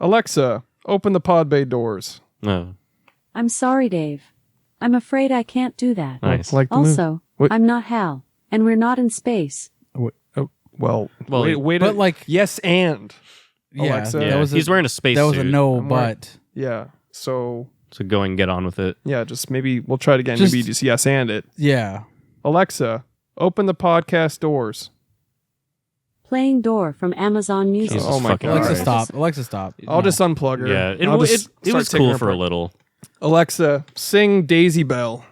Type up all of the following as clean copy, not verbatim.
Alexa, open the pod bay doors. No. I'm sorry, Dave. I'm afraid I can't do that. Nice. Like the Also, What? I'm not Hal, and we're not in space. Well, Well, wait, but like, yes, and yeah, Alexa. Yeah, that was he's wearing a space that was suit. a no, I'm wearing- but yeah. So So go and get on with it. yeah, just maybe we'll try it again. Just- Maybe just yes and it. yeah. Alexa, open the podcast doors. Playing Door from Amazon Music. Jesus Oh my fucking God. Alexa, Christ. stop. Alexa, stop. I'll just unplug her. Yeah, I'll just it start was taking cool her for a apart. little. Alexa, sing Daisy Bell.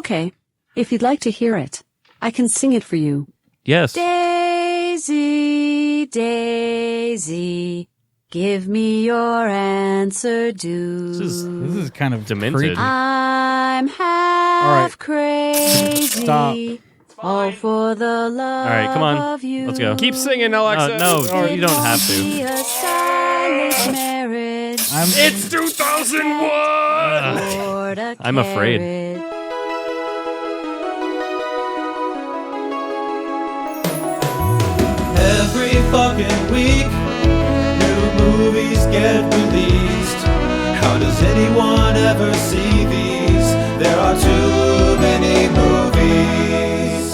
Okay, if you'd like to hear it, I can sing it for you. Yes. Daisy, Daisy, give me your answer due. This This is kind of Demented. creepy. I'm half crazy. Stop. All for the love right, come on. of you. Let's go. Keep singing, Alexa. No, you don't have to. Be a silent marriage. It's 2001. Lord, a I'm afraid. carrot. Every fucking week, new movies get released. How does anyone ever see these? There are too many movies.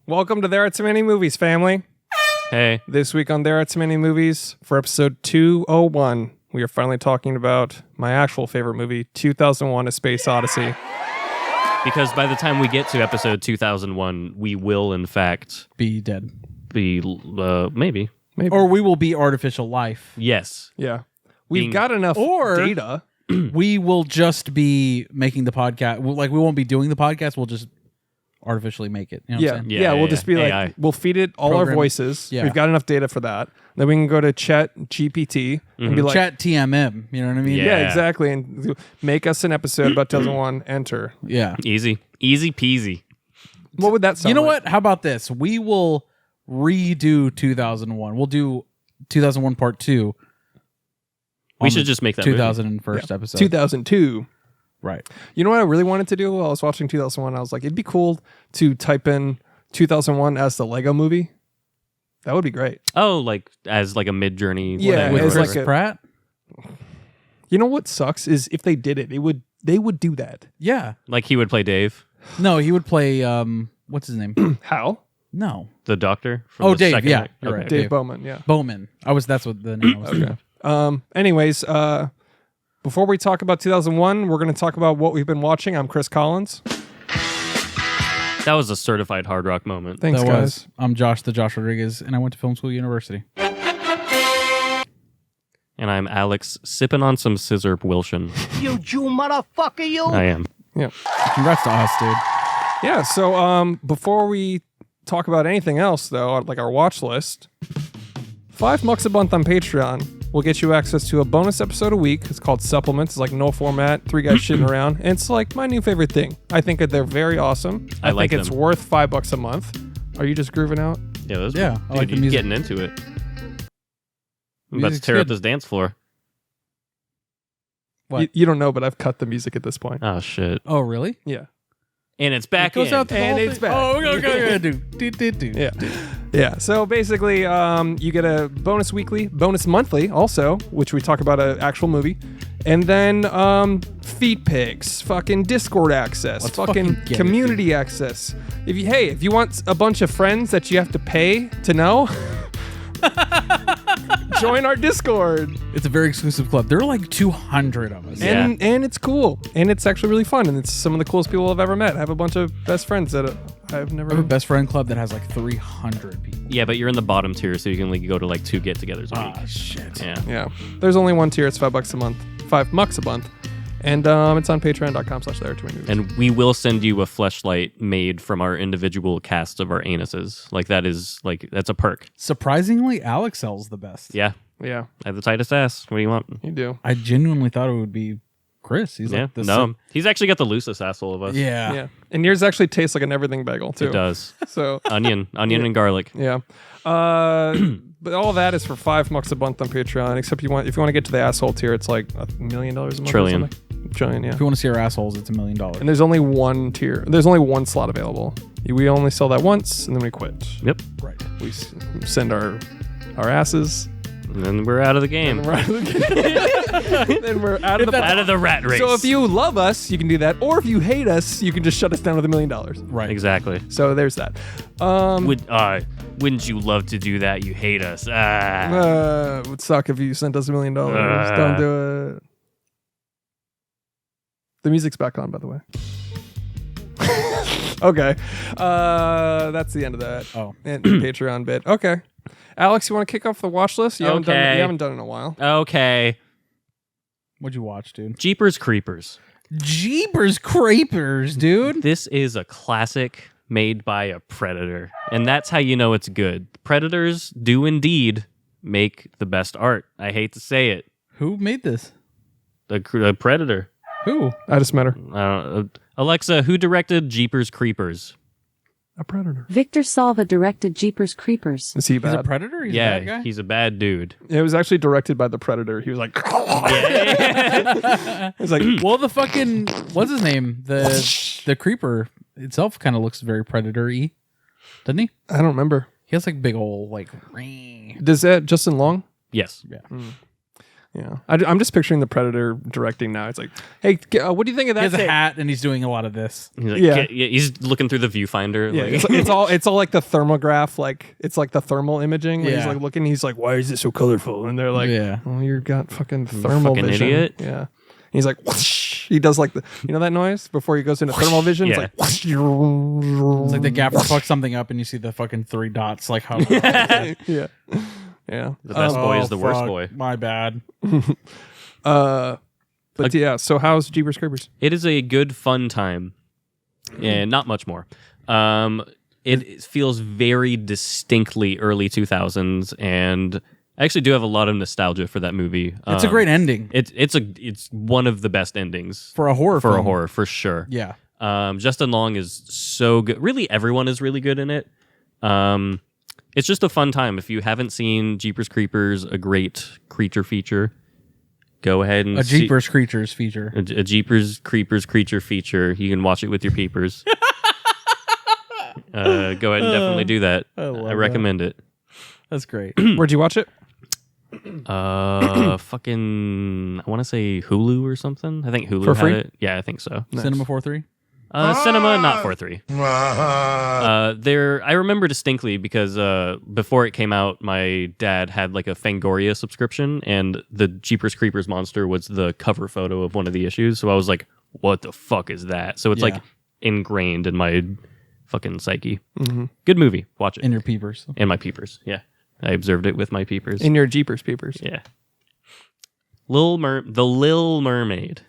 Welcome to There Are Too Many Movies, family. Hey. This week on There Are Too Many Movies, for episode 201, we are finally talking about my actual favorite movie, 2001: A Space Odyssey. Because by the time we get to episode 2001, we will, in fact, Be dead. be, maybe. Or we will be artificial life. Yes. Yeah. We've Being- got enough Or- data. We will just be making the podcast. Like, we won't be doing the podcast. We'll just artificially make it. You know what I'm saying? Yeah, we'll just be like, AI. we'll feed it all our Program- voices. yeah. We've got enough data for that. Then we can go to Chat GPT and be like, Chat TMM. You know what I mean? Yeah. yeah, exactly. And make us an episode about 2001, enter. Yeah. Easy. Easy peasy. What would that sound You know like? what? How about this? We will redo 2001. We'll do 2001 part 2. We should just make that 2001st episode. 2002. Right. You know what I really wanted to do while I was watching 2001? I was like, it'd be cool to type in 2001 as the Lego movie. That would be great. Oh, like as like a mid-journey. Yeah, whatever. With it's Chris like a- Pratt? You know what sucks is if they did it, they would do that. Yeah. Like he would play Dave, No, he would play, what's his name? How? No. the doctor. From Oh, the Dave, second yeah, act. you're Okay. right. Dave Dave. Bowman, yeah. Bowman. That's what the name was. Okay. Anyways, before we talk about 2001, we're going to talk about what we've been watching. I'm Chris Collins. That was a certified hard rock moment. Thanks, That guys. was. I'm Josh Rodriguez, and I went to Film School University. And I'm Alex, sipping on some scissor Wilson. You Jew motherfucker, you! I am. Yeah. Congrats to us, dude. Yeah. So before we talk about anything else, though, like our watch list, $5 a month on Patreon will get you access to a bonus episode a week. It's called Supplements. It's like no format, three guys shitting around. And it's like my new favorite thing. I think that they're very awesome. I like think it's them. worth $5 a month. Are you just grooving out? Yeah, those Yeah, I like the you're music. getting into it. I'm about to Music's tear up good. this dance floor. What? You don't know, but I've cut the music at this point. Oh, shit. Oh, really? Yeah. And it's back It goes in. out the And whole it's thing? back. Oh, okay. Do. Yeah. Yeah. So basically, you get a bonus weekly, bonus monthly also, which we talk about an actual movie. And then feed pics, fucking Discord access, Let's fucking fucking get it, community access. If you want a bunch of friends that you have to pay to know, join our Discord. It's a very exclusive club. There are like 200 of us. Yeah. And it's cool. And it's actually really fun. And it's some of the coolest people I've ever met. I have a bunch of best friends that I've never I have a best friend club that has like 300 people. Yeah, but you're in the bottom tier, so you can like go to like 2 get-togethers a week. Ah, shit. Yeah. Yeah. There's only one tier. It's $5 a month. $5 a month. And it's on patreon.com/there2movies. And we will send you a fleshlight made from our individual cast of our anuses. Like that is like that's a perk. Surprisingly, Alex sells the best. Yeah. Yeah, I have the tightest ass. What do you want? you do. I genuinely thought it would be Chris. He's Yeah. like the No. He's actually got the loosest asshole of us. Yeah. Yeah. And yours actually tastes like an everything bagel, too. It does. So, Onion and garlic. yeah. But all that is for $5 a month on Patreon, except if you want to get to the asshole tier, it's like $1 million a month. Trillion. Or something. giant, yeah. If you want to see our assholes, it's $1 million. And there's only one tier. There's only one slot available. We only sell that once, and then we quit. Yep. Right. We send our asses. And then we're out of the game. And we're out of the game. Then we're out of the Out of the rat race. So if you love us, you can do that. Or if you hate us, you can just shut us down with $1 million. Right. Exactly. So there's that. Wouldn't you love to do that? You hate us. It would suck if you sent us $1 million. Don't do it. The music's back on, by the way. Okay. That's the end of that. Oh. And Patreon bit. Okay. Alex, you want to kick off the watch list? You haven't done it in a while. Okay. What'd you watch, dude? Jeepers Creepers. Jeepers Creepers, dude. This is a classic made by a predator, and that's how you know it's good. Predators do indeed make the best art. I hate to say it. Who made this? The predator. Who? I just met her. Alexa, who directed Jeepers Creepers? A predator. Victor Salva directed Jeepers Creepers. Is he He's a bad? predator? He's a bad guy? he's a bad dude. It was actually directed by the predator. He was like, It's like, Well, the fucking what's his name? The creeper itself kind of looks very predator-y, doesn't he? I don't remember. He has like big old like. Does that Justin Long? Yes. Yeah. Yeah. I'm just picturing the predator directing now. It's like, hey, what do you think of He that? has a thing? hat and he's doing a lot of this. He's like, Yeah. he's looking through the viewfinder. Yeah, like, it's all like the thermograph, like it's like the thermal imaging. Where he's Yeah. like looking, he's like, "Why is it so colorful?" And they're like, Yeah. "Oh, you got fucking thermal fucking vision." idiot. Yeah. And he's like, whoosh. He does like the, you know that noise before he goes into thermal vision. Yeah. It's like, whoosh. It's like the gaffer fucks something up and you see the fucking 3 dots like how. yeah, yeah. the best boy is the worst fuck, boy. My bad. But yeah. So how's Jeepers Creepers? It is a good, fun time, and not much more. It feels very distinctly early 2000s, and I actually do have a lot of nostalgia for that movie. It's a great ending It's one of the best endings for a horror for film. a horror, for sure. Yeah. Justin Long is so good. Really, everyone is really good in it. It's just a fun time. If you haven't seen Jeepers Creepers, a great creature feature, go ahead and A Jeepers Creatures feature. a Jeepers Creepers creature feature. You can watch it with your peepers. Go ahead and definitely do that. love I recommend it. That's great. Where'd you watch it? Fucking, I want to say Hulu or something. I think Hulu For had free? it. Yeah, I think so. Cinema 4.3. Cinema, not 4.3. There, I remember distinctly because before it came out, my dad had like a Fangoria subscription, and the Jeepers Creepers monster was the cover photo of one of the issues. So I was like, "What the fuck is that?" So it's like ingrained in my fucking psyche. Mm-hmm. Good movie. Watch it. In your peepers. And my peepers. Yeah, I observed it with my peepers. In your Jeepers Peepers. Yeah. The Little Mermaid.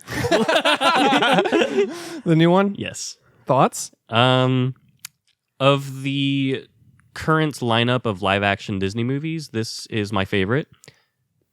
The new one. Yes. Thoughts? Of the current lineup of live action Disney movies, this is my favorite.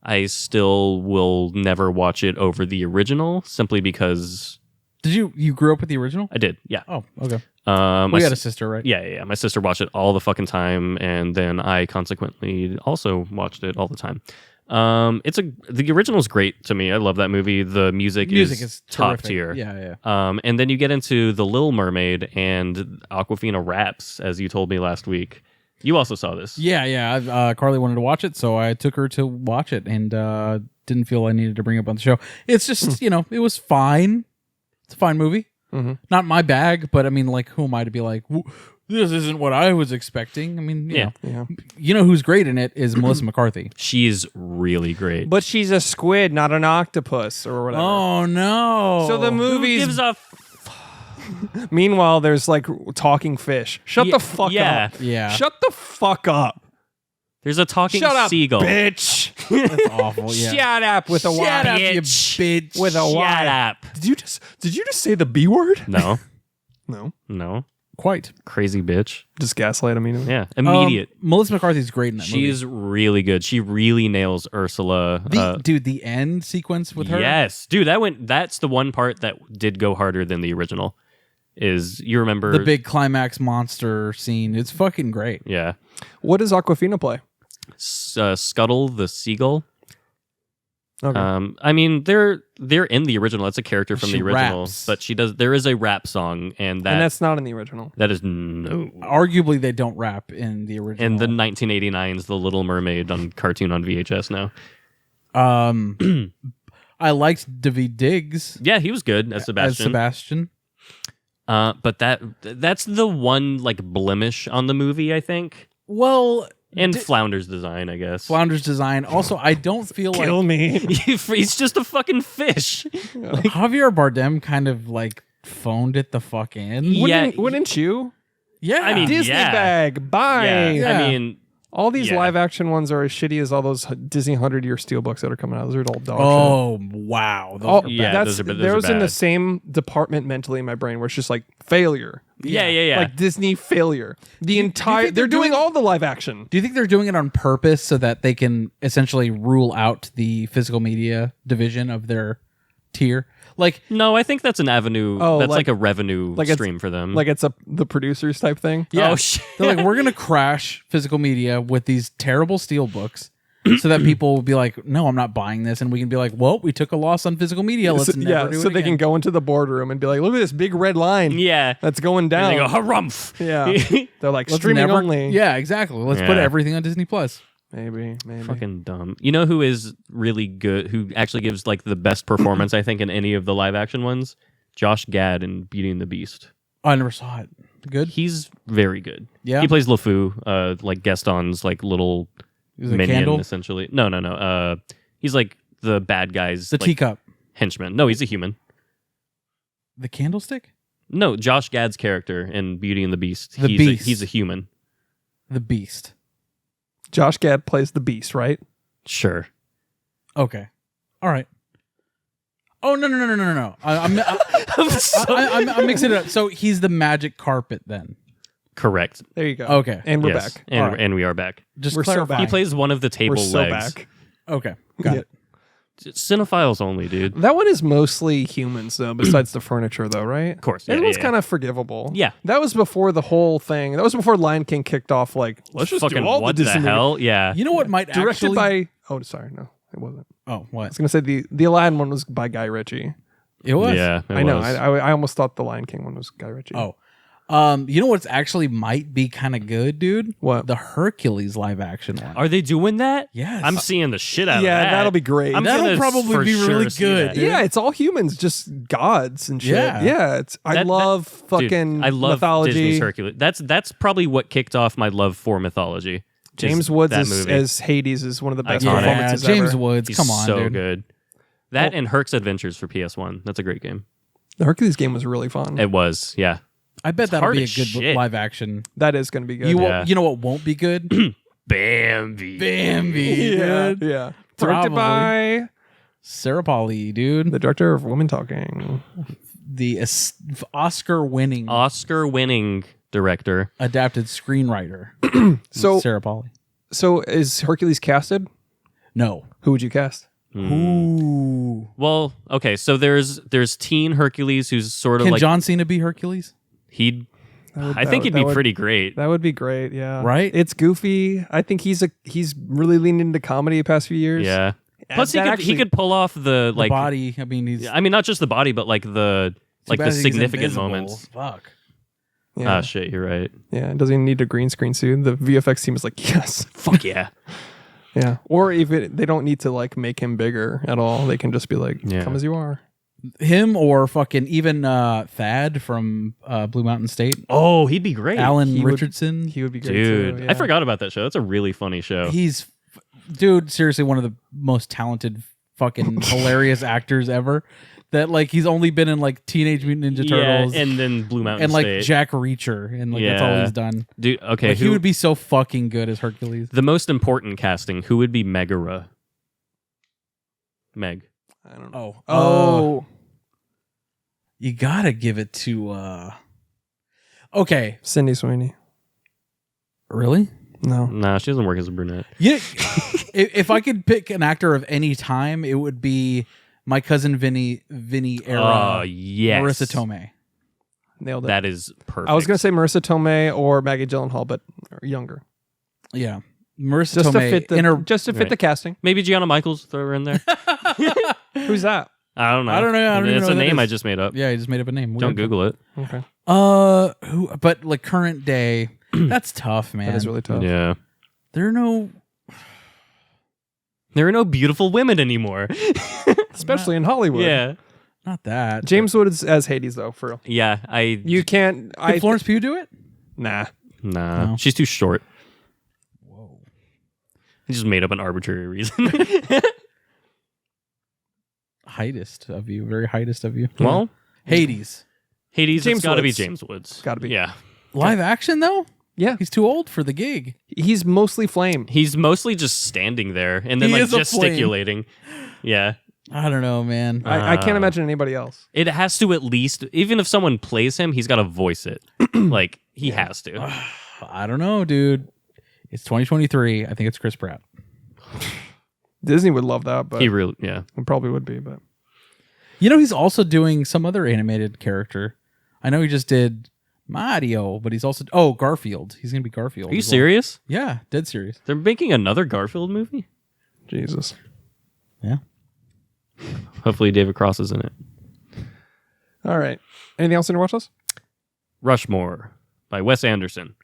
I still will never watch it over the original simply because Did you grew up with the original? I did. Yeah. Oh, okay. My We had a sister, right? Yeah. My sister watched it all the fucking time, and then I consequently also watched it all the time. The original's great to me. I love that movie. The music is top terrific. tier. Yeah. And then you get into The Little Mermaid and Aquafina raps, as you told me last week. You also saw this. Yeah. Carly wanted to watch it, so I took her to watch it, and didn't feel I needed to bring it up on the show. It's just, it was fine. It's a fine movie. Mm-hmm. Not my bag, but I mean, like, who am I to be like, this isn't what I was expecting? I mean, you know. You know who's great in it is Melissa McCarthy. She's really great. But she's a squid, not an octopus or whatever. Oh, no. So the Who movie's... gives a Meanwhile, there's like talking fish. Shut the fuck yeah. up. Yeah. Shut the fuck up. There's a talking Shut up, seagull. bitch. That's awful. Yeah. Shut up with a Shut Y. up, you bitch. With a Shut Y. up. Did you just say the B word? No. No. Quite. Crazy bitch. Just gaslight immediately. Yeah. Immediate. Melissa McCarthy's great in that movie. She's really good. She really nails Ursula. The end sequence with her. Yes. Dude, that's the one part that did go harder than the original. Is you remember The big climax monster scene. It's fucking great. Yeah. What does Aquafina play? Scuttle the seagull. Okay. I mean, they're in the original. That's a character from She the original, raps. but she does. There is a rap song, and that's not in the original. that is no. Arguably, they don't rap in the original. And the 1989's The Little Mermaid on cartoon on VHS now. I liked David Diggs Yeah, he was good as Sebastian. But that's the one like blemish on the movie, I think. Well, And Flounder's design, I guess. Flounder's design. Also, I don't feel like Kill me. He's just a fucking fish. Javier Bardem kind of like phoned it the fuck in. Yeah. Wouldn't you? Yeah, I mean, Disney yeah. bag. Bye. Yeah. I mean, All these Yeah. live action ones are as shitty as all those Disney 100-year steelbooks that are coming out. Those are all dog shit. oh wow, those Oh, are bad. yeah, those are those in the bad. same department mentally in my brain where it's just like failure. yeah. Like Disney failure. The entire think they're they're doing doing- all the live action. Do you think they're doing it on purpose so that they can essentially rule out the physical media division of their tier? Like, No, I think that's an avenue. Oh, that's like- like a revenue like it's- stream for them. Like it's the producers type thing. yeah, Oh, shit. they're like, we're gonna crash physical media with these terrible steel books, so that people will be like, no, I'm not buying this, and we can be like, well, we took a loss on physical media. Let's never do it so they can again. go into the boardroom and be like, look at this big red line yeah. that's going And down. they go, harumph. Yeah. They're like Let's streaming never- only. Yeah, exactly. Let's put Yeah. everything on Disney Plus. Maybe. Fucking dumb. You know who is really good, who actually gives like the best performance, I think, in any of the live action ones? Josh Gad in Beauty and the Beast. Oh, I never saw it. Good. He's very good. Yeah? He plays LeFou, like Gaston's like little Is it minion, Candle? essentially. No. He's like the bad guy's The like, teacup. henchman. No, he's a human. The candlestick. No, Josh Gad's character in Beauty and the Beast. The he's Beast. He's a human. The Beast. Josh Gad plays the Beast, right? Sure. Okay. All right. Oh no! I'm mixing it up. So he's the magic carpet then. Correct. There you go. Okay. And we're Yes. back. And, All right. and we are back. Just We're so clarify. back. He plays one of the We're table so legs. back. Okay. Got Yeah. it. Cinephiles only, dude. That one is mostly humans, though, besides the furniture, though, right? Of course. Yeah, Everyone's yeah. kind of forgivable. Yeah. That was before the whole thing. That was before Lion King kicked off, like, let's just Fucking do all what the the Disney movies. hell? Yeah. You know what might Directed actually by... Oh, sorry. No, it wasn't. Oh, I what? was going to say the Aladdin one was by Guy Ritchie. It was. Yeah. it I know. was. I almost thought the Lion King one was Guy Ritchie. Oh. You know what's actually might be kind of good, dude? What? The Hercules live action one. Are they doing that? Yes. I'm seeing the shit out of Yeah, that. that'll be great. I'm That'll gonna probably for be sure really see good, that. dude. Yeah, it's all humans, just gods and shit. Yeah. Yeah, I That- love Dude, fucking I love mythology. Disney's Hercules. That's probably what kicked off my love for mythology. is James Woods that as, movie. as Hades is one of the best Iconic. yeah, performances James ever. Woods. He's Come on, so dude. good. That and Herc's Adventures for PS1. That's a great game. The Hercules game was really fun. It was, yeah. I bet that'll hard be a as good shit. live action. That is going to be good. Yeah. You know what won't be good? Bambi. Bambi, yeah, dude. yeah. Directed Probably. by Sarah Polly, dude. the director of Women Talking. The Oscar-winning Oscar-winning director. adapted screenwriter. So, Sarah Polly. so is Hercules casted? No. Who would you cast? Ooh. Well, okay, so there's teen Hercules who's sort of Can like John Cena be Hercules? he'd. That I think he'd be would- pretty great. That would be great. Yeah. Right? It's goofy. I think he's really leaned into comedy the past few years. Yeah. Plus, That he actually- could pull off the The like body. I mean, he's I mean, not just the body, but like the too bad he's significant invisible. moments. Fuck. Yeah. Ah, shit, you're right. Yeah. Doesn't even need a green screen suit. The VFX team is like, yes. Fuck yeah. Yeah. Or even they don't need to like make him bigger at all. They can just be like, Yeah. come as you are. Him or fucking even Thad from Blue Mountain State. Oh, he'd be great. Alan he would- Richardson. He would be great Dude, too. I forgot about that show. That's a really funny show. He's dude, seriously one of the most talented fucking hilarious actors ever. That like he's only been in like Teenage Mutant Ninja Turtles yeah, and then Blue Mountain and like State. Jack Reacher and like that's all Yeah. he's done. Dude, okay, Like, who he would be so fucking good as Hercules. the most important casting? Who would be Megara? Meg. I don't know. Oh. You gotta give it to okay. Sydney Sweeney. Really? No. Nah, she doesn't work as a brunette. Yeah. If I could pick an actor of any time, it would be my cousin Vinny era. Oh, yes. Marissa Tomei. Nailed it. That is perfect. I was going to say Marissa Tomei or Maggie Gyllenhaal, but younger. Yeah. Marissa Just to Tomei fit the in her. just to fit Right. the casting. Maybe Gianna Michaels, throw her in there. Who's that? I don't know. I don't know. I don't even It's know a who that name is. I just made up. Yeah, he just made up a name. Don't Weird. Google it. Okay, Who? But like current day, that's tough, man. that is really tough. Yeah. There are no. There are no beautiful women anymore. Especially in Hollywood. Yeah. Not that. James Woods as Hades though. For real. Yeah. You can't. Did Florence Pugh do it? Nah. Nah. No. She's too short. Whoa. I just made up an arbitrary reason. Heightest of you. Very heightest of you. Well, Hades. Hades, James it's got to be Woods. James Woods. Gotta be. Yeah. Live action though? Yeah, He's too old for the gig. he's mostly flame. He's mostly just standing there and then He like is a flame. gesticulating. Yeah. I don't know, man. I can't imagine anybody else. It has to at least, even if someone plays him, he's got to voice it. Like, he has to. I don't know, dude. It's 2023. I think it's Chris Pratt. Disney would love that, but He really, yeah. it probably would be. But You know, he's also doing some other animated character. I know he just did Mario, but he's also Garfield. He's gonna be Garfield. Are you as well. serious? Yeah, dead serious. They're making another Garfield movie? Jesus. Yeah. Hopefully David Cross is in it. All right. Anything else in your watch list? Rushmore by Wes Anderson.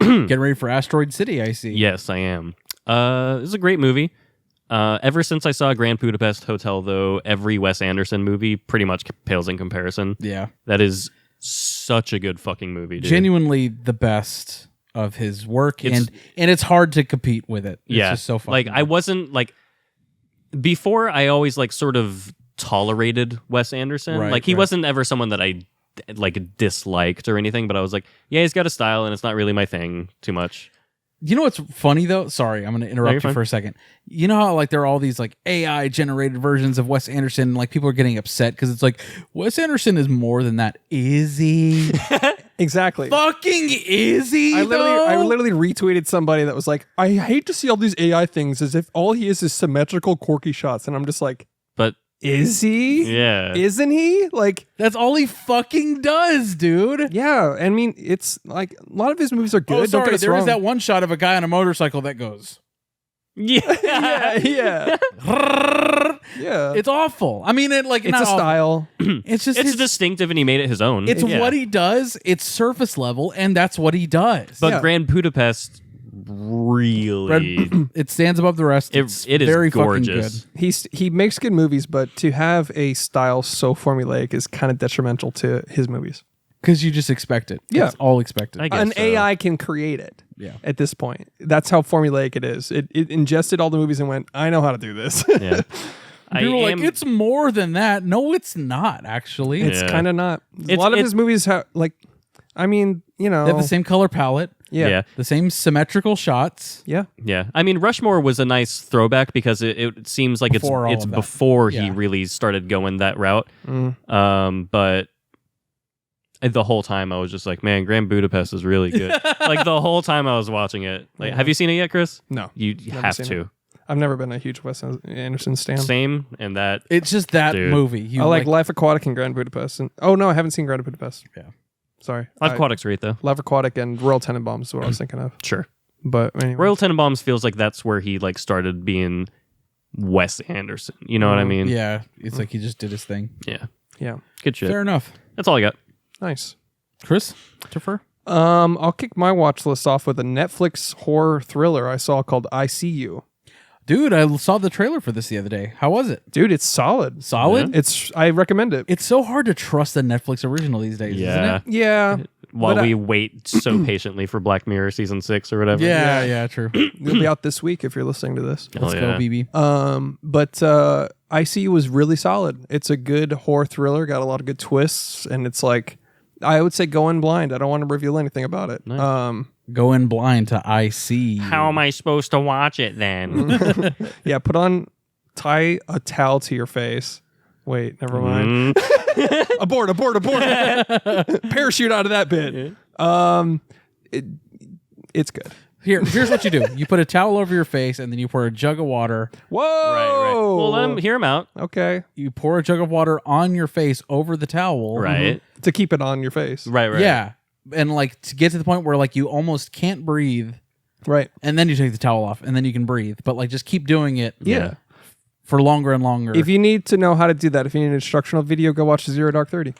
Getting ready for Asteroid City. I see. Yes, I am. This is a great movie. Ever since I saw Grand Budapest Hotel, though, every Wes Anderson movie pretty much pales in comparison. Yeah. That is such a good fucking movie, dude. Genuinely the best of his work, It's- and it's hard to compete with it. It's Yeah. just so fucking like, I good. wasn't, like... Before, I always, like, sort of tolerated Wes Anderson. Right, like, he right. wasn't ever someone that I, like, disliked or anything, but I was like, yeah, he's got a style, and it's not really my thing too much. You know what's funny though? Sorry, I'm going to interrupt you're you fine. for a second. You know how like there are all these like AI generated versions of Wes Anderson, and, like people are getting upset because it's like Wes Anderson is more than that. Is he? Exactly. Fucking is he? I though? literally retweeted somebody that was like, I hate to see all these AI things as if all he is symmetrical, quirky shots. And I'm just like, But, is he? yeah. Isn't he? Like, That's all he fucking does, dude. yeah. I mean, it's like a lot of his movies are good. Oh, Don't sorry. get us There is wrong. that one shot of a guy on a motorcycle that goes. Yeah. yeah. Yeah. It's awful. I mean, it like It's not a awful. style. It's just It's his- distinctive, and he made it his own. It's Yeah. what he does. It's surface level, and that's what he does. But Yeah. Grand Budapest really... It stands above the rest. It It's is very gorgeous. fucking good. He makes good movies, but to have a style so formulaic is kind of detrimental to his movies. Because you just expect it. Yeah. It's all expected. I guess An so. AI can create it. Yeah. At this point, that's how formulaic it is. It ingested all the movies and went, I know how to do this. Yeah. People are like, it's more than that. No, it's not, actually. It's Yeah. kind of not. A It's- lot of it- his movies have like, I mean, you know, They have the same color palette, yeah, Yeah. the same symmetrical shots. yeah. Yeah. I mean, Rushmore was a nice throwback because it seems like Before all it's of that. before he Yeah. really started going that route. Mm. But the whole time I was just like, man, Grand Budapest is really good. Like the whole time I was watching it. Like, have you seen it yet, Chris? No, You Never have seen to. it. I've never been a huge Wes Anderson stan. Same, and that It's just that Dude. movie. You I like Life Aquatic and Grand Budapest. And oh no, I haven't seen Grand Budapest. Yeah. Sorry, Life Aquatic's great though. Life Aquatic and Royal Tenenbaums is what I was thinking of. Sure. But anyway, Royal Tenenbaums feels like that's where he like started being Wes Anderson. You know what I mean? Yeah, it's like he just did his thing. Yeah. yeah, Good shit. Fair enough. That's all I got. nice. Chris, Topher? I'll kick my watch list off with a Netflix horror thriller I saw called I See You. Dude, I saw the trailer for this the other day. How was it? Dude, it's solid. Solid? I recommend it. It's so hard to trust a Netflix original these days, Yeah. isn't it? Yeah, While But, we wait so patiently for Black Mirror season 6 or whatever. Yeah, true. it'll be out this week if you're listening to this. Hell Let's yeah. go, BB. But I See You was really solid. It's a good horror thriller, got a lot of good twists, and it's like I would say go in blind. I don't want to reveal anything about it. Nice. Go in blind to I See. How am I supposed to watch it then? Yeah, tie a towel to your face. Wait, never mind. Abort. Parachute out of that bit. It's good. Here's what you do. You put a towel over your face, and then you pour a jug of water. Whoa. Right. Well, let him hear him out. Okay. You pour a jug of water on your face over the towel. Right. To keep it on your face. Right. Yeah. And like to get to the point where like you almost can't breathe Right. and then you take the towel off, and then you can breathe. But like, just keep doing it. Yeah. For longer and longer. If you need to know how to do that, if you need an instructional video, go watch Zero Dark 30.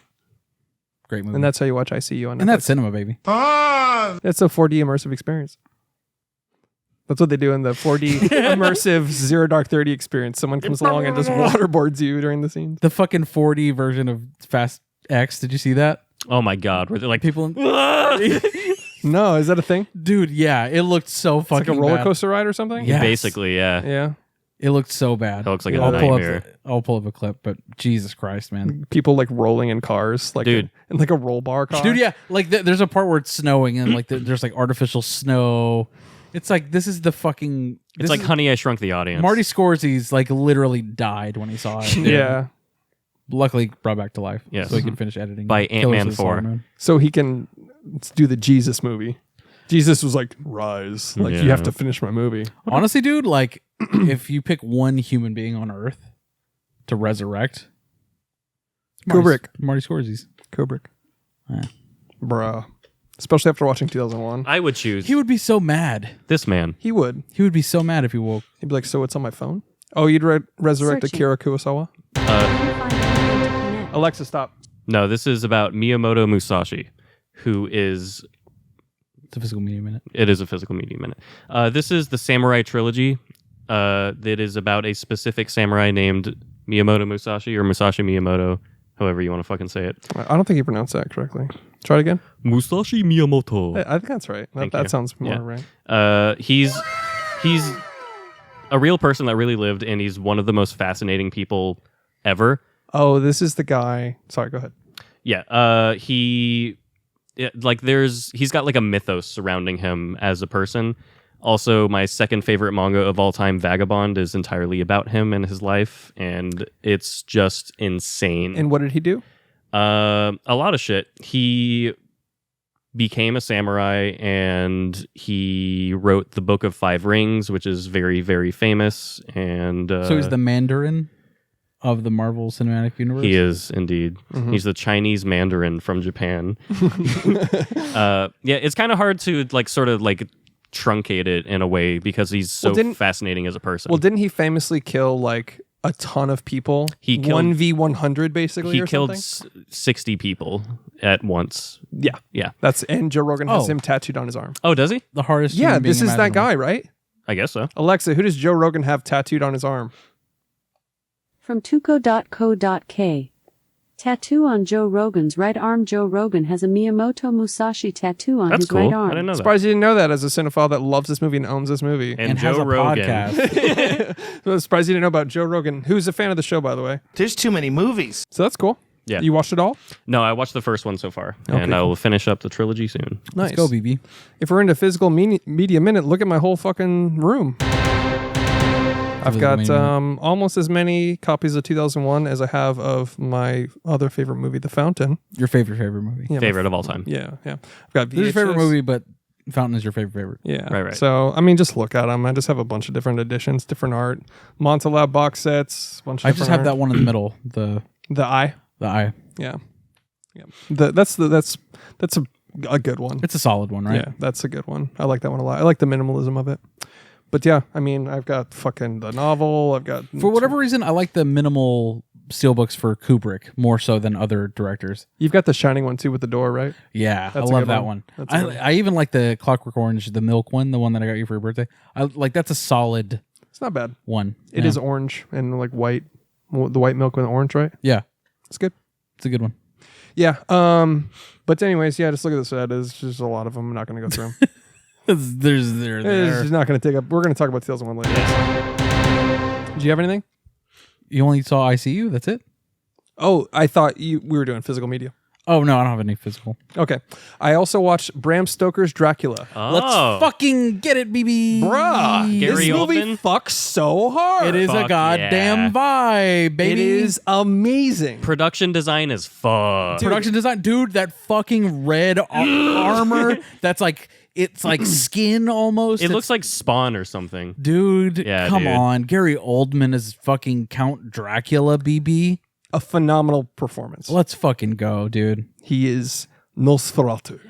Great movie. And that's how you watch ICU on Netflix. And that's cinema, baby. It's a 4D immersive experience. That's what they do in the 4D immersive Zero Dark 30 experience. Someone comes along and just waterboards you during the scenes. The fucking 4D version of Fast X. Did you see that? Oh my god, were they like People in... No, is that a thing? Dude, yeah. It looked so fucking It's like a roller bad. coaster ride or something? Yes. basically, yeah. Yeah. It looked so bad. It looks like a I'll nightmare. I'll pull up a clip, but Jesus Christ, man. People like rolling in cars, like Dude. in like a roll bar car. Dude, yeah. Like, there's a part where it's snowing, and like there's like artificial snow. It's like, this is the fucking... It's like Honey, I Shrunk the Audience. Marty Scorsese's like literally died when he saw it. Yeah. Luckily brought back to life. Yes. So he can finish editing. By Killers Ant-Man of the 4. Flower Moon. So he can do the Jesus movie. Jesus was like, rise. Like, you have Yeah. to finish my movie. Honestly, dude, like, if you pick one human being on Earth to resurrect... Kubrick. Marty Scorsese's. Kubrick. Yeah. Bruh. Especially after watching 2001. I would choose He would be so mad. this man. He would. He would be so mad if he woke. He'd be like, so what's on my phone? Oh, you'd resurrect Searching. Akira Kurosawa? Find anything to connect. Alexa, stop. No, this is about Miyamoto Musashi, who is... It's a physical media minute. It is a physical media minute. This is the Samurai Trilogy. That is about a specific samurai named Miyamoto Musashi, or Musashi Miyamoto, however you want to fucking say it. I don't think you pronounced that correctly. Try it again. Musashi Miyamoto. I think that's right. Thank That you. sounds more Yeah. right. He's a real person that really lived, and he's one of the most fascinating people ever. Oh, this is the guy. Sorry, go ahead. Yeah. He's got like a mythos surrounding him as a person. Also, my second favorite manga of all time, Vagabond, is entirely about him and his life, and it's just insane. And what did he do? A lot of shit. He became a samurai, and he wrote the Book of Five Rings, which is very, very famous. And So he's the Mandarin of the Marvel Cinematic Universe? he is indeed. Mhm. He's the Chinese Mandarin from Japan. Yeah, it's kind of hard to like sort of like truncate it in a way because he's so fascinating as a person. Well, didn't he famously kill like a ton of people? He killed 1v100 basically. he or killed something? 60 people at once. Yeah, Yeah. and Joe Rogan has Oh. him tattooed on his arm. Oh, does he? The hardest Yeah, human being this is that imaginable. guy, right? I guess so. Alexa, who does Joe Rogan have tattooed on his arm? From tuco.co.k. Tattoo on Joe Rogan's right arm. Joe Rogan has a Miyamoto Musashi tattoo on That's his cool. right arm. I didn't know that. Surprised you didn't know that as a cinephile that loves this movie and owns this movie. And has Joe a Rogan. podcast. I'm surprised you didn't know about Joe Rogan, who's a fan of the show, by the way. There's too many movies. So that's cool. Yeah. You watched it all? No, I watched the first one so far, Okay, and I will finish up the trilogy soon. Nice. Let's go, BB. If we're into physical media minute, look at my whole fucking room. I've Physical got media minute. almost as many copies of 2001 as I have of my other favorite movie, The Fountain. Your favorite movie. Yeah, my Favorite of all time. Yeah, yeah. I've got VHS. This is your favorite movie, but Fountain is your favorite. Yeah. Right. So, I mean, just look at them. I just have a bunch of different editions, different art. Montalab box sets, bunch of I just different have that art. one in the middle. The The Eye. Yeah. Yeah. That's a good one. It's a solid one, right? Yeah, that's a good one. I like that one a lot. I like the minimalism of it. But yeah, I mean, I've got fucking the novel. I've got For whatever reason, I like the minimal steelbooks for Kubrick more so than other directors. You've got the Shining one too with the door, right? Yeah, That's I a love good that one. one. That's a good one. I even like the Clockwork Orange, the milk one, the one that I got you for your birthday. That's a solid It's not bad. one. It is orange and like white, the white milk with orange, right? Yeah, It's good. it's a good one. Yeah. But anyways, yeah, just look at the set. There's just a lot of them. I'm not going to go through them. There's It's just not going to take up. We're going to talk about 2001 later. Do you have anything? You only saw ICU. That's it. Oh, I thought we were doing physical media. Oh no, I don't have any physical. Okay. I also watched Bram Stoker's Dracula. Oh, Let's fucking get it, BB. Bruh, Gary this movie Oldman? fucks so hard. It is a Fuck goddamn yeah. vibe, baby. It is amazing. production design is fun. Production design, dude. That fucking red armor. That's like it's like skin almost. It It's- looks like Spawn or something. dude. Yeah, come dude. on, Gary Oldman is fucking Count Dracula, BB. A phenomenal performance. Let's fucking go, dude. He is Nosferatu.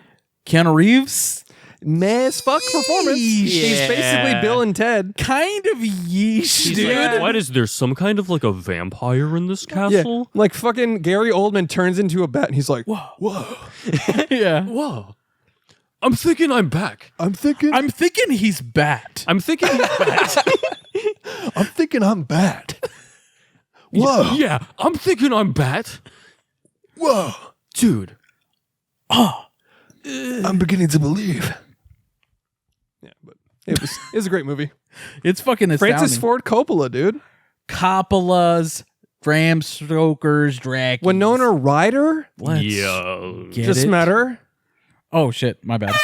Keanu Reeves. meh fuck performance. He's Yeah. basically Bill and Ted. Kind of yeesh, He's dude. like, what is there some kind of like a vampire in this Yeah, castle? like fucking Gary Oldman turns into a bat and he's like, whoa. Yeah. Whoa. I'm thinking I'm back. I'm thinking he's bat. I'm thinking he's back. I'm bat. Whoa. Yeah, I'm thinking I'm bat. Whoa. Dude. I'm beginning to believe. Yeah, but it was a great movie. It's fucking astounding. Francis Ford Coppola, dude. Coppola's, Bram Stoker's, Dracula. Winona Ryder Let's Yo. get just it. met her. Oh shit, my bad.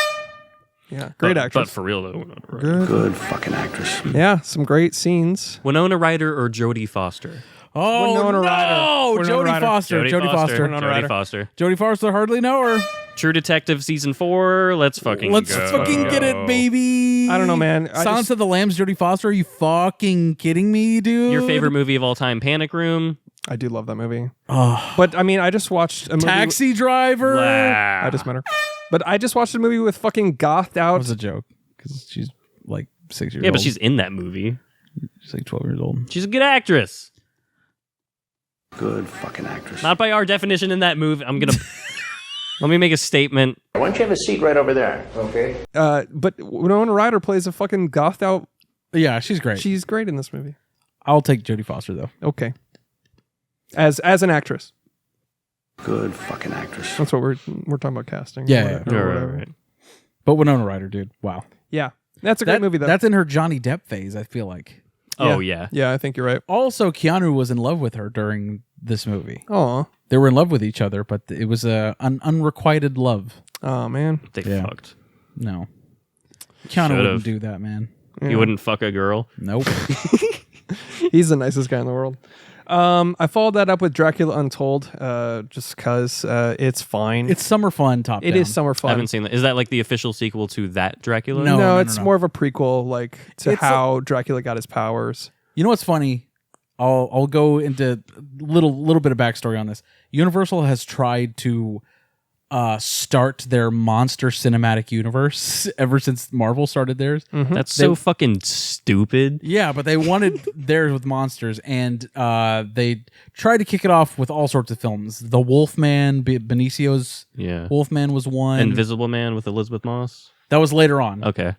Yeah, great But actress. for real though. Winona Ryder. Good fucking actress. Yeah, some great scenes. Winona Ryder or Jodie Foster? Oh Winona no, Ryder. Winona Jodie Ryder. Foster. Jodie Foster. Winona Ryder. Jodie Foster. Jodie Foster. Hardly know her. True Detective season 4. Let's fucking Let's go. fucking get it, baby. I don't know, man. Silence of the Lambs. Jodie Foster. Are you fucking kidding me, dude? Your favorite movie of all time, Panic Room. I do love that movie. Oh. But I mean, I just watched a movie. Taxi Driver. Blah. I just met her. But I just watched a movie with fucking gothed That out. was a joke because she's like 6 years old. Yeah, but she's in that movie. she's like 12 years old. She's a good actress. Good fucking actress. Not by our definition in that movie. I'm gonna let me make a statement. Why don't you have a seat right over there, okay? But Winona Ryder plays a fucking gothed out. Yeah, she's great. She's great in this movie. I'll take Jodie Foster though. Okay. As an actress. Good fucking actress. That's what we're talking about casting. Yeah, Or yeah. whatever. Right. But Winona Ryder, dude. Wow. Yeah. That's a great movie though. That's in her Johnny Depp phase, I feel like. Oh yeah. Yeah, I think you're right. Also, Keanu was in love with her during this movie. Oh. They were in love with each other, but it was an unrequited love. Oh man. They Yeah. fucked. No. Keanu Should've. wouldn't do that, man. You wouldn't fuck a girl. Nope. He's the nicest guy in the world. I followed that up with Dracula Untold, just because it's fine. It's summer fun, top It down. is summer I fun. haven't seen that. Is that like the official sequel to that Dracula? No. No, it's no. more of a prequel, like to It's how Dracula got his powers. You know what's funny? I'll go into little bit of backstory on this. Universal has tried to start their monster cinematic universe ever since Marvel started theirs. That's so fucking stupid. Yeah, but they wanted theirs with monsters, and they tried to kick it off with all sorts of films. The Wolfman, Benicio's Yeah. Wolfman was one. Invisible Man with Elizabeth Moss. That was later on. Okay.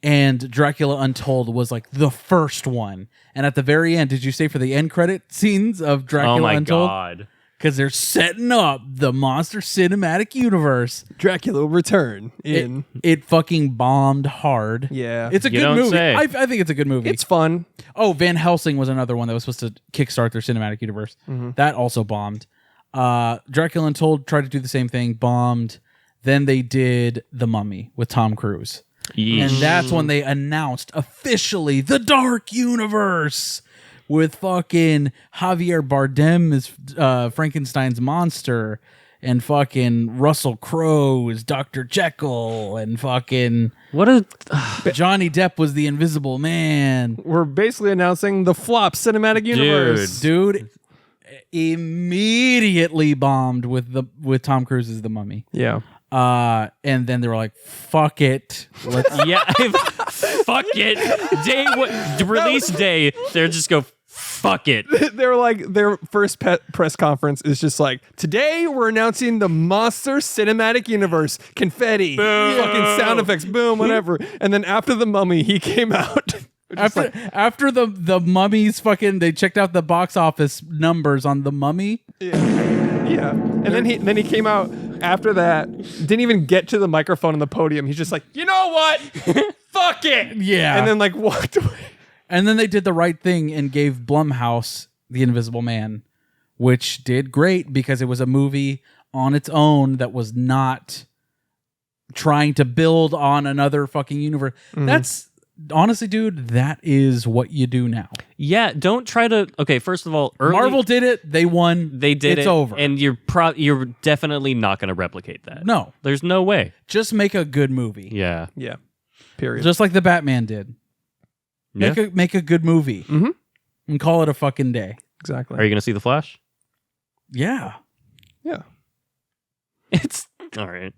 And Dracula Untold was like the first one. And at the very end, did you say for the end credit scenes of Dracula Oh my Untold? god. Because they're setting up the monster cinematic universe. Dracula will return in. It fucking bombed hard. Yeah. It's a You good don't movie. say. I think it's a good movie. It's fun. Oh, Van Helsing was another one that was supposed to kickstart their cinematic universe. That also bombed. Dracula Untold tried to do the same thing, bombed. Then they did The Mummy with Tom Cruise. And that's when they announced officially the Dark Universe with fucking Javier Bardem as Frankenstein's monster and fucking Russell Crowe as Dr. Jekyll and fucking What a Johnny Depp was the Invisible Man. We're basically announcing the flop cinematic universe. Dude, immediately bombed with Tom Cruise as the Mummy. Yeah. And then they were like, fuck it. Let's yeah. Fuck it. Release day. They're just go fuck it. They were like, their first press conference is just like, today we're announcing the Monster Cinematic Universe. Confetti. Fucking sound effects. Boom, whatever. And then after The Mummy, he came out. after the Mummy's fucking, they checked out the box office numbers on The Mummy. Yeah. And then he came out after that, didn't even get to the microphone on the podium. He's just like, you know what? Fuck it. Yeah. And then like walked away. And then they did the right thing and gave Blumhouse The Invisible Man, which did great because it was a movie on its own that was not trying to build on another fucking universe. That's honestly, dude, that is what you do now. Yeah, don't try to. Okay, first of all, Marvel did it. They won. They did it's it. over. And you're definitely not going to replicate that. No. There's no way. Just make a good movie. Yeah. Yeah. Period. Just like the Batman did. Yeah. Make a good movie. Mhm. And call it a fucking day. Exactly. Are you going to see The Flash? Yeah. Yeah. It's all right.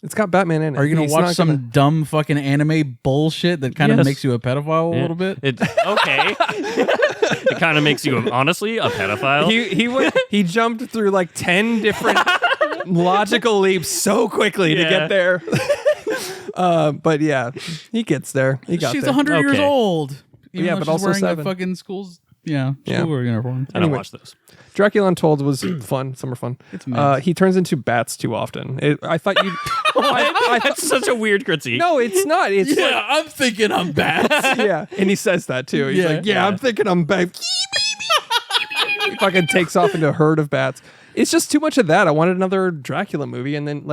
It's got Batman in it. Are you gonna He's watch not some dumb fucking anime bullshit that kind of Yes. makes you a pedophile a little bit? Okay. It kind of makes you, honestly, a pedophile. He jumped through like 10 different logical leaps so quickly to get there. But yeah, he gets there. He got She's there. 100 years Okay. old. Even Yeah, though but she's also wearing 7. a fucking school's Yeah. school uniform. I don't Anyway. watch those. Dracula Untold was fun, summer fun. It's mad. He turns into bats too often. I thought you. That's such a weird critique. No, it's not. It's Yeah, I'm thinking I'm bad. yeah, and he says that too. He's Yeah. like, "Yeah, I'm thinking I'm back." He fucking takes off into a herd of bats. It's just too much of that. I wanted another Dracula movie, and then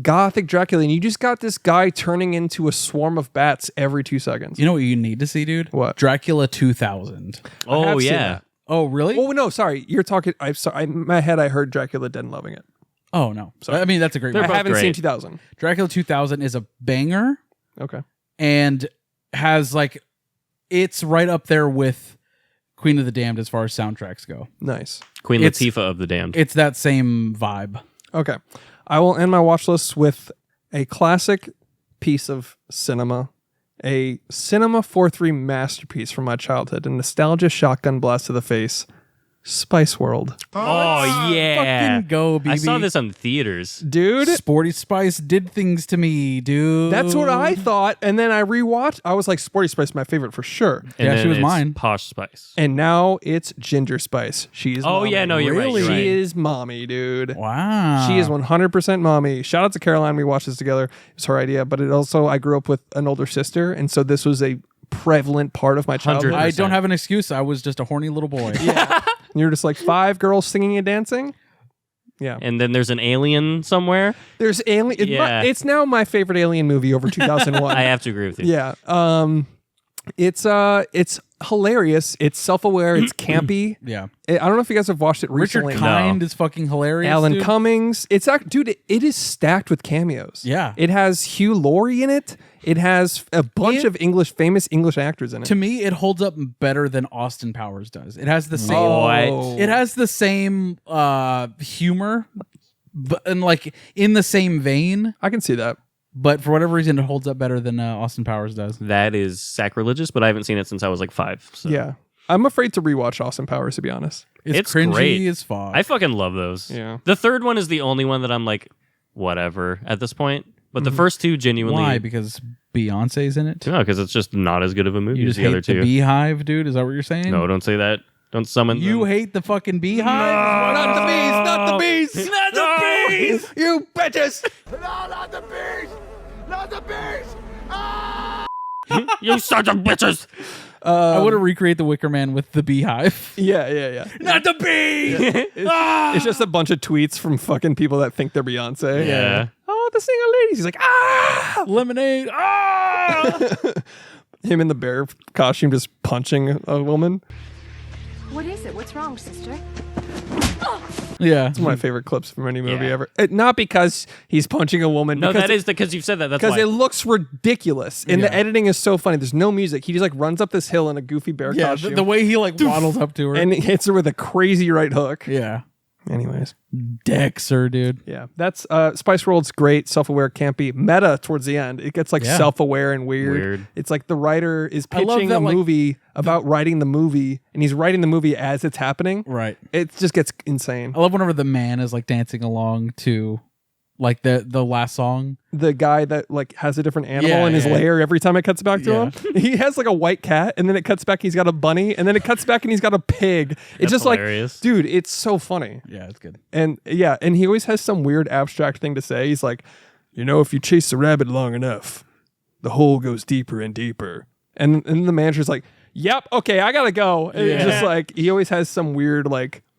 gothic Dracula, and you just got this guy turning into a swarm of bats every 2 seconds. You know what you need to see, dude? What? Dracula 2000. Oh, have seen yeah. that. Oh, really? Oh no, sorry. You're talking. I'm sorry. In my head, I heard Dracula Dead and loving it. Oh, no. I mean, that's a great They're movie. both I haven't great. seen 2000. Dracula 2000 is a banger Okay. and has it's right up there with Queen of the Damned as far as soundtracks go. Nice. Queen It's- Latifah of the Damned. It's that same vibe. Okay. I will end my watch list with a classic piece of cinema, a Cinema 4:3 masterpiece from my childhood, a nostalgia shotgun blast to the face, Spice World. Oh, yeah. Fucking go, BB. I saw this on theaters. Dude, Sporty Spice did things to me, dude. that's what I thought. And then I rewatched. I was like, Sporty Spice, my favorite for sure. And Yeah, then she was it's mine. Posh Spice. And now it's Ginger Spice. She's Oh, mommy. yeah, no, you're right, you're She right. is mommy, dude. Wow. She is 100% mommy. Shout out to Caroline. We watched this together. It was her idea, but it also, I grew up with an older sister. And so this was a prevalent part of my childhood. 100%. I don't have an excuse. I was just a horny little boy. And you're just like 5 girls singing and dancing. Yeah. And then there's an alien somewhere. There's Alien. Yeah. It's now my favorite Alien movie over 2001. I have to agree with you. Yeah. It's hilarious. It's self-aware. It's campy. Yeah. I don't know if you guys have watched it Richard recently. Kind is fucking hilarious. Alan dude. Cummings. Dude, it is stacked with cameos. Yeah. It has Hugh Laurie in it. It has a bunch of famous English actors in it. To me, it holds up better than Austin Powers does. It has the same. Oh. It has the same humor, but and in the same vein. I can see that. But for whatever reason, it holds up better than Austin Powers does. That is sacrilegious, but I haven't seen it since I was like 5. So. Yeah. I'm afraid to rewatch Austin Powers, to be honest. It's It's cringy great. as fuck. I fucking love those. Yeah. The third one is the only one that I'm like, whatever at this point. But the first two genuinely. Why? Because Beyonce's in it. No, because it's just not as good of a movie You as just the other hate the two. Beehive, dude. Is that what you're saying? No, don't say that. Don't summon You them. hate the fucking Beehive? Not the bees! Not the bees! Not the bees! You bitches! You sons of bitches! I want to recreate the Wicker Man with the Beehive. Yeah. Not the bee! It's just a bunch of tweets from fucking people that think they're Beyonce. Yeah. Oh, the single ladies. He's like, ah! Lemonade. Him in the bear costume just punching a woman. What is it? What's wrong, sister? Yeah. It's one of my favorite clips from any movie Yeah. ever. Not because he's punching a woman. No, because that is because you've said that. That's because why. it looks ridiculous. And Yeah. the editing is so funny. There's no music. He just runs up this hill in a goofy bear Yeah, costume. the way he waddles up to her. and hits her with a crazy right hook. yeah. Anyways. Dexter, dude. Yeah, that's Spice World's great, self-aware, campy, meta towards the end. It gets Yeah. self-aware and weird. Weird. It's like the writer is I love pitching that, a movie about writing the movie, and he's writing the movie as it's happening. Right. It just gets insane. I love whenever the man is dancing along to the last song. The guy that has a different animal Yeah, in his yeah. lair every time it cuts back to Yeah. him. He has a white cat, and then it cuts back. He's got a bunny, and then it cuts back, and he's got a pig. It's That's just hilarious. dude, it's so funny. Yeah, it's good. And yeah, and he always has some weird abstract thing to say. He's like, if you chase the rabbit long enough, the hole goes deeper and deeper. And the manager's like, yep, okay, I gotta go. And it's just he always has some weird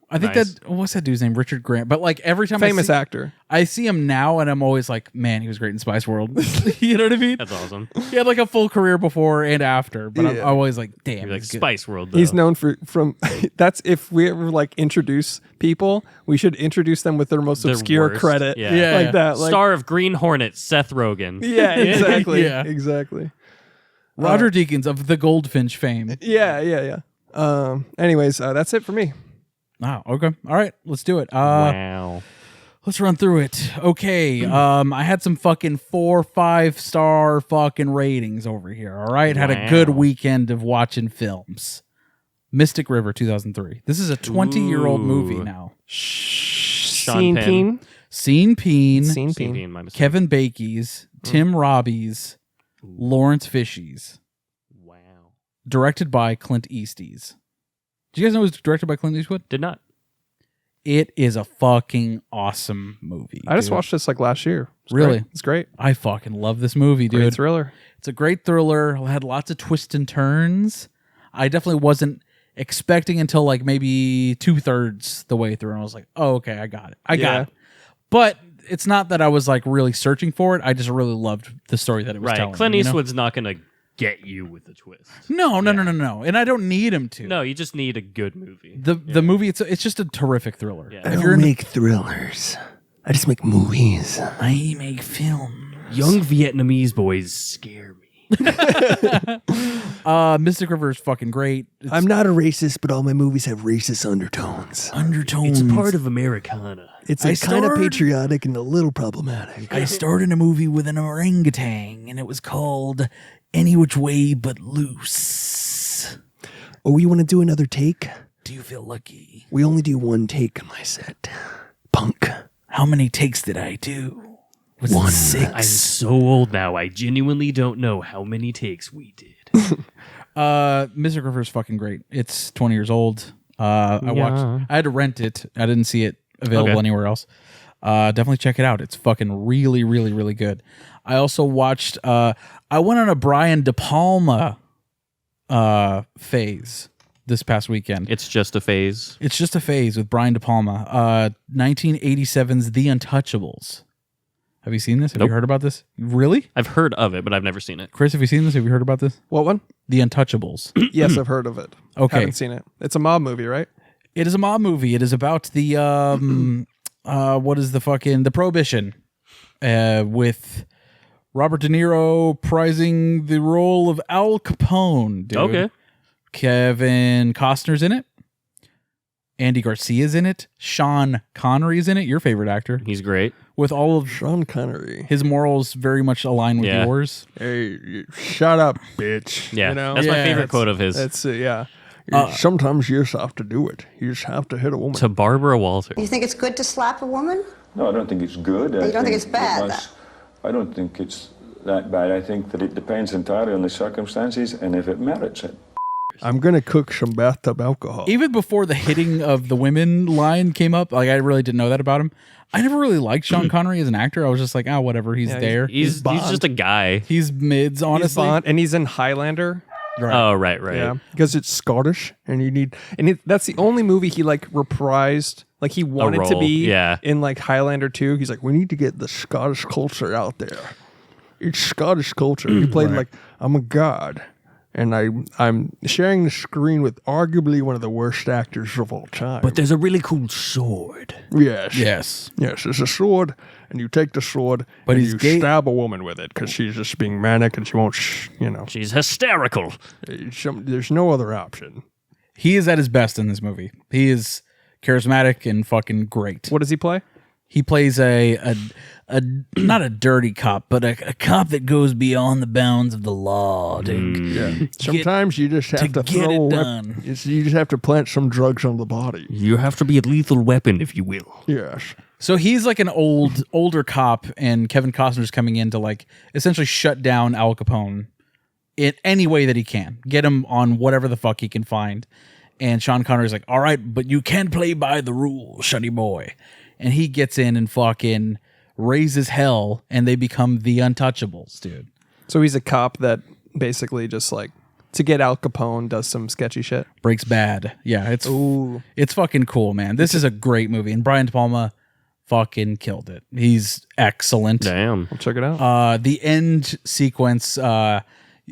I think Nice. what's that dude's name? Richard Grant. But every time famous actor. I see him now, and I'm always like, man, he was great in Spice World. You know what I mean? That's awesome. He had a full career before and after, but I'm Yeah. always like, damn, You're like he's good. Spice World, though. He's known from that's if we ever introduce people, we should introduce them with their most Their obscure worst. credit. Yeah. Yeah. Like that. Star of Green Hornet, Seth Rogen. Yeah, exactly. Yeah. Exactly. Roger Deakins of the Goldfinch fame. Yeah. Anyways, that's it for me. Wow. Okay. All right. Let's do it. Wow. Let's run through it. Okay, I had some fucking 4-5 star fucking ratings over here. All right, had a good weekend of watching films. Mystic River 2003. This is a 20-year-old movie now. Scene Peen. Scene Peen. My mistake. Kevin Bakey's, Tim Robbie's, Lawrence Fishie's. Wow. Directed by Clint Eastwood. Do you guys know it was directed by Clint Eastwood? Did not. It is a fucking awesome movie. I just watched this like last year. Really? Great. It's great. I fucking love this movie, dude. Great thriller. It's a great thriller. It had lots of twists and turns. I definitely wasn't expecting until like maybe 2/3 the way through, and I was like, "Oh, okay, I got it. I got it." But it's not that I was like really searching for it. I just really loved the story that it was telling. Clint Eastwood's not gonna get you with a twist. No, and I don't need him to. No, you just need a good movie. The movie it's just a terrific thriller. Yeah. I don't make thrillers. I just make movies. I make film. Young Vietnamese boys scare me. Mystic River is fucking great. I'm not a racist, but all my movies have racist undertones. It's a part of Americana. It's kind of patriotic and a little problematic. I starred in a movie with an orangutan, and it was called Any Which Way But Loose. Oh, you want to do another take? Do you feel lucky? We only do one take on my set. Punk. How many takes did I do? Was One. it 6? I'm so old now, I genuinely don't know how many takes we did. Mystic River is fucking great. It's 20 years old. I had to rent it. I didn't see it available anywhere else. Definitely check it out. It's fucking really, really, really good. I also watched, I went on a Brian De Palma phase this past weekend. It's just a phase. It's just a phase with Brian De Palma. 1987's The Untouchables. Have you seen this? Have Nope. you heard about this? Really? I've heard of it, but I've never seen it. Chris, have you seen this? Have you heard about this? What one? The Untouchables. Yes, I've heard of it. Okay. Haven't seen it. It's a mob movie, right? It is a mob movie. It is about the what is the Prohibition, with Robert De Niro prizing the role of Al Capone. Dude. Okay. Kevin Costner's in it. Andy Garcia's in it. Sean Connery's in it. Your favorite actor. He's great. With all of Sean Connery. his morals very much aligned with Yeah. yours. Hey, shut up, bitch. Yeah. You know? That's my Yeah, favorite quote of his. That's yeah. Sometimes you just have to do it. You just have to hit a woman. To Barbara Walters. You think it's good to slap a woman? No, I don't think it's good. You don't think it's bad? I don't think it's that bad. I think that it depends entirely on the circumstances and if it merits it. I'm going to cook some bathtub alcohol. Even before the hitting of the women line came up, like I really didn't know that about him. I never really liked Sean Connery as an actor. I was just like, whatever, he's there. He's just a guy. He's mids, honestly. He's Bond, and he's in Highlander. Right. Oh, right. Yeah, because it's Scottish and you need... that's the only movie he like reprised. Like he wanted to role, be yeah. in like Highlander 2. He's like, We need to get the Scottish culture out there. It's Scottish culture. He played like, I'm a god. And I'm sharing the screen with arguably one of the worst actors of all time. But there's a really cool sword. Yes. Yes. Yes, it's a sword, and you take the sword, But and he's you gay- stab a woman with it because she's just being manic and she won't, She's hysterical. there's no other option. He is at his best in this movie. He is charismatic and fucking great. what does he play? He plays a not a dirty cop, but a cop that goes beyond the bounds of the law. Sometimes you just have to get throw it a weapon. done. You just have to plant some drugs on the body. You have to be a lethal weapon, if you will. Yes. So he's like an older cop, and Kevin Costner's coming in to like essentially shut down Al Capone in any way that he can. Get him on whatever the fuck he can find. And Sean Connery's like, all right, but you can play by the rules, shunny boy. And he gets in and fucking raises hell, and they become the Untouchables, dude. So he's a cop that basically just like to get Al Capone does some sketchy shit. Breaks bad. Yeah, it's fucking cool, man. This is a great movie, and Brian De Palma fucking killed it. He's excellent. Damn. I'll check it out. The end sequence, a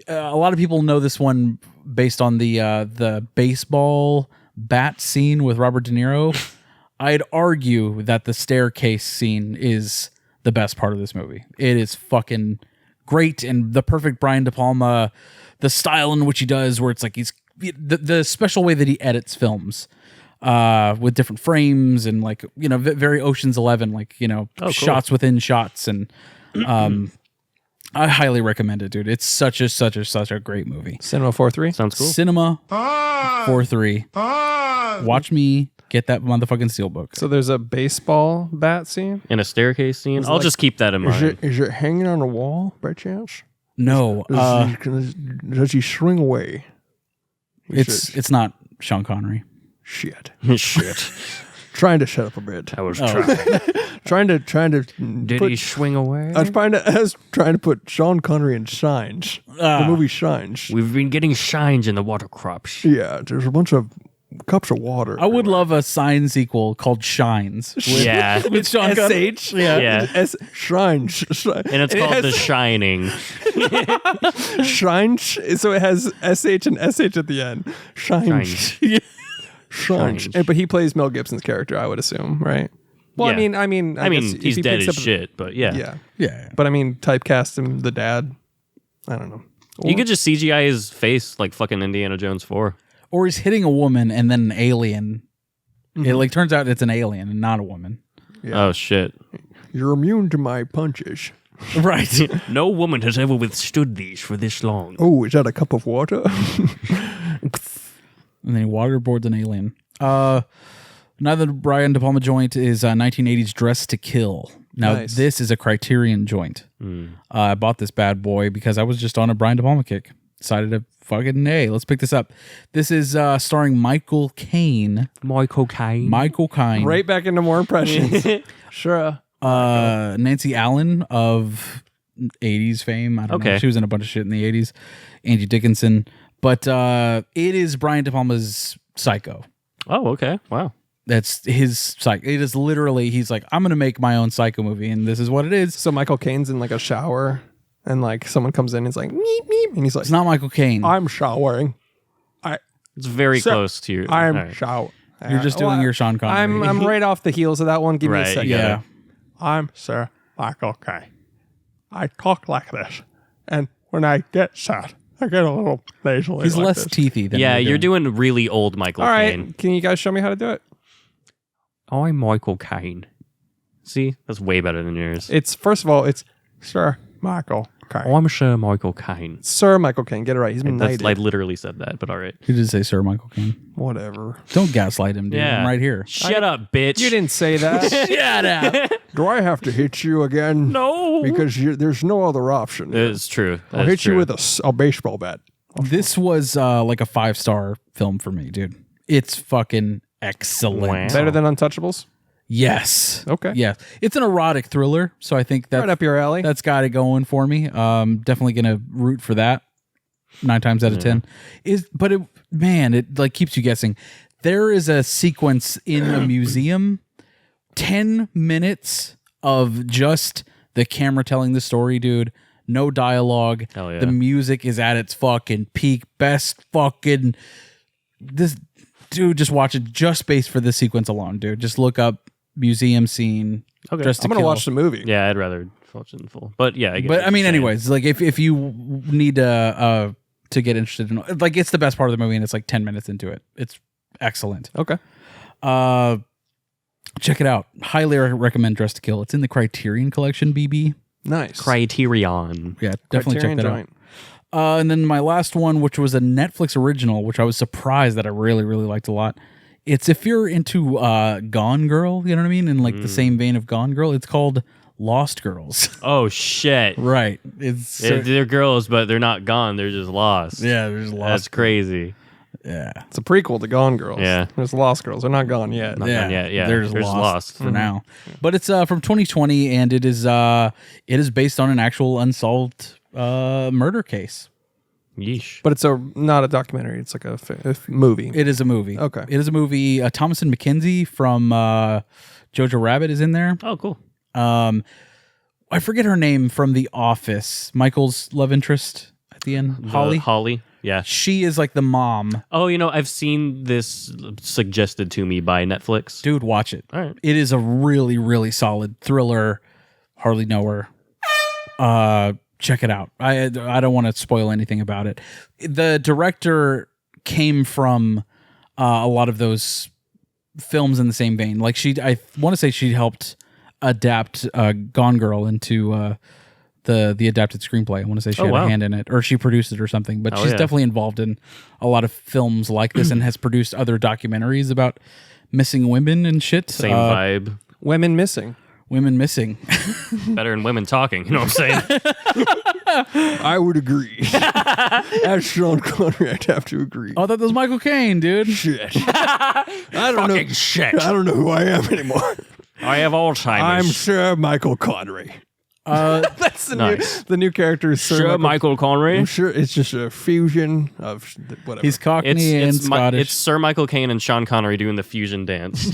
lot of people know this one based on the baseball bat scene with Robert De Niro. I'd argue that the staircase scene is the best part of this movie. It is fucking great and the perfect Brian De Palma, the style in which he does, where it's like he's the special way that he edits films. with different frames and like, you know, very Ocean's 11, like, you know, shots within shots. And I highly recommend it, dude. It's such a great movie. Cinema 4-3 Sounds cool. Cinema 4-3. Watch me get that motherfucking steelbook. So there's a baseball bat scene. In a staircase scene. I'll just keep that in mind. Is it hanging on a wall by chance? No, Does he swing away? it's not Sean Connery. Shit. Shit. Trying to shut up a bit. I was Trying to. Did he swing away? I was trying to put Sean Connery in Shines. The movie Shines. We've been getting shines in the water crops. Yeah, there's a bunch of cups of water. I would love a Sign sequel called Shines. Yeah. With Sean Connery. Yeah. Shines. And it's called The Shining. Shines. So it has SH and SH at the end. Shines. Shines. But he plays Mel Gibson's character, I would assume, right? Well, Yeah. I mean, I mean, guess if he's he dead picks as up- shit, but yeah. Yeah. But I mean, typecast him the dad. I don't know. You could just CGI his face like fucking Indiana Jones 4. Or he's hitting a woman and then an alien. It like turns out it's an alien and not a woman. Oh, shit. You're immune to my punches. Right. No woman has ever withstood these for this long. Oh, is that a cup of water? And then he waterboards an alien. Another Brian De Palma joint is 1980s Dress to Kill. Now, Nice. this is a Criterion joint. I bought this bad boy because I was just on a Brian De Palma kick. Decided to fucking, hey, let's pick this up. This is starring Michael Caine. Michael Caine. Right back into more impressions. Sure. Nancy Allen of 80s fame. I don't know. Okay. She was in a bunch of shit in the 80s. Angie Dickinson. But it is Brian De Palma's Psycho. Oh, okay. Wow. That's his Psycho. It is literally, he's like, I'm going to make my own Psycho movie, and this is what it is. So Michael Caine's in like a shower, and like someone comes in and is like, meep, meep, and he's like, It's not Michael Caine. I'm showering. It's very Sir, close to you. I'm All right. showering. You're just doing your Sean Connery. I'm right off the heels of that one. Give me a Right, second. yeah. I'm Sir Michael Caine. I talk like this, and when I get sad, I get a little nasally. He's like less this. teethy than Yeah, you're doing really old Michael All right. Caine. Can you guys show me how to do it? I'm Michael Caine. See? That's way better than yours. It's first of all, it's Sir Michael Caine. I'm Sir Michael Caine. Sir Michael Caine. Get it right. He's been That's, knighted. I literally said that, but all right. You did say Sir Michael Caine. Whatever. Don't gaslight him, dude. Yeah. I'm right here. Shut up, bitch. You didn't say that. Shut up. Do I have to hit you again? No. Because there's no other option. It's true. I'll hit you with a baseball bat. This was like a 5-star film for me, dude. It's fucking excellent. Wow. Better than Untouchables. Yes. Okay. Yeah. It's an erotic thriller, so I think Right up your alley. that's got it going for me. Definitely gonna root for that 9 times out of 10. But it like keeps you guessing. There is a sequence in a museum, 10 minutes of just the camera telling the story, dude. No dialogue. Hell yeah. The music is at its fucking peak. Best fucking this dude, just watch it. Just based for this sequence alone, dude. Just look up museum scene. Okay. Dress to I'm gonna Kill. watch the movie. Yeah, I'd rather watch it in full. But yeah, I get But what I mean, you're saying. anyways, like if you need to get interested in, like, it's the best part of the movie, and it's like 10 minutes into it. It's excellent. Okay. Check it out. Highly recommend Dress to Kill. It's in the Criterion Collection, BB. Nice. Criterion. Yeah, definitely Criterion check that joint. out. And then my last one, which was a Netflix original, which I was surprised that I really, really liked a lot. It's if you're into Gone Girl, you know what I mean? In like the same vein of Gone Girl, it's called Lost Girls. Oh shit. Right. It's They're girls, but they're not gone. They're just lost. yeah, there's Lost. That's crazy. Yeah. It's a prequel to Gone Girls. Yeah. There's Lost Girls. They're not gone yet. Not done yet. Yeah. There's There's Lost, Lost. for now. But it's from 2020, and it is based on an actual unsolved murder case. Yeesh. But it's not a documentary. It's like a movie. It is a movie. Okay. It is a movie. Thomasin McKenzie from Jojo Rabbit is in there. Oh, cool. I forget her name from The Office. Michael's love interest at the end. Holly. Holly. Yeah. She is like the mom. Oh, I've seen this suggested to me by Netflix. Dude, watch it. All right. It is a really, really solid thriller. Hardly know her. Check it out. I don't want to spoil anything about it. The director came from a lot of those films in the same vein. Like I want to say she helped adapt Gone Girl into the adapted screenplay. I want to say she had a hand in it, or she produced it or something. But she's definitely involved in a lot of films like this, and has produced other documentaries about missing women and shit. Same vibe. Women missing. Better than women talking. You know what I'm saying? I would agree. As Sean Connery, I'd have to agree. Oh, that was Michael Caine, dude. Shit. I don't know. Shit. I don't know who I am anymore. I have Alzheimer's. I'm Sir Michael Connery. That's the new character is Sir Michael Connery. I'm sure it's just a fusion of whatever. He's Cockney and Scottish. It's Sir Michael Caine and Sean Connery doing the fusion dance.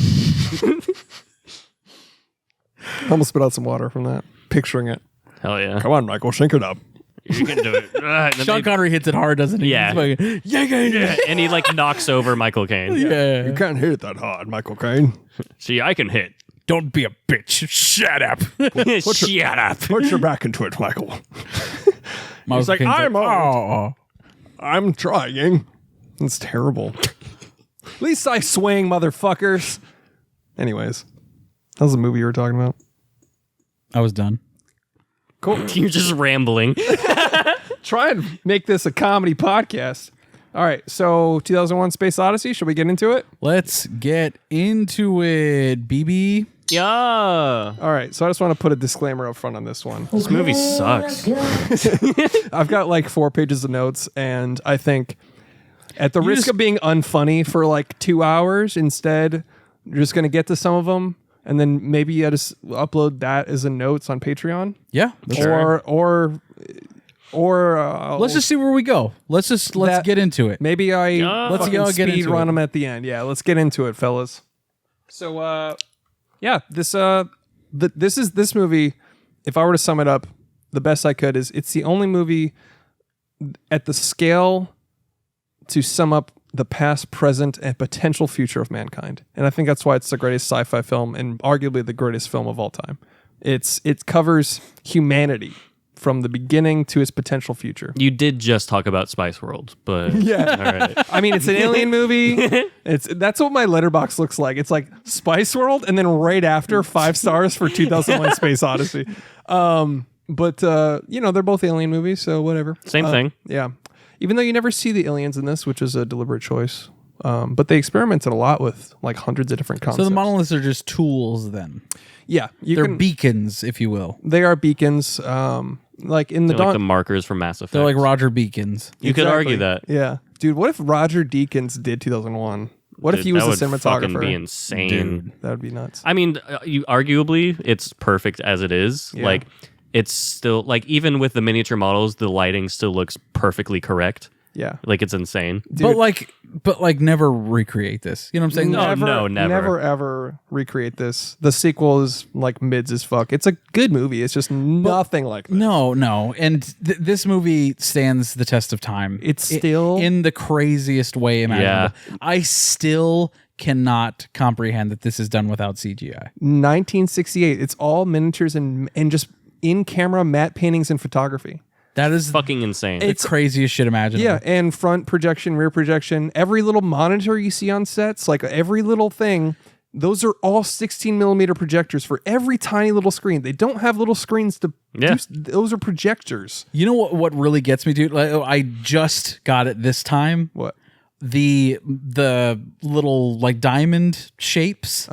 I almost spit out some water from that. Picturing it. Hell yeah. Come on, Michael, sink it up. You can do it. Sean Connery hits it hard, doesn't he? Yeah. He's like, yeah. And he like knocks over Michael Caine. Yeah. You can't hit it that hard, Michael Caine. See, I can hit. Don't be a bitch. Shut up. Shut up. Put your back into it, Michael. He's like, I'm old. I'm trying. It's terrible. At least I swing, motherfuckers. Anyways, that was the movie you were talking about. I was done. Cool. You're just rambling. Try and make this a comedy podcast. All right, so 2001 Space Odyssey, should we get into it? Let's get into it, BB. Yeah. All right, so I just want to put a disclaimer up front on this one. This movie sucks. I've got like 4 pages of notes, and I think at the risk of being unfunny for like 2 hours, instead, you're just going to get to some of them, and then maybe I just upload that as a notes on Patreon. Yeah. Or let's just see where we go. Let's get into it. Maybe let's fucking get speed into run it. them at the end. Yeah, let's get into it, fellas. So this movie, if I were to sum it up the best I could, is it's the only movie at the scale to sum up the past, present, and potential future of mankind. And I think that's why it's the greatest sci-fi film and arguably the greatest film of all time. It covers humanity from the beginning to its potential future. You did just talk about Spice World, but Yeah. all right. I mean, it's an alien movie. That's what my letterbox looks like. It's like Spice World, and then right after 5 stars for 2001: Space Odyssey. But they're both alien movies, so whatever. Same thing. Yeah, even though you never see the aliens in this, which is a deliberate choice. But they experimented a lot with like hundreds of different concepts. So the monoliths are just tools then. Yeah, They're beacons, if you will. They are beacons. Like in the They're like the markers from Mass Effect. They're like Roger Beacons. You could argue that. Yeah, dude. What if Roger Deakins did 2001? What if Dude, he was that a would fucking cinematographer? be insane. Dude. That would be nuts. I mean, you arguably it's perfect as it is. Yeah. Like it's still like even with the miniature models, the lighting still looks perfectly correct. Yeah. Like it's insane. Dude. But never recreate this. You know what I'm saying? No, never. Never ever recreate this. The sequel is like mids as fuck. It's a good movie. It's just nothing like this. No. And this movie stands the test of time. It's still in the craziest way imaginable. Yeah. I still cannot comprehend that this is done without CGI. 1968. It's all miniatures and just in camera matte paintings and photography. That is Fucking insane. the craziest shit imaginable. Yeah, and front projection, rear projection, every little monitor you see on sets, like every little thing, those are all 16 millimeter projectors for every tiny little screen. They don't have little screens to do, those are projectors. You know what really gets me, dude? Like, I just got it this time. What? The little like diamond shapes.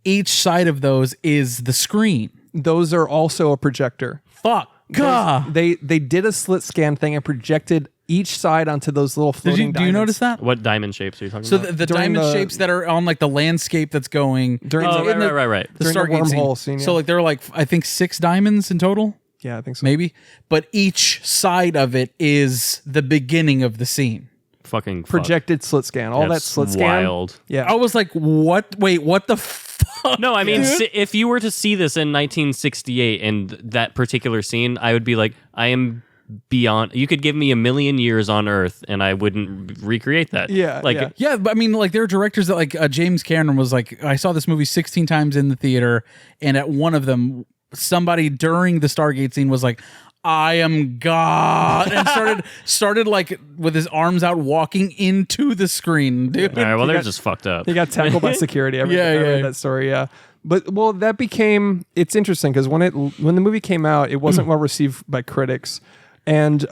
Each side of those is the screen. Those are also a projector. Fuck. God. They did a slit scan thing and projected each side onto those little floating Do you notice that? What diamond shapes are you talking So about? the During diamond the- shapes that are on like the landscape that's going During Oh, the, right. the During the Stargate wormhole scene. scene, yeah. So like there are like I think 6 diamonds in total, yeah, I think so. maybe. But each side of it is the beginning of the scene. Fucking fuck. Projected slit scan. All that That's slit scan. wild. Yeah. I was like, what? Wait, what the fuck? No, I mean, dude? if you were to see this in 1968 and that particular scene, I would be like, I am beyond. You could give me 1,000,000 years on Earth, and I wouldn't recreate that. Yeah, like yeah. Yeah, but I mean, like there are directors that like James Cameron was like, I saw this movie 16 times in the theater, and at one of them, somebody during the Stargate scene was like, I am God, and started like with his arms out, walking into the screen, dude. All right, well, they're just fucked up. He got tackled by security. I read that story. Yeah, but well, that became. It's interesting because when the movie came out, it wasn't well received by critics, and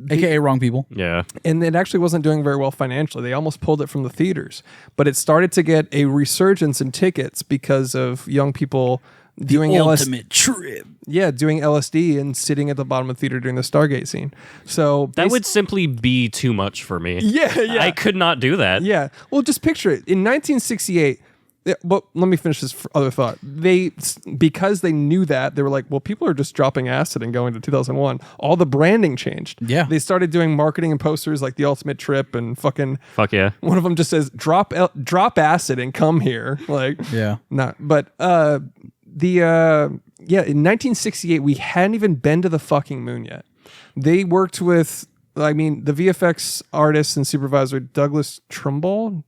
AKA wrong people. Yeah, and it actually wasn't doing very well financially. They almost pulled it from the theaters, but it started to get a resurgence in tickets because of young people doing ultimate trip. Yeah, doing LSD and sitting at the bottom of the theater during the Stargate scene. So that would simply be too much for me. Yeah. I could not do that. Yeah. Well, just picture it. In 1968, but let me finish this other thought. Because they knew that, they were like, well, people are just dropping acid and going to 2001. All the branding changed. Yeah. They started doing marketing and posters like the ultimate trip and fucking. Fuck yeah. One of them just says, drop acid and come here. Like, yeah. Not, but, in 1968, we hadn't even been to the fucking moon yet. They worked with, the VFX artist and supervisor Douglas Trumbull,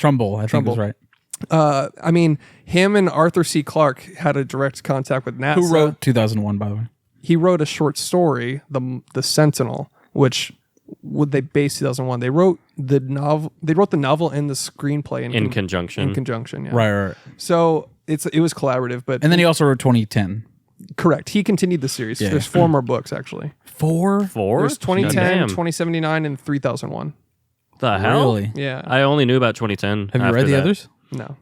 I think was right. Him and Arthur C. Clarke had a direct contact with NASA. Who wrote 2001, by the way? He wrote a short story, The Sentinel, which would they base 2001. They wrote the novel. They wrote the novel and the screenplay in conjunction. In conjunction, yeah. Right. So it was collaborative, but and then he also wrote 2010. Correct. He continued the series. Yeah. There's 4 more books actually. 4? There's 2010, Goddamn. 2079, and 3001. The hell? Really? Yeah. I only knew about 2010. Have you read the others? No.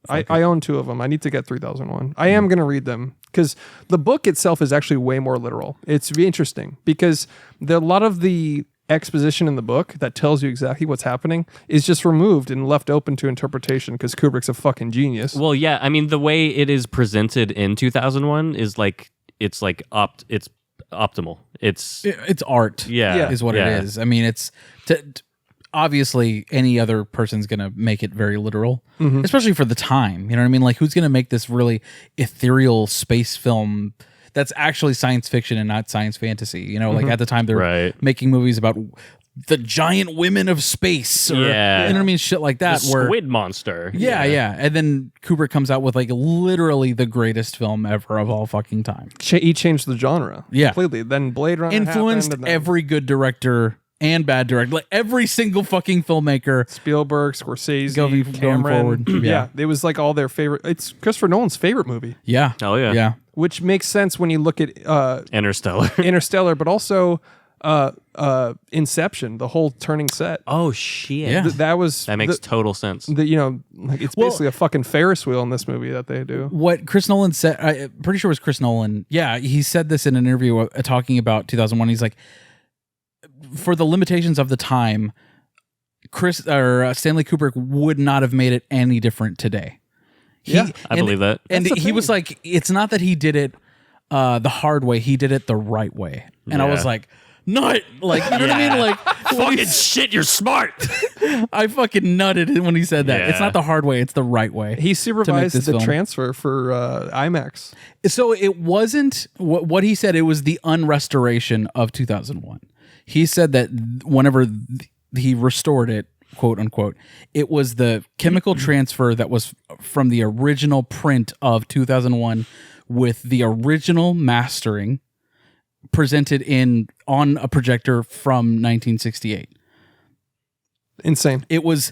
I own 2 of them. I need to get 3001. I am going to read them because the book itself is actually way more literal. It's really interesting because a lot of the exposition in the book that tells you exactly what's happening is just removed and left open to interpretation because Kubrick's a fucking genius. Well, yeah. The way it is presented in 2001 is it's optimal. It's art. Yeah. Is what it is. It's obviously any other person's going to make it very literal, especially for the time. You know what I mean? Like, who's going to make this really ethereal space film that's actually science fiction and not science fantasy? You know, like at the time they're making movies about the giant women of space. Or, you know what I mean? Shit like that. The squid monster. Yeah. And then Kubrick comes out with like literally the greatest film ever of all fucking time. He changed the genre completely. Then Blade Runner influenced happened, and then every good director and bad director, like every single fucking filmmaker. Spielberg, Scorsese, going Cameron. forward. Yeah, it was like all their favorite. It's Christopher Nolan's favorite movie. Yeah. Oh yeah. Yeah. Which makes sense when you look at Interstellar, but also Inception, the whole turning set. Oh shit. Yeah. That makes total sense. It's basically a fucking Ferris wheel in this movie that they do. What Chris Nolan said, I'm pretty sure it was Chris Nolan. Yeah, he said this in an interview talking about 2001. He's like, for the limitations of the time, Stanley Kubrick would not have made it any different today. I believe that. And he was like, it's not that he did it the hard way, he did it the right way. And I was like, nut! Like, you know what I mean? Like, fucking shit, you're smart. I fucking nutted it when he said that. Yeah. It's not the hard way, it's the right way. He supervised the film. transfer for IMAX. So it wasn't what he said, it was the unrestoration of 2001. He said that whenever he restored it, quote unquote, it was the chemical transfer that was from the original print of 2001 with the original mastering presented on a projector from 1968. Insane. It was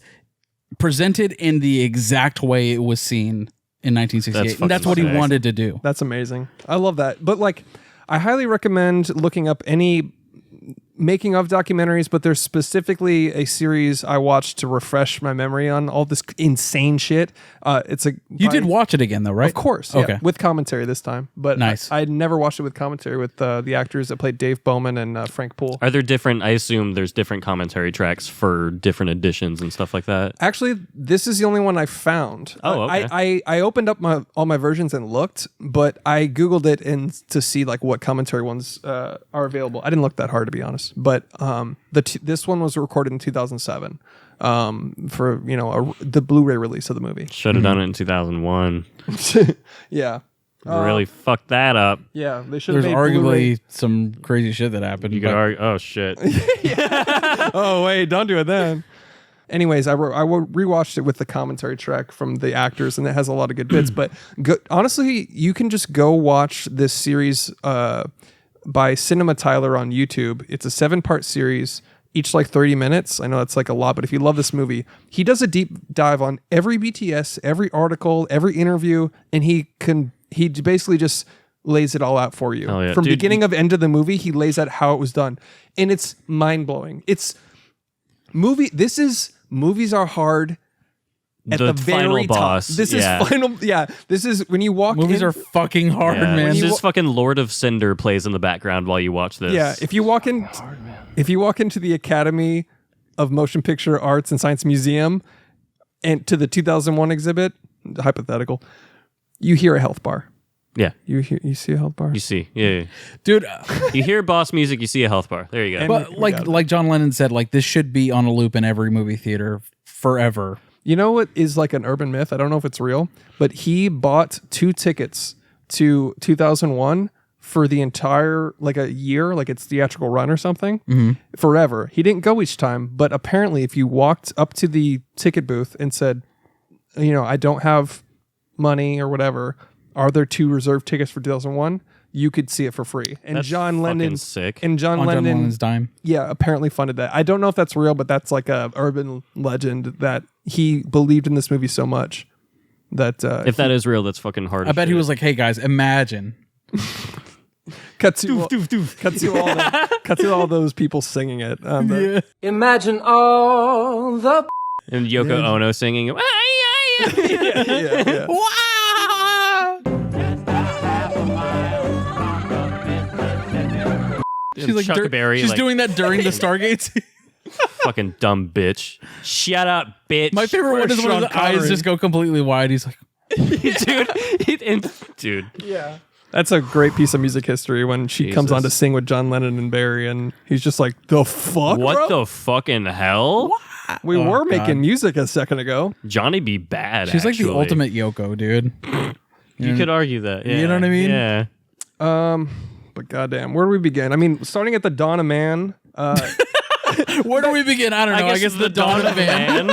presented in the exact way it was seen in 1968. And that's what he wanted to do. That's amazing. I love that. But I highly recommend looking up any making of documentaries, but there's specifically a series I watched to refresh my memory on all this insane shit. You did watch it again though, right? Of course. Okay. Yeah, with commentary this time. But nice. I had never watched it with commentary with the actors that played Dave Bowman and Frank Poole. Are there different, I assume there's different commentary tracks for different editions and stuff like that? Actually, this is the only one I found. Oh, okay. I opened up all my versions and looked, but I Googled it to see what commentary ones are available. I didn't look that hard, to be honest. But this one was recorded in 2007 for the Blu-ray release of the movie. Should have done it in 2001. Yeah. Really fucked that up. Yeah, they should. There's have arguably Blu-ray. some crazy shit that happened. You could argue. Oh shit. Oh wait, don't do it then. Anyways, I rewatched it with the commentary track from the actors, and it has a lot of good bits. But honestly, you can just go watch this series by Cinema Tyler on YouTube. It's a 7-part series, each like 30 minutes. I know that's like a lot, but if you love this movie, he does a deep dive on every BTS, every article, every interview, and he basically just lays it all out for you. Oh, yeah. From Dude, beginning of end of the movie, he lays out how it was done. And it's mind-blowing. Movies are hard at the final very boss. top. This is this is when you walk Movies in. are fucking hard, man. It's just fucking Lord of Cinder plays in the background while you watch this. Yeah, if you walk into the Academy of Motion Picture Arts and Science Museum and to the 2001 exhibit, hypothetical, you hear a health bar. Yeah. You see a health bar? You see. Yeah. Dude, You hear boss music, you see a health bar. There you go. but like John Lennon said, like this should be on a loop in every movie theater forever. You know what is like an urban myth? I don't know if it's real, but he bought 2 tickets to 2001 for the entire, like a year, like its theatrical run or something, forever. He didn't go each time, but apparently if you walked up to the ticket booth and said, I don't have money or whatever, are there 2 reserved tickets for 2001? You could see it for free. And That's John Lennon, fucking sick. and John On John Lennon, Lennon's dime. yeah, apparently funded that. I don't know if that's real, but that's like a urban legend that he believed in this movie so much that If that is real, that's fucking hard. I bet he was like, "Hey guys, imagine." cut to all those people singing it. Imagine all the and Yoko Ono singing. Yeah. She's like, Chuck Berry. she's like, doing that during the Stargates. fucking dumb bitch. Shut up, bitch. My favorite one is when the eyes just go completely wide. He's like, dude. Yeah. That's a great piece of music history when she comes on to Jesus. sing with John Lennon and Barry, and he's just like, the fuck, What bro? the fucking hell? We were God. making music a second ago. Johnny be bad. she's like actually. the ultimate Yoko, dude. You could argue that. Yeah. You know what I mean? Yeah. But goddamn, where do we begin? I mean, starting at the dawn of man. Where do we begin? I don't know. I guess the dawn of man.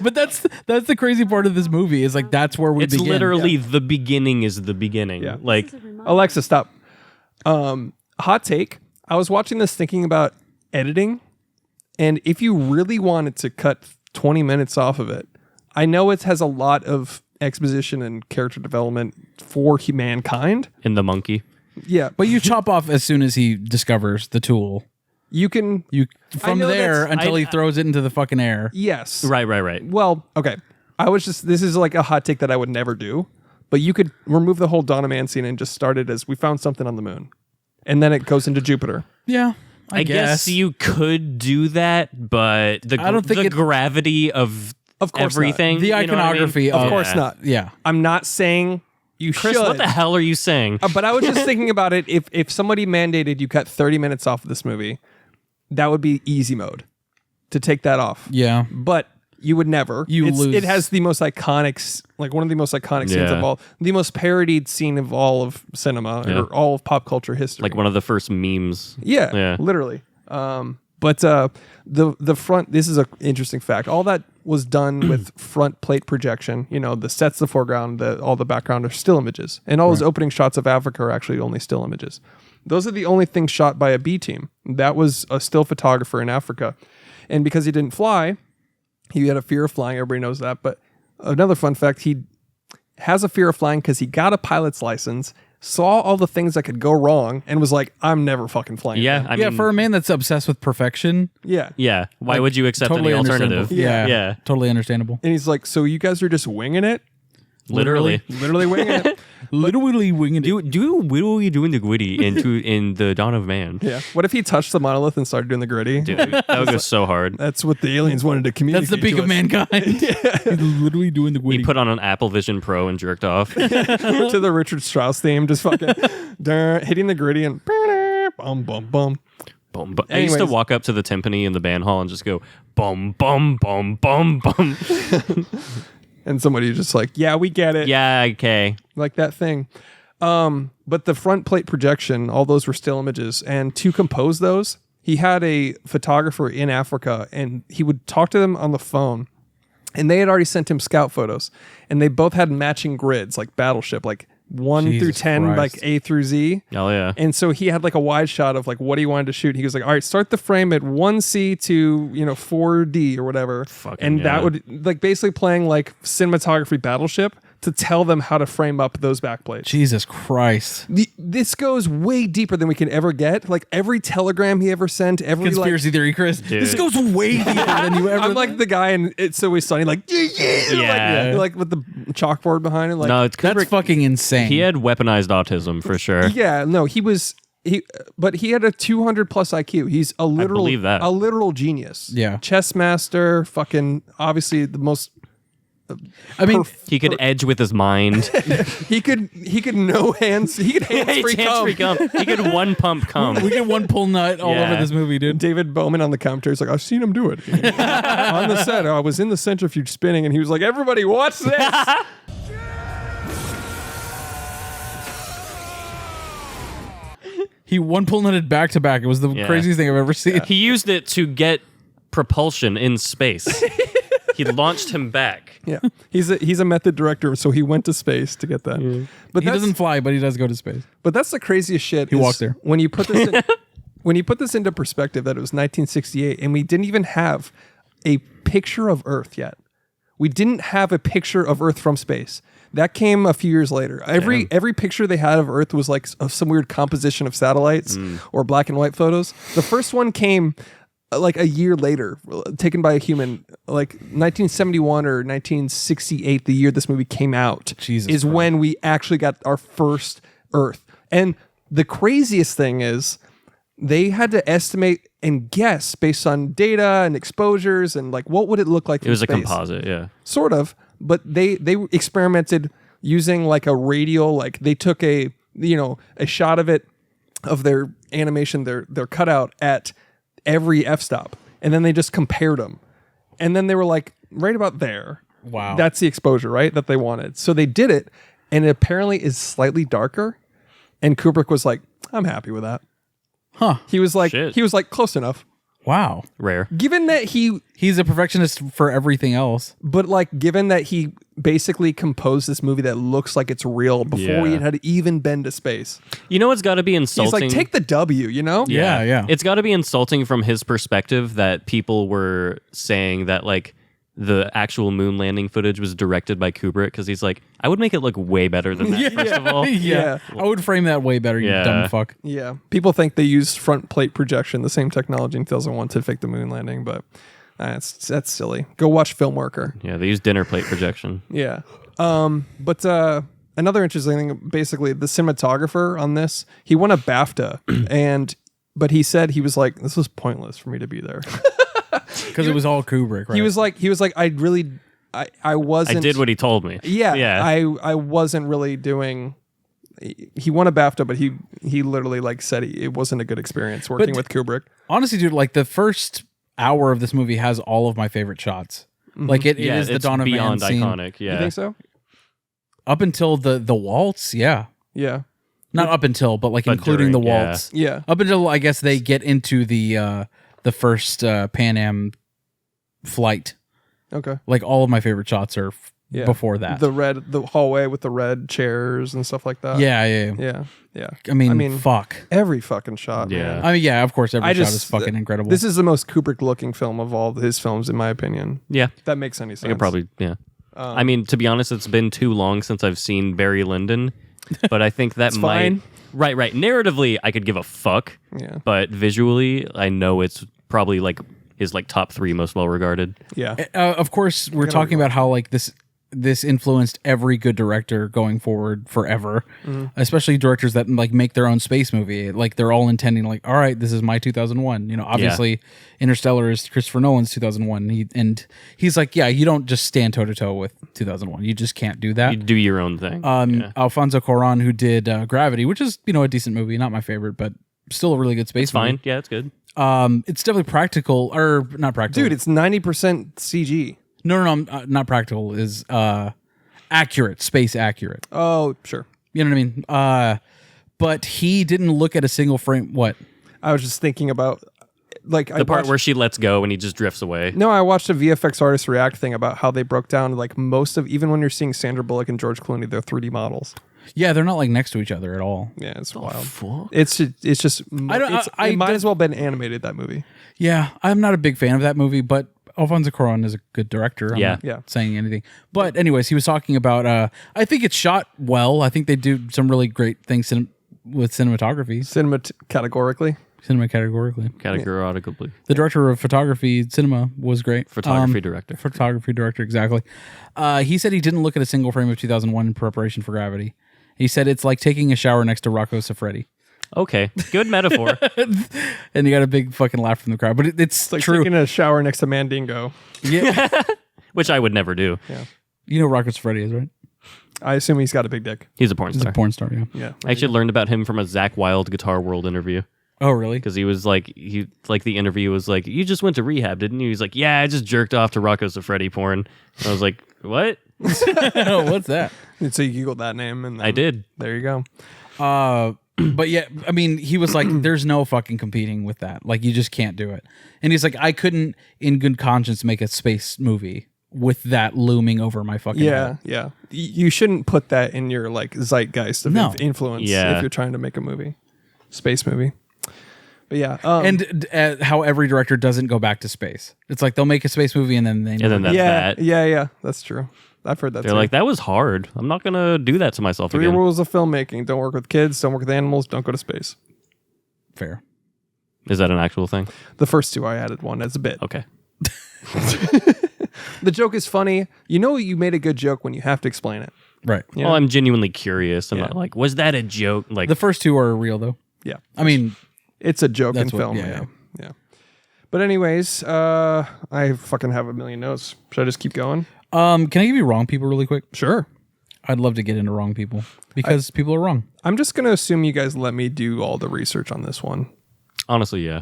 But that's the crazy part of this movie is like that's where we It's begin. literally the beginning is the beginning. Yeah. Like Alexa, stop. Hot take. I was watching this thinking about editing, and if you really wanted to cut 20 minutes off of it, I know it has a lot of exposition and character development for mankind. in the monkey. Yeah, But you chop off as soon as he discovers the tool. you can. From know there that's- until he throws it into the fucking air. Yes. Right. Well, okay. This is like a hot take that I would never do, but you could remove the whole Dawn of Man scene and just start it as we found something on the moon. And then it goes into Jupiter. Yeah. I guess you could do that, but I don't think the gravity of Of course not. everything. The you know what I mean? iconography Of of course not. Yeah. I'm not saying you Chris, should. what the hell are you saying? But I was just thinking about it. If somebody mandated you cut 30 minutes off of this movie, that would be easy mode to take that off. Yeah. But you would never. Lose. It has the most iconic, like one of the most iconic scenes Yeah. of all, the most parodied scene of all of cinema Yeah. or all of pop culture history. Like one of the first memes. Yeah, literally. But the front. This is an interesting fact. All that was done with front plate projection. You know, the sets, the foreground, all the background are still images, and all those opening shots of Africa are actually only still images. Those are the only things shot by a B team. That was a still photographer in Africa, and because he didn't fly, he had a fear of flying. Everybody knows that. But another fun fact: he has a fear of flying because he got a pilot's license, saw all the things that could go wrong, and was like, I'm never fucking flying. Yeah, again." I Yeah, mean, for a man that's obsessed with perfection. Yeah. yeah. Why like, would you accept totally any alternative? understandable. Yeah. yeah. Totally understandable. And he's like, so you guys are just winging it? Literally. Literally winging it. Literally winging it. What are we doing the gritty in the Dawn of Man? Yeah. What if he touched the monolith and started doing the gritty? Dude, that would go so hard. That's what the aliens wanted to communicate. That's the peak to of us. mankind. He's literally doing the He witty. put on an Apple Vision Pro and jerked off. To the Richard Strauss theme, just fucking hitting the gritty and bum bum bum. Boom, bum. I used to Anyways. walk up to the timpani in the band hall and just go bum bum bum bum bum. And somebody just like, yeah, we get it. Yeah, okay. Like that thing. But the front plate projection, all those were still images. And to compose those, he had a photographer in Africa and he would talk to them on the phone. And they had already sent him scout photos. And they both had matching grids, like Battleship. Like 1 through Jesus 10, Christ. like A through Z. Oh yeah. And so he had like a wide shot of like what he wanted to shoot. He was like, all right, start the frame at 1C to 4D or whatever. And that would like basically playing like cinematography Battleship to tell them how to frame up those backplates. Jesus Christ. This goes way deeper than we can ever get. Like every telegram he ever sent, every Conspiracy theory, Chris. Dude. This goes way deeper than you ever. I'm like the guy in It's Always Sunny, like Yeah. like with the chalkboard behind it. Like No, it's that's Kubrick. fucking insane. He had weaponized autism for sure. yeah, no, but he had a 200 plus IQ. He's a literal believe that. a literal genius. Yeah. Chess master, fucking obviously the most. I mean, He could edge with his mind. He could no hands. He could hands free Hands-free cum. cum. He could one pump cum. we get one pull nut all Yeah. over this movie, dude. David Bowman on the commentary is like, I've seen him do it. On the set, I was in the centrifuge spinning, and he was like, everybody watch this. He one pull nutted back to back. It was the Yeah. craziest thing I've ever seen. He used it to get propulsion in space. He launched him back. Yeah, he's a method director, so he went to space to get that. But He doesn't fly, but he does go to space. But that's the craziest shit. He walked there. When you put this when you put this into perspective, that it was 1968, and we didn't even have a picture of Earth yet. We didn't have a picture of Earth from space. That came a few years later. Every picture they had of Earth was like of some weird composition of satellites or black and white photos. The first one came like a year later, taken by a human, like 1971 or 1968, the year this movie came out, Jesus is Christ. when we actually got our first Earth. And the craziest thing is they had to estimate and guess based on data and exposures and like what would it look like It was from a space. composite, yeah. Sort of, but they experimented using like a radial, like they took a shot of it, of their animation, their cutout at every f-stop, and then they just compared them, and then they were like right about there. Wow. That's the exposure, right, that they wanted. So they did it, and it apparently is slightly darker, and Kubrick was like, I'm happy with that. Huh. He was like Shit. close enough, Wow. Rare. given that He's a perfectionist for everything else. but like given that he basically composed this movie that looks like it's real before we Yeah. had even been to space. You know what's got to be He's insulting? like, take the W, you know? Yeah. It's got to be insulting from his perspective that people were saying that like the actual moon landing footage was directed by Kubrick, because he's like, I would make it look way better than that, first of all. yeah. I would frame that way better, you Yeah. dumb fuck. Yeah. People think they used front plate projection, the same technology in 2001 to fake the moon landing, but that's silly. Go watch Film Worker. Yeah, they use dinner plate projection. Yeah. But another interesting thing, basically, the cinematographer on this, he won a BAFTA, but he said he was like, this was pointless for me to be there. Because it was all Kubrick, right? He was like, I wasn't. I did what he told me. Yeah. I wasn't really doing. He won a BAFTA, but he literally like said it wasn't a good experience working with Kubrick. Honestly, dude, like the first hour of this movie has all of my favorite shots. Like it Yeah, is the it's Dawn of Man beyond scene. iconic. Yeah. You think so? Up until the waltz, yeah. Yeah. Not up until, but like But including the during, yeah. waltz. Yeah. Up until I guess they get into the first Pan Am flight. Okay. Like all of my favorite shots are Yeah. before that. The hallway with the red chairs and stuff like that. yeah. Yeah. I mean, fuck. Every fucking shot. Yeah. Man. I mean, yeah, of course, every I shot just- is fucking incredible. This is the most Kubrick looking film of all his films, in my opinion. Yeah. That makes any sense. I could probably, yeah. I mean, to be honest, it's been too long since I've seen Barry Lyndon, but I think that might. fine. Right. Narratively, I could give a fuck. Yeah. But visually, I know it's probably like his like top 3 most well regarded. Yeah. Of course, we're talking about how like this influenced every good director going forward forever, especially directors that like make their own space movie. Like they're all intending like, all right, this is my 2001. You know, obviously Interstellar is Christopher Nolan's 2001. He's like, yeah, you don't just stand toe to toe with 2001. You just can't do that. You do your own thing. Alfonso Cuarón, who did Gravity, which is, you know, a decent movie, not my favorite, but still a really good space movie. Fine. Yeah, it's good. It's definitely practical, or not practical. Dude, it's 90% CG. No, not practical. Is accurate, space accurate. Oh, sure. You know what I mean? But he didn't look at a single frame. What? I was just thinking about like The part where she lets go and he just drifts away. No, I watched a VFX artist react thing about how they broke down like most of, even when you're seeing Sandra Bullock and George Clooney, they're 3D models. Yeah, they're not like next to each other at all. Yeah, it's wild. It's just it might as well have been animated, that movie. Yeah, I'm not a big fan of that movie, but Alfonso Cuarón is a good director. I'm not saying anything. But anyways, he was talking about, I think it's shot well. I think they do some really great things with cinematography. Categorically. Categorically. The director of photography, cinema, was great. Photography director, exactly. He said he didn't look at a single frame of 2001 in preparation for Gravity. He said it's like taking a shower next to Rocco Siffredi. Okay, good metaphor. And you got a big fucking laugh from the crowd, but it's like true. Taking a shower next to Mandingo. Yeah, which I would never do. Yeah, you know who Rocco Siffredi is, right? I assume he's got a big dick. He's a porn star. He's a porn star. Yeah. I actually learned about him from a Zakk Wylde Guitar World interview. Oh, really? Because he was like, the interview was like, you just went to rehab, didn't you? He's like, yeah, I just jerked off to Rocco Siffredi porn. And I was like, what? What's that? So you googled that name, and I did. There you go. But yeah, I mean, he was like, there's no fucking competing with that. Like, you just can't do it. And he's like, I couldn't, in good conscience, make a space movie with that looming over my fucking head. Yeah. You shouldn't put that in your like zeitgeist of influence if you're trying to make a movie, space movie. But yeah, and how every director doesn't go back to space. It's like they'll make a space movie and then they that's that. Yeah, that's true. I've heard that. They're like, that was hard. I'm not gonna do that to myself again. 3 rules of filmmaking: don't work with kids, don't work with animals, don't go to space. Fair. Is that an actual thing? The first 2 I added one as a bit. Okay. The joke is funny. You know you made a good joke when you have to explain it. Right. You know? Well, I'm genuinely curious. I'm not like, was that a joke? Like the first 2 are real though. Yeah. I mean, it's a joke in that's what- film. yeah. But anyways, I fucking have a million notes. Should I just keep going? Can I give you wrong people really quick? Sure. I'd love to get into wrong people because people are wrong. I'm just gonna assume you guys let me do all the research on this one. Honestly, yeah.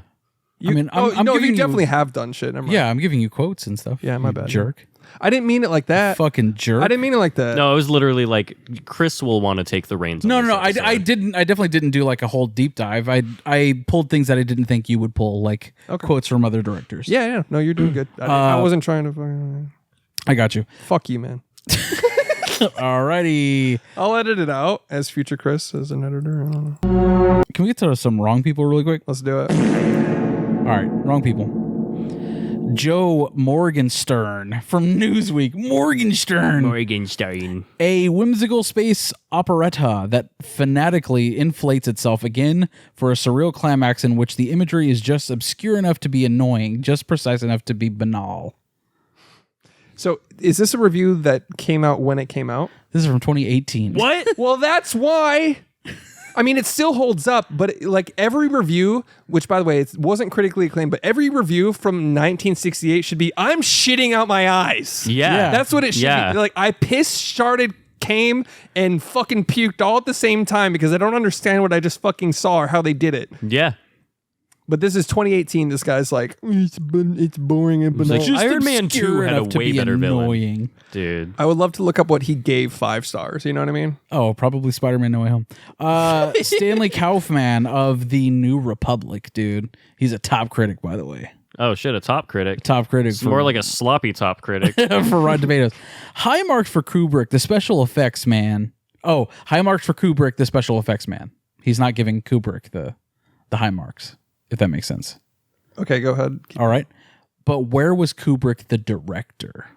You, I'm you giving definitely have done shit. Yeah, I'm giving you quotes and stuff. Yeah, my bad. Jerk. I didn't mean it like that. Fucking jerk. I didn't mean it like that. No, it was literally like Chris will want to take the reins. No. I definitely didn't do like a whole deep dive. I pulled things that I didn't think you would pull, like quotes from other directors. Yeah. No, you're doing good. I wasn't trying to. I got you. Fuck you, man. Alrighty. I'll edit it out as future Chris as an editor. I don't know. Can we get to some wrong people really quick? Let's do it. All right, wrong people. Joe Morgenstern from Newsweek. Morgenstern. A whimsical space operetta that fanatically inflates itself again for a surreal climax in which the imagery is just obscure enough to be annoying, just precise enough to be banal. So, is this a review that came out when it came out? This is from 2018. What? Well, that's why. I mean, it still holds up, but like every review, which by the way, it wasn't critically acclaimed, but every review from 1968 should be, I'm shitting out my eyes. Yeah. That's what it should be. Like, I pissed, started, came, and fucking puked all at the same time because I don't understand what I just fucking saw or how they did it. Yeah. But this is 2018. This guy's like, it's boring and banal. Like, Iron Man 2 had a way better villain. Dude. I would love to look up what he gave 5 stars. You know what I mean? Oh, probably Spider-Man No Way Home. Stanley Kaufman of the New Republic, dude. He's a top critic, by the way. Oh, shit, a top critic. Top critic. It's more like a sloppy top critic. For Rotten Tomatoes. High marks for Kubrick, the special effects man. Oh, high marks for Kubrick, the special effects man. He's not giving Kubrick the high marks, if that makes sense. Okay, go ahead. All right. But where was Kubrick the director?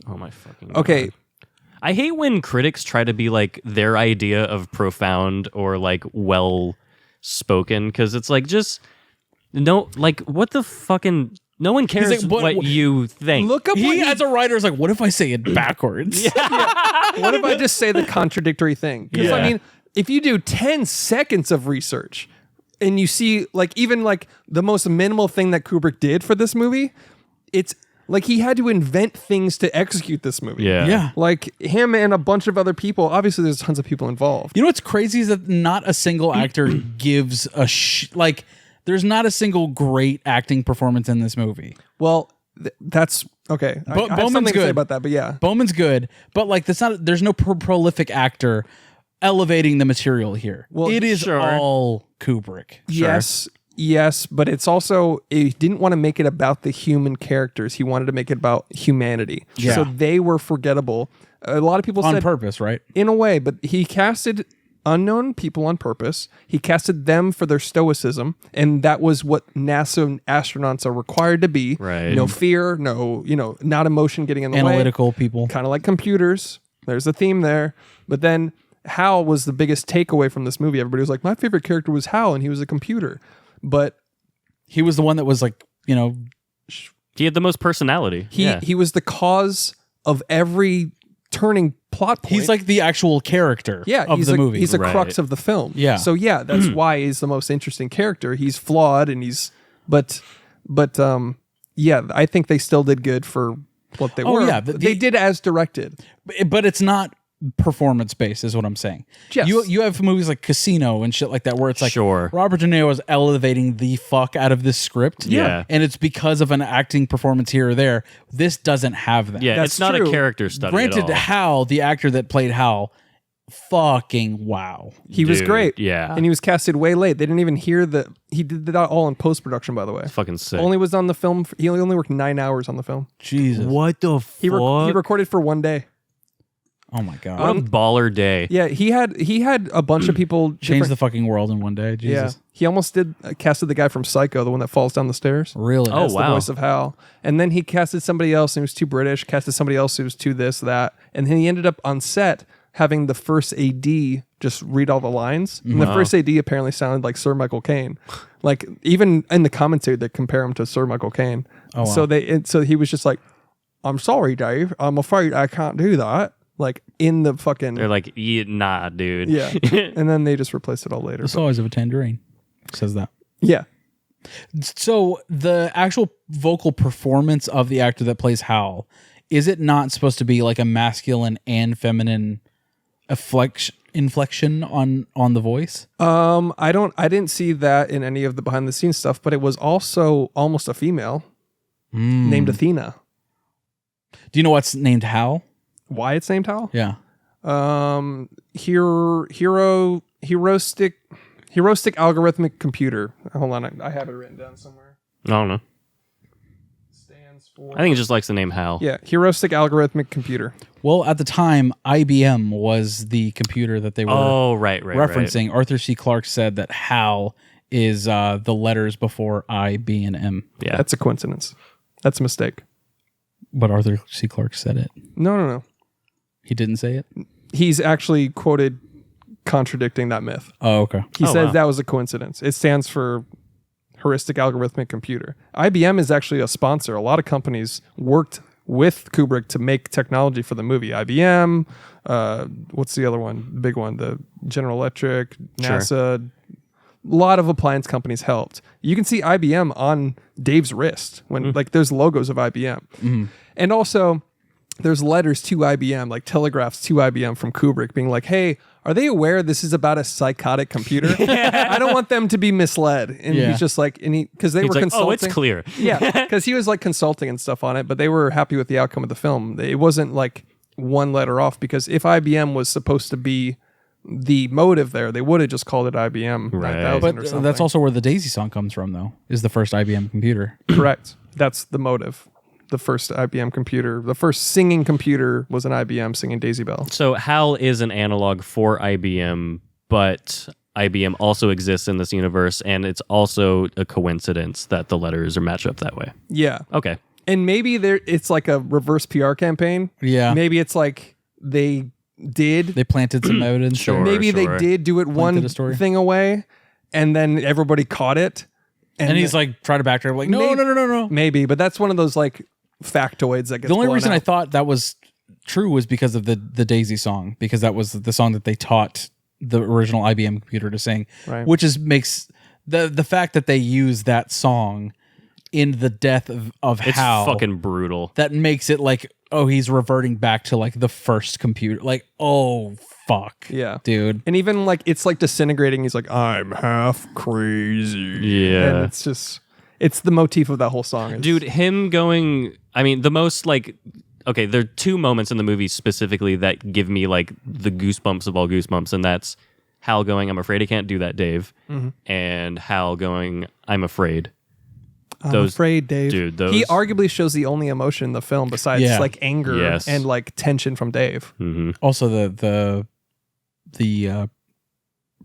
Oh, my fucking God. Okay. I hate when critics try to be like their idea of profound or like well spoken, because it's like just no, like what the fucking no one cares like, what you think. Look up He, as a writer, is like, what if I say it backwards? What if I just say the contradictory thing? Because I mean, if you do 10 seconds of research and you see like even like the most minimal thing that Kubrick did for this movie, it's like he had to invent things to execute this movie. Yeah. Like him and a bunch of other people. Obviously, there's tons of people involved. You know what's crazy is that not a single actor gives a like. There's not a single great acting performance in this movie. Well, that's okay. I have Bowman's something to good say about that, but yeah, Bowman's good, but like that's not. There's no prolific actor elevating the material here. Well, it is sure. all Kubrick. Yes, but it's also he didn't want to make it about the human characters. He wanted to make it about humanity. Yeah. So they were forgettable. A lot of people On said purpose, right? in a way, but he casted unknown people on purpose. He casted them for their stoicism, and that was what NASA astronauts are required to be. Right. No fear, no, not emotion getting in the way. Analytical people. Kind of like computers. There's a theme there. But then Hal was the biggest takeaway from this movie. Everybody was like, my favorite character was Hal, and he was a computer. But he was the one that was like, he had the most personality. He was the cause of every turning plot point. he's like the actual character of the movie. He's a crux of the film. Yeah. So that's why he's the most interesting character. He's flawed and but I think they still did good for what they were. Yeah, they did as directed. But it's not performance based is what I'm saying. Yes. You have movies like Casino and shit like that where it's like Sure. Robert De Niro is elevating the fuck out of this script. Yeah. And it's because of an acting performance here or there. This doesn't have that. Yeah, That's it's not true. a character study Granted, at all. Hal, the actor that played Hal, fucking wow. He was Dude, great. yeah. And he was casted way late. They didn't even hear he did that all in post-production, by the way. Fucking sick. Only was on the film. He only worked 9 hours on the film. Jesus. What the He fuck? recorded for 1 day. Oh my God. What a baller day. Yeah, he had a bunch of people Change the fucking world in one day. Jesus. Yeah, he almost did casted the guy from Psycho, the one that falls down the stairs. Really? Oh, That's wow. the voice of Hal. And then he casted somebody else and he was too British, casted somebody else who was too this, that. And then he ended up on set having the first AD just read all the lines. And the first AD apparently sounded like Sir Michael Caine. Like, even in the commentary, they compare him to Sir Michael Caine. Oh, wow. So he was just like, I'm sorry, Dave. I'm afraid I can't do that. Like, in the fucking... They're like, nah, dude. Yeah. And then they just replaced it all later. The size of a tangerine says that. Yeah. So the actual vocal performance of the actor that plays Hal, is it not supposed to be like a masculine and feminine inflection on the voice? I didn't see that in any of the behind the scenes stuff, but it was also almost a female named Athena. Do you know what's named Hal? Why it's named Hal? Yeah. Heuristic algorithmic computer. Hold on, I have it written down somewhere. I don't know. Stands for... I think it just likes the name Hal. Yeah, heuristic algorithmic computer. Well, at the time, IBM was the computer that they were right. referencing. Arthur C. Clarke said that Hal is the letters before I, B, and M. Yeah. That's a coincidence. That's a mistake. But Arthur C. Clarke said it. No. He didn't say it? He's actually quoted contradicting that myth. Oh, okay. He said wow. that was a coincidence. It stands for heuristic algorithmic computer. IBM is actually a sponsor. A lot of companies worked with Kubrick to make technology for the movie. IBM, what's the other one? The big one, the General Electric, NASA. A lot of appliance companies helped. You can see IBM on Dave's wrist when like there's logos of IBM. And also there's letters to IBM, like telegraphs to IBM from Kubrick being like, hey, are they aware this is about a psychotic computer? I don't want them to be misled. And he's just like, because they were He's like, consulting. oh, it's clear. Yeah, because he was like consulting and stuff on it, but they were happy with the outcome of the film. It wasn't like one letter off, because if IBM was supposed to be the motive there, they would have just called it IBM 9000 But or something. that's also where the Daisy song comes from, though, is the first IBM computer. Correct. That's the motive. The first IBM computer, the first singing computer was an IBM singing Daisy Bell. So HAL is an analog for IBM, but IBM also exists in this universe, and it's also a coincidence that the letters are matched up that way. Yeah. Okay. And maybe it's like a reverse PR campaign. Yeah. Maybe it's like they planted some evidence. Sure. Maybe they did do it one a story. thing away, and then everybody caught it. And he's like, try to backtrack. Like, no. Maybe, but that's one of those like factoids that gets The only blown reason out. I thought that was true was because of the Daisy song, because that was the song that they taught the original IBM computer to sing, Right. which makes the fact that they use that song in the death of It's Hal, fucking brutal. that makes it like, oh, he's reverting back to like the first computer. Like, oh fuck, Yeah. dude. And even like it's like disintegrating. He's like, I'm half crazy. Yeah. And it's the motif of that whole song. Dude, him going, I mean, the most like, okay, there are two moments in the movie specifically that give me like the goosebumps of all goosebumps, and that's Hal going, I'm afraid I can't do that, Dave, and Hal going, I'm afraid. I'm afraid, Dave. Dude, those... He arguably shows the only emotion in the film besides Yeah. like anger Yes. and like tension from Dave. Mhm. Also the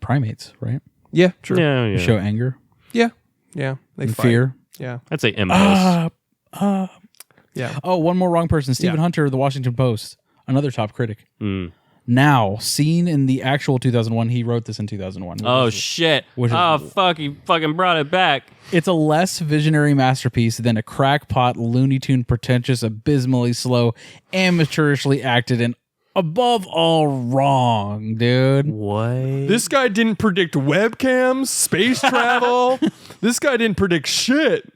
primates, right? Yeah, true. Yeah, They yeah. show anger Yeah. They and fight. fear. Yeah. I'd say impulse. Yeah. Oh, one more wrong person. Stephen Yeah. Hunter of the Washington Post, another top critic. Mm. Now, seen in the actual 2001, he wrote this in 2001. Oh shit! which is- Oh fuck! He fucking brought it back. It's a less visionary masterpiece than a crackpot, Looney Tune, pretentious, abysmally slow, amateurishly acted, and above all wrong, dude. What? This guy didn't predict webcams, space travel. This guy didn't predict shit.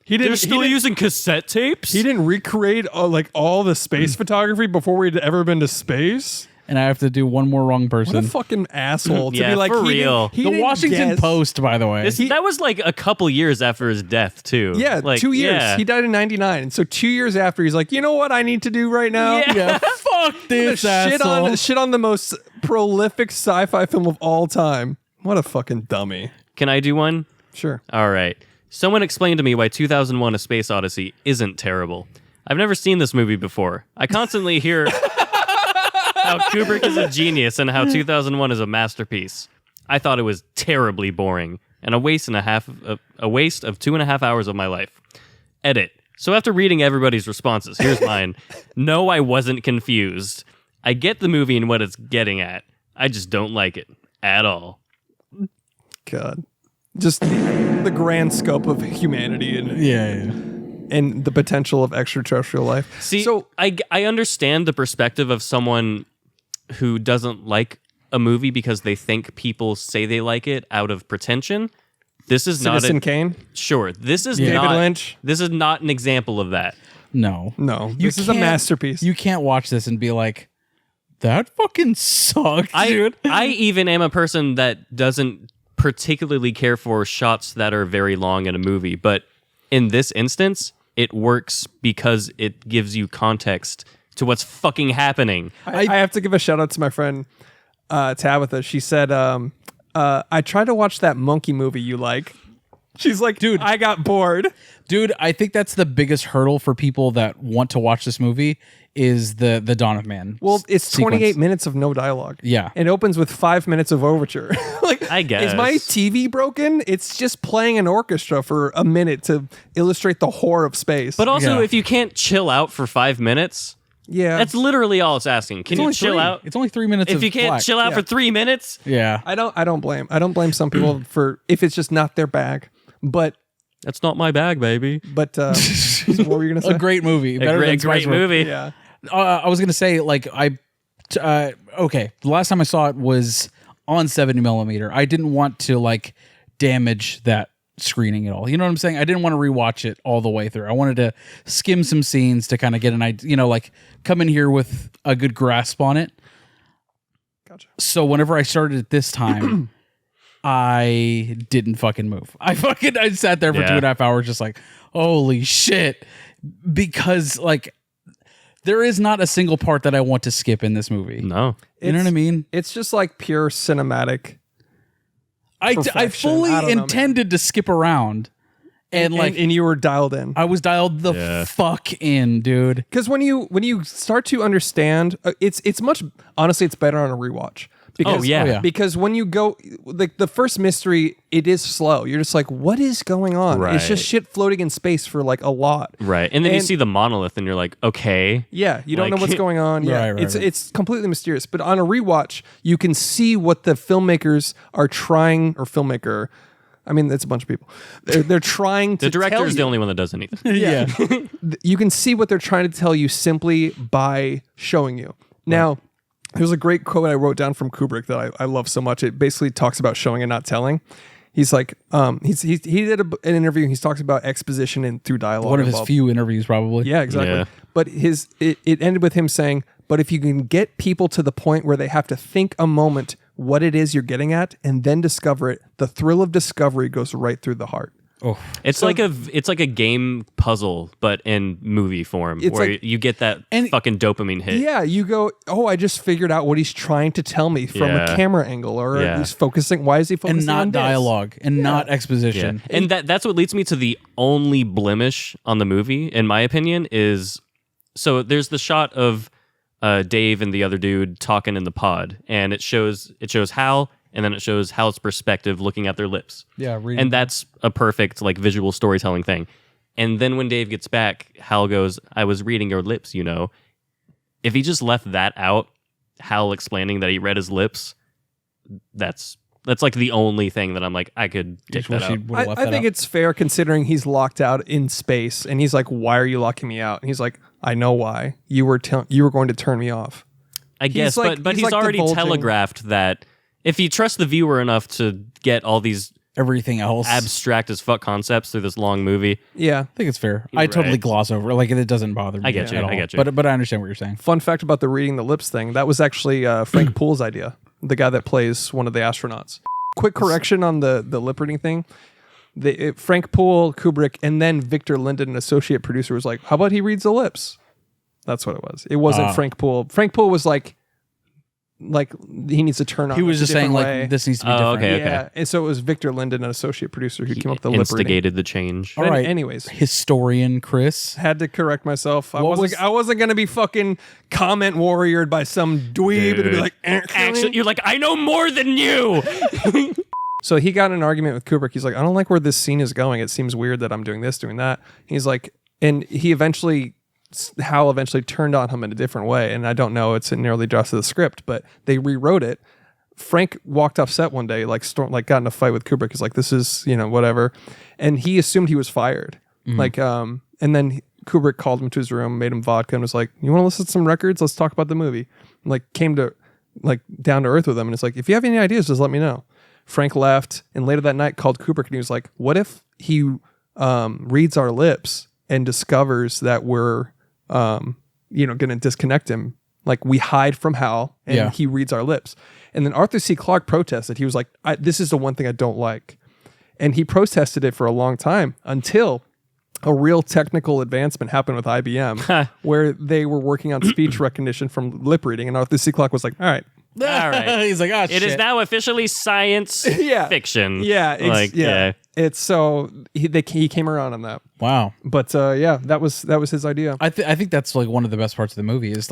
He didn't. They're still using cassette tapes. He didn't recreate like all the space photography before we'd ever been to space. And I have to do one more wrong What person. a fucking asshole to Yeah, be like for he real. Didn't, he The didn't Washington guess. Post, by the way. that was like a couple years after his death too. Yeah, like, 2 years. yeah. He died in '99, and so 2 years after, he's like, you know what I need to do right now? Yeah. yeah, fuck this asshole. Shit on the most prolific sci-fi film of all time. What a fucking dummy. Can I do one? Sure. All right. Someone explain to me why 2001: A Space Odyssey isn't terrible. I've never seen this movie before. I constantly hear how Kubrick is a genius and how 2001 is a masterpiece. I thought it was terribly boring and a waste of 2.5 hours of my life. Edit. So after reading everybody's responses, here's mine. No, I wasn't confused. I get the movie and what it's getting at. I just don't like it at all. God. Just the grand scope of humanity and yeah. and the potential of extraterrestrial life. See, so I understand the perspective of someone who doesn't like a movie because they think people say they like it out of pretension. This is Citizen not Kane, sure. This is David not Lynch. This is not an example of that. No. This is a can't- masterpiece. You can't watch this and be like, that fucking sucks, I dude. I even am a person that doesn't particularly care for shots that are very long in a movie, but in this instance, it works because it gives you context to what's fucking happening. I have to give a shout out to my friend Tabitha. She said, I tried to watch that monkey movie you like. She's like, dude, I got bored. Dude, I think that's the biggest hurdle for people that want to watch this movie is the Dawn of Man. Well, it's sequence. 28 minutes of no dialogue. Yeah. It opens with 5 minutes of overture. Like, I guess. Is my TV broken? It's just playing an orchestra for a minute to illustrate the horror of space. But also, Yeah. if you can't chill out for 5 minutes, yeah, that's literally all it's asking. Can you only chill three. out? It's only 3 minutes If of you can't black. chill out Yeah. for 3 minutes, Yeah. I don't blame some people for if it's just not their bag. But that's not my bag, baby. what were you gonna say? A great movie. Better than A great Threshold. movie. Yeah. I was gonna say like okay. The last time I saw it was on 70mm. I didn't want to like damage that screening at all. You know what I'm saying? I didn't want to rewatch it all the way through. I wanted to skim some scenes to kind of get an idea. You know, like come in here with a good grasp on it. Gotcha. So whenever I started it this time, I didn't fucking move. I sat there for Yeah. 2.5 hours, just like holy shit, because like. There is not a single part that I want to skip in this movie. No. You know what I mean? It's just like pure cinematic. I perfection. fully I don't know, man. intended to skip around. And like and you were dialed in. I was dialed the Yeah. fuck in, dude. Because when you start to understand, it's much honestly, it's better on a rewatch. Because, Oh, yeah. Because when you go, like the first mystery, it is slow. You're just like, what is going on? It's just Right. shit floating in space for like a lot. Right. And then you And- see the monolith and you're like, okay. Yeah, you don't know Like- what's going on. Yeah, Right, it's right. it's completely mysterious. But on a rewatch, you can see what the filmmakers are trying, or filmmaker. I mean, it's a bunch of people. They're trying to. The director tell is the you. only one that does anything. Yeah. You can see what they're trying to tell you simply by showing you. Now, there's a great quote I wrote down from Kubrick that I love so much. It basically talks about showing and not telling. He's like, he did an interview. And he talks about exposition and through dialogue. One of his involved. few interviews, probably. Yeah, exactly. Yeah. But it ended with him saying, "But if you can get people to the point where they have to think a moment what it is you're getting at, and then discover it, the thrill of discovery goes right through the heart." Oh. It's like a game puzzle, but in movie form, It's where like- you get that and- fucking dopamine hit. Yeah, you go, "Oh, I just figured out what he's trying to tell me from a Yeah. camera angle, or Yeah. he's focusing. Why is he focusing And not on this?" dialogue and not exposition. Yeah. And that's what leads me to the only blemish on the movie, in my opinion, is so there's the shot of Dave and the other dude talking in the pod, and it shows Hal and then it shows Hal's perspective looking at their lips. Yeah, and that's a perfect like visual storytelling thing. And then when Dave gets back, Hal goes, "I was reading your lips, you know." If he just left that out, Hal explaining that he read his lips, that's like the only thing that I'm like, I could take that out. I think it's fair considering he's locked out in space, and he's like, "Why are you locking me out?" And he's like, "I know why. You were going to turn me off." I guess, like- but he's he's like already divulging- telegraphed that if you trust the viewer enough to get all these everything else abstract as fuck concepts through this long movie. Yeah, I think it's fair. I totally gloss over, like it doesn't bother me. I get you. at all. I get you. But I understand what you're saying. Fun fact about the reading the lips thing, that was actually Frank Poole's idea, the guy that plays one of the astronauts. Quick correction on the lip reading thing. Frank Poole, Kubrick, and then Victor Linden, an associate producer, was like, "How about he reads the lips?" That's what it was. It wasn't Frank Poole. Frank Poole was like he needs to turn on. He was just saying way. like this needs to be different. Okay. Yeah, and so it was Victor Linden, an associate producer, who came up with the lip reading. Instigated the change. All right. Anyways, Historian Chris. had to correct myself. I What wasn't gonna be fucking comment warriored by some dweeb and be like, Actually, you're like, I know more than you. So he got in an argument with Kubrick. He's like, I don't like where this scene is going. It seems weird that I'm doing this, doing that. He's like, and Hal eventually turned on him in a different way. And I don't know, it's nearly just the script, but they rewrote it. Frank walked off set one day, got in a fight with Kubrick. He's like, this is, whatever. And he assumed he was fired. And then Kubrick called him to his room, made him vodka, and was like, you want to listen to some records? Let's talk about the movie. And came to down to earth with him. And it's like, if you have any ideas, just let me know. Frank left, and later that night called Kubrick, and he was like, what if he reads our lips and discovers that we're going to disconnect him? Like, we hide from Hal, and he reads our lips. And then Arthur C. Clarke protested. He was like, this is the one thing I don't like. And he protested it for a long time until a real technical advancement happened with IBM, where they were working on speech recognition from lip reading, and Arthur C. Clarke was like, all right. All right. He's like, oh, It is now officially science fiction. Yeah. It's so he came around on that. Wow. But that was his idea. I think that's like one of the best parts of the movie is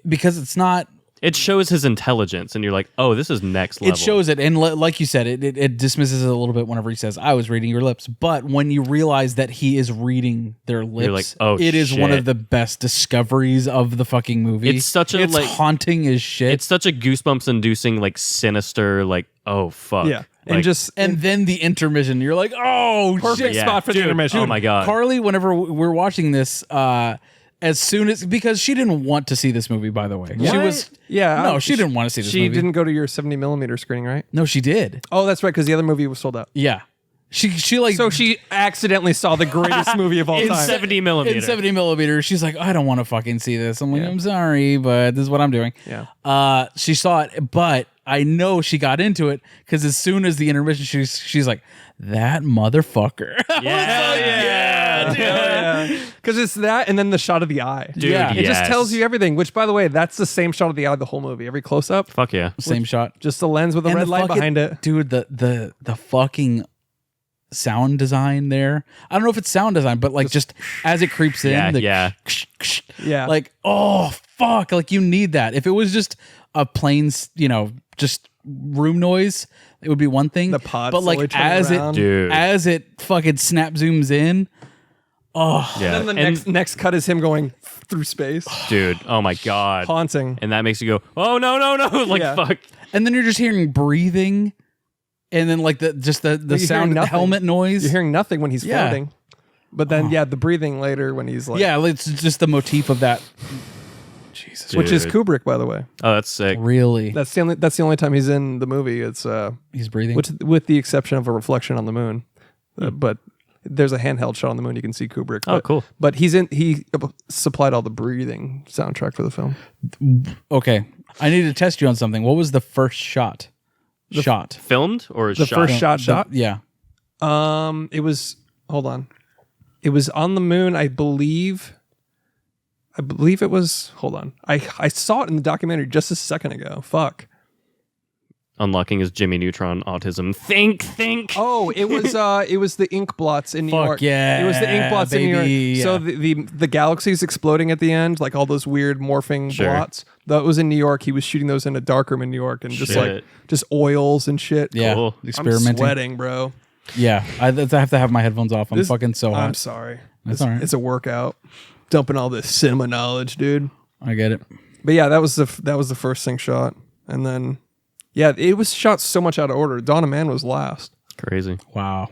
because it's not. It shows his intelligence, and you're like, oh, this is next level. It shows it, and like you said, it dismisses it a little bit whenever he says, I was reading your lips. But when you realize that he is reading their lips, you're like, oh, it is shit. one of the best discoveries of the fucking movie. It's such a haunting as shit. It's such a goosebumps-inducing, sinister, oh fuck. Yeah. And then the intermission, you're like, oh, perfect shit. spot for the intermission. Oh my god. Carly, whenever we're watching this, as soon as, because she didn't want to see this movie, by the way. What? She was, no, she didn't want to see this She movie. didn't go to your 70 millimeter screening, right? No, she did. Oh, that's right, because the other movie was sold out. Yeah. She So she accidentally saw the greatest movie of all in time. 70 millimeter. In 70 millimeter, she's like, I don't want to fucking see this. I'm like, I'm sorry, but this is what I'm doing. Yeah. She saw it, but I know she got into it because as soon as the intermission, she's like, that motherfucker. Because it's that, and then the shot of the eye. Dude, It just yes. tells you everything. Which, by the way, that's the same shot of the eye the whole movie. Every close up, Fuck yeah. Same shot. just the lens with a And red the light fucking- behind it. Dude, the fucking sound design there. I don't know if it's sound design, but just as it creeps in, Yeah. Yeah. like, oh fuck, like you need that. If it was just a plain, just room noise, it would be one thing. The pod but slowly like turning around. Dude. as it fucking snap zooms in, Yeah. And then the next cut is him going through space, Dude, oh my god. haunting. And that makes you go, oh no. Like Yeah. fuck. and then you're just hearing breathing, and then like the You're sound, hearing the nothing. helmet noise. You're hearing nothing when he's Yeah. floating. But then, the breathing later when he's like, yeah, it's just the motif of that. Jesus, which is Dude. Kubrick, by the way. Oh, that's sick. really? That's the only time he's in the movie. It's He's breathing. with the exception of a reflection on the moon, but there's a handheld shot on the moon. You can see Kubrick. Oh, but, cool. But he supplied all the breathing soundtrack for the film. Okay, I need to test you on something. What was the first shot? Filmed or The shot? first shot. Yeah. It was. Hold on. It was on the moon, I believe. I believe it was. Hold on. I saw it in the documentary just a second ago. Fuck. unlocking his Jimmy Neutron autism. Think. Oh, it was the ink blots in New Fuck York. yeah, It was the ink blots in New baby, York. So yeah. the galaxy's exploding at the end, like all those weird morphing Sure. blots. That was in New York. He was shooting those in a darkroom in New York, and just oils and shit. Yeah, Cool. I'm experimenting. sweating, bro. Yeah, I have to have my headphones off. I'm fucking so hot. I'm sorry. That's all right. It's a workout. Dumping all this cinema knowledge, dude. I get it. But yeah, that was the first thing shot, and then it was shot so much out of order. Dawn of Man was last. Crazy. Wow.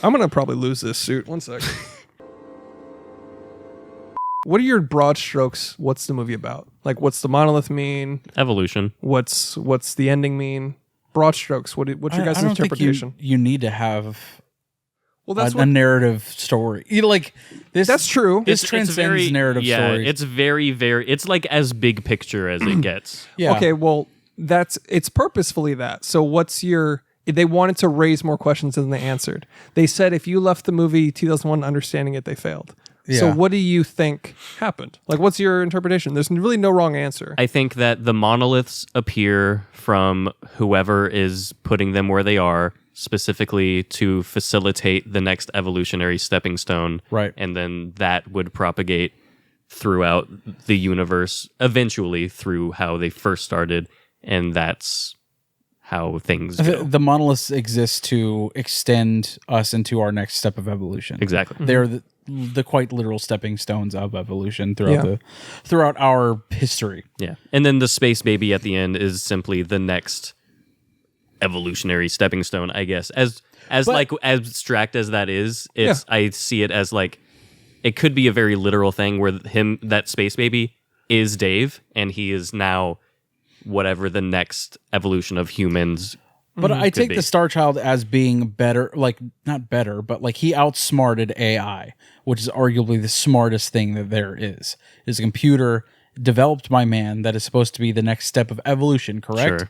I'm gonna probably lose this suit. One second. What are your broad strokes? What's the movie about? Like, what's the monolith mean? Evolution. What's the ending mean? Broad strokes. What's your guys' I don't interpretation? think you need to have Well, that's a narrative story. You know, like this. That's true. This transcends narrative stories. It's very, very. It's like as big picture as it gets. Yeah. Okay, well, it's purposefully that. So what's your... They wanted to raise more questions than they answered. They said if you left the movie 2001 understanding it, they failed. So Yeah. what do you think happened? Like, what's your interpretation? There's really no wrong answer. I think that the monoliths appear from whoever is putting them where they are, specifically to facilitate the next evolutionary stepping stone. Right. And then that would propagate throughout the universe, eventually through how they first started. And that's how things go. The monoliths exist to extend us into our next step of evolution. Exactly. They're the quite literal stepping stones of evolution throughout our history. Yeah. And then the space baby at the end is simply the next evolutionary stepping stone, I guess. As abstract as that is, I see it as like it could be a very literal thing where that space baby is Dave and he is now whatever the next evolution of humans. But I take be. the Star Child as being better, like not better, but like he outsmarted AI, which is arguably the smartest thing that there is. It's a computer developed by man that is supposed to be the next step of evolution, correct? Sure.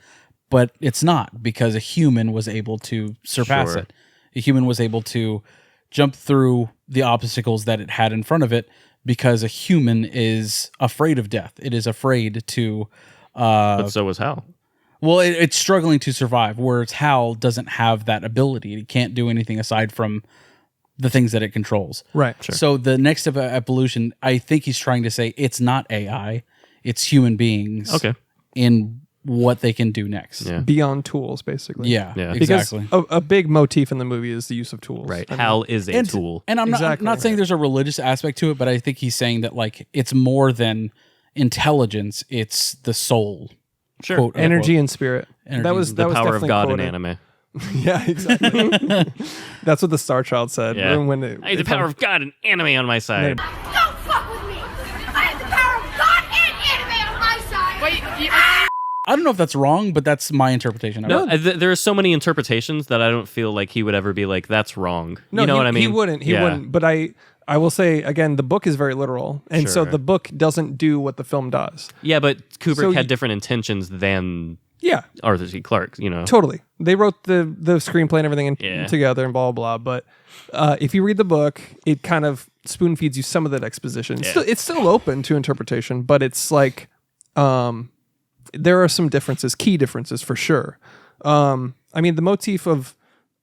But it's not, because a human was able to surpass Sure. it. A human was able to jump through the obstacles that it had in front of it, because a human is afraid of death. It is afraid to... But so was Hal. Well, it's struggling to survive, whereas Hal doesn't have that ability. It can't do anything aside from the things that it controls. Right. Sure. So the next step of evolution, I think he's trying to say it's not AI, it's human beings in what they can do next. Yeah. Beyond tools, basically. Yeah, Yeah. exactly. Because a big motif in the movie is the use of tools. Right. I mean, Hal is a tool. And I'm Exactly. not saying there's a religious aspect to it, but I think he's saying that like it's more than intelligence, it's the soul. Sure. Quote, energy and spirit. Energy. That was The power of definitely God quoted. in anime. Yeah, exactly. That's what the Star Child said. Yeah. When I have the power of God and anime on my side. Don't fuck with me! I have the power of God and anime on my side! Wait, I don't know if that's wrong, but that's my interpretation of No, it. there are so many interpretations that I don't feel like he would ever be like, that's wrong. No, you know what I mean? He wouldn't. He Yeah. wouldn't. But I will say again, the book is very literal, and so Sure. the book doesn't do what the film does. Yeah, but Kubrick So had different intentions than Yeah, Arthur C. Clarke, you know? totally. They wrote the screenplay and everything Yeah. together and blah blah blah. But if you read the book, it kind of spoon feeds you some of that exposition. It's still open to interpretation, but it's like there are some differences, key differences for sure. I mean, the motif of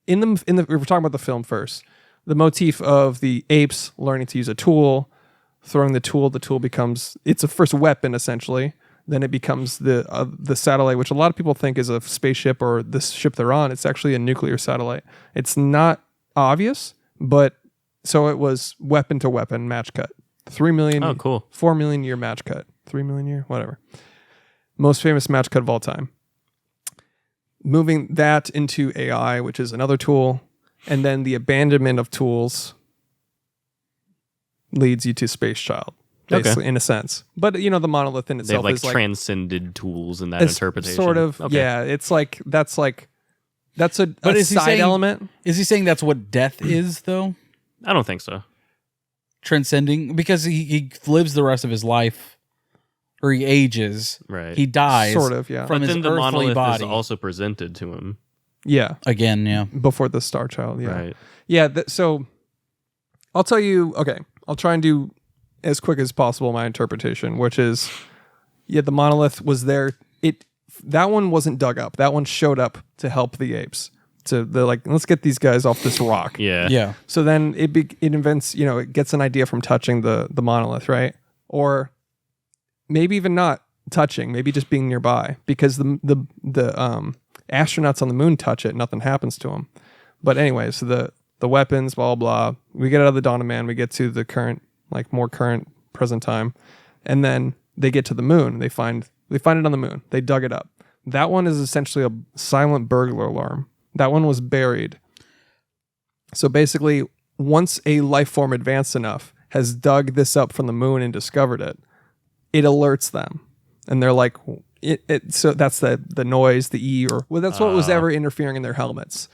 in the we're talking about the film first. The motif of the apes learning to use a tool, throwing the tool becomes it's a first weapon essentially. Then it becomes the satellite, which a lot of people think is a spaceship or the ship they're on. It's actually a nuclear satellite. It's not obvious, but so it was weapon to weapon match cut. 3 million. Oh, cool. 4 million year match cut. 3 million year, whatever. Most famous match cut of all time. Moving that into AI, which is another tool, and then the abandonment of tools leads you to Space Child. Basically, in a sense. But, you know, the monolith in They itself have like is like... transcended tools in that interpretation. Sort of, Okay. yeah. It's like, that's a But is he side saying- element. Is he saying that's what death is, though? I don't think so. Transcending? Because he lives the rest of his life, or he ages. Right. He dies. Sort of, yeah. From But his then the earthly monolith body. is also presented to him. Yeah. Again, yeah. Before the Star Child, yeah. Right. Yeah, so I'll tell you, okay, I'll try and do as quick as possible my interpretation, which is, yeah, the monolith was there. that one wasn't dug up. That one showed up to help the apes. So they're like, let's get these guys off this rock. Yeah. So then it invents, it gets an idea from touching the monolith, right? Or maybe even not touching, maybe just being nearby, because the astronauts on the moon touch it, nothing happens to them. But anyway, so the weapons, blah blah. We get out of the Dawn of Man, we get to the current, more current present time, and then they get to the moon. They find it on the moon. They dug it up. That one is essentially a silent burglar alarm. That one was buried. So basically, once a life form advanced enough has dug this up from the moon and discovered it, it alerts them. And they're like, so that's the noise, the E, that's what was ever interfering in their helmets.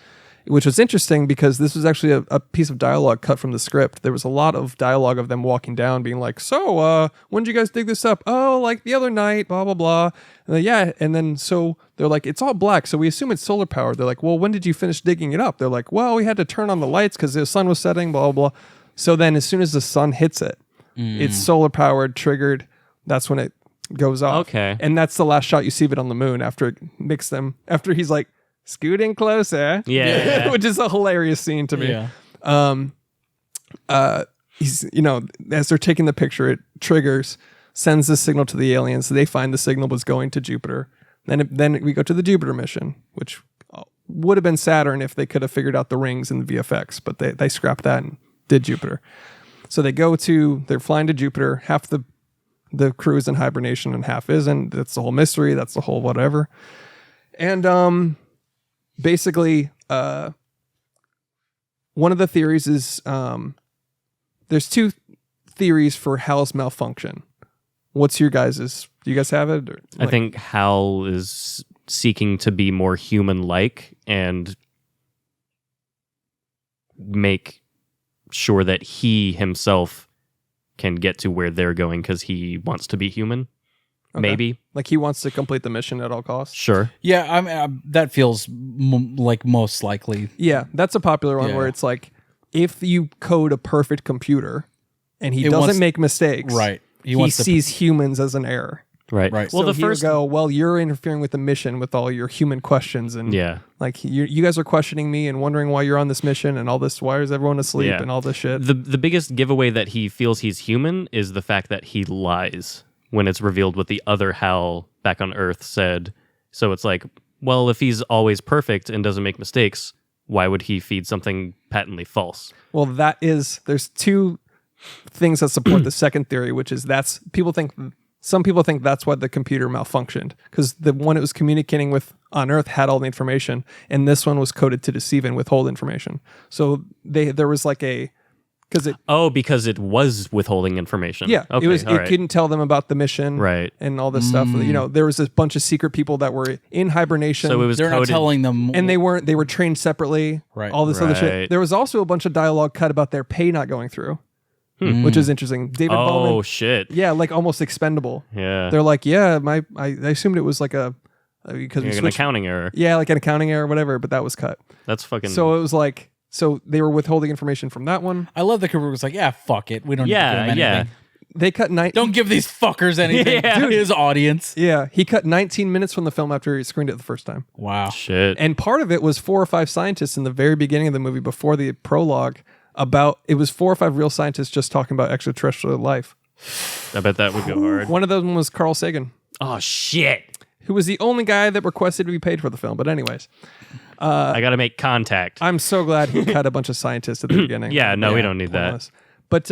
Which was interesting because this was actually a piece of dialogue cut from the script. There was a lot of dialogue of them walking down being like, so, when did you guys dig this up? Oh, like the other night, blah, blah, blah. And yeah. And then so they're like, it's all black. So we assume it's solar powered. They're like, well, when did you finish digging it up? They're like, well, we had to turn on the lights because the sun was setting, blah, blah, blah. So then as soon as the sun hits it, it's solar powered, triggered. That's when it goes off. Okay. And that's the last shot you see of it on the moon after he's like, scooting closer, yeah. which is a hilarious scene to me. He's, as they're taking the picture, it triggers, sends the signal to the aliens. So they find the signal was going to Jupiter. Then we go to the Jupiter mission, which would have been Saturn if they could have figured out the rings and the VFX, but they scrapped that and did Jupiter. So they're flying to Jupiter. Half the crew is in hibernation and half isn't. That's the whole mystery. That's the whole whatever. And basically, one of the theories is there's two theories for Hal's malfunction. What's your guys's? Do you guys have it? Or, I think Hal is seeking to be more human-like and make sure that he himself can get to where they're going because he wants to be human. Okay. Maybe. Like he wants to complete the mission at all costs? Sure. Yeah, I mean, that feels like most likely. Yeah, that's a popular one where it's like, if you code a perfect computer and he doesn't make mistakes, right? He sees humans as an error. Right. Right. Well, you're interfering with the mission with all your human questions. And like you guys are questioning me and wondering why you're on this mission and all this, why is everyone asleep and all this shit. The biggest giveaway that he feels he's human is the fact that he lies when it's revealed what the other Hal back on Earth said. So it's like, well, if he's always perfect and doesn't make mistakes, why would he feed something patently false? Well, there's two things that support the second theory, which is some people think that's why the computer malfunctioned, because the one it was communicating with on Earth had all the information, and this one was coded to deceive and withhold information. So there was like because it was withholding information. Yeah, okay, it couldn't tell them about the mission, right, and all this stuff. There was a bunch of secret people that were in hibernation. So they're not telling them, and they weren't. They were trained separately. Right, all this other shit. There was also a bunch of dialogue cut about their pay not going through. Which is interesting. David Bowman. Oh shit! Yeah, like almost expendable. Yeah, they're like, I assumed it was like because we switched, an accounting error. Yeah, like an accounting error, or whatever. But that was cut. That's fucking. So it was like, they were withholding information from that one. I love that Kubrick was like, yeah, fuck it, we don't need to give him anything. Yeah. They cut Don't give these fuckers anything. Dude, his audience. Yeah, he cut 19 minutes from the film after he screened it the first time. Wow. Shit. And part of it was 4 or 5 scientists in the very beginning of the movie before the prologue. It was 4 or 5 real scientists just talking about extraterrestrial life. I bet that would go hard. One of them was Carl Sagan. Oh shit! Who was the only guy that requested to be paid for the film. But anyways, I got to make contact. I'm so glad he cut a bunch of scientists at the beginning. We don't need that. But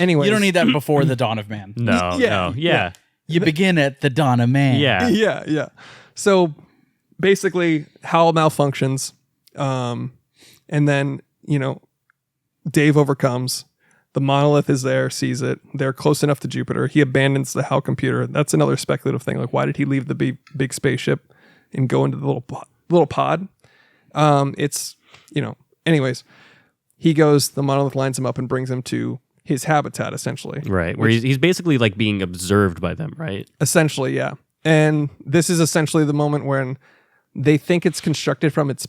anyways, you don't need that before the dawn of man. No. You begin at the dawn of man. Yeah. So basically, Hal malfunctions, and then Dave overcomes. The monolith is there, sees it. They're close enough to Jupiter. He abandons the Hal computer. That's another speculative thing. Like, why did he leave the big spaceship and go into the little pod? Anyways, he goes, the monolith lines him up and brings him to his habitat, essentially. Right, where he's basically like being observed by them, right? Essentially, yeah. And this is essentially the moment when they think it's constructed from its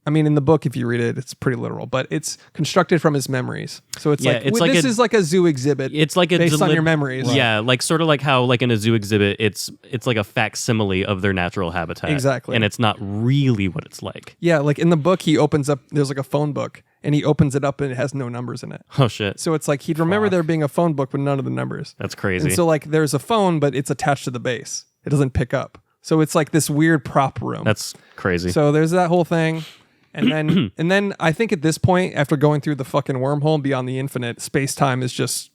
I mean, in the book, if you read it, it's pretty literal, but it's constructed from his memories. So it's this is like a zoo exhibit. It's like based on your memories. Yeah, like sort of like how like in a zoo exhibit, it's like a facsimile of their natural habitat. Exactly. And it's not really what it's like. Yeah, like in the book, he opens up, there's like a phone book, and he opens it up and it has no numbers in it. Oh, shit. So it's like he'd remember there being a phone book, but none of the numbers. That's crazy. And so like there's a phone, but it's attached to the base. It doesn't pick up. So it's like this weird prop room. That's crazy. So there's that whole thing. And then I think at this point, after going through the fucking wormhole beyond the infinite, space-time is just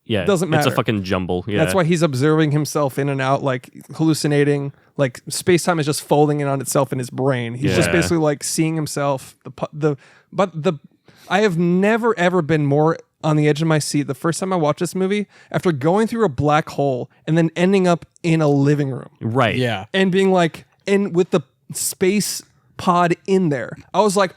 doesn't matter. It's a fucking jumble. Yeah. That's why he's observing himself in and out, like hallucinating. Like space-time is just folding in on itself in his brain. He's just basically like seeing himself. I have never ever been more on the edge of my seat the first time I watched this movie after going through a black hole and then ending up in a living room. Right. Yeah. And being like, and with the space pod in there. I was like,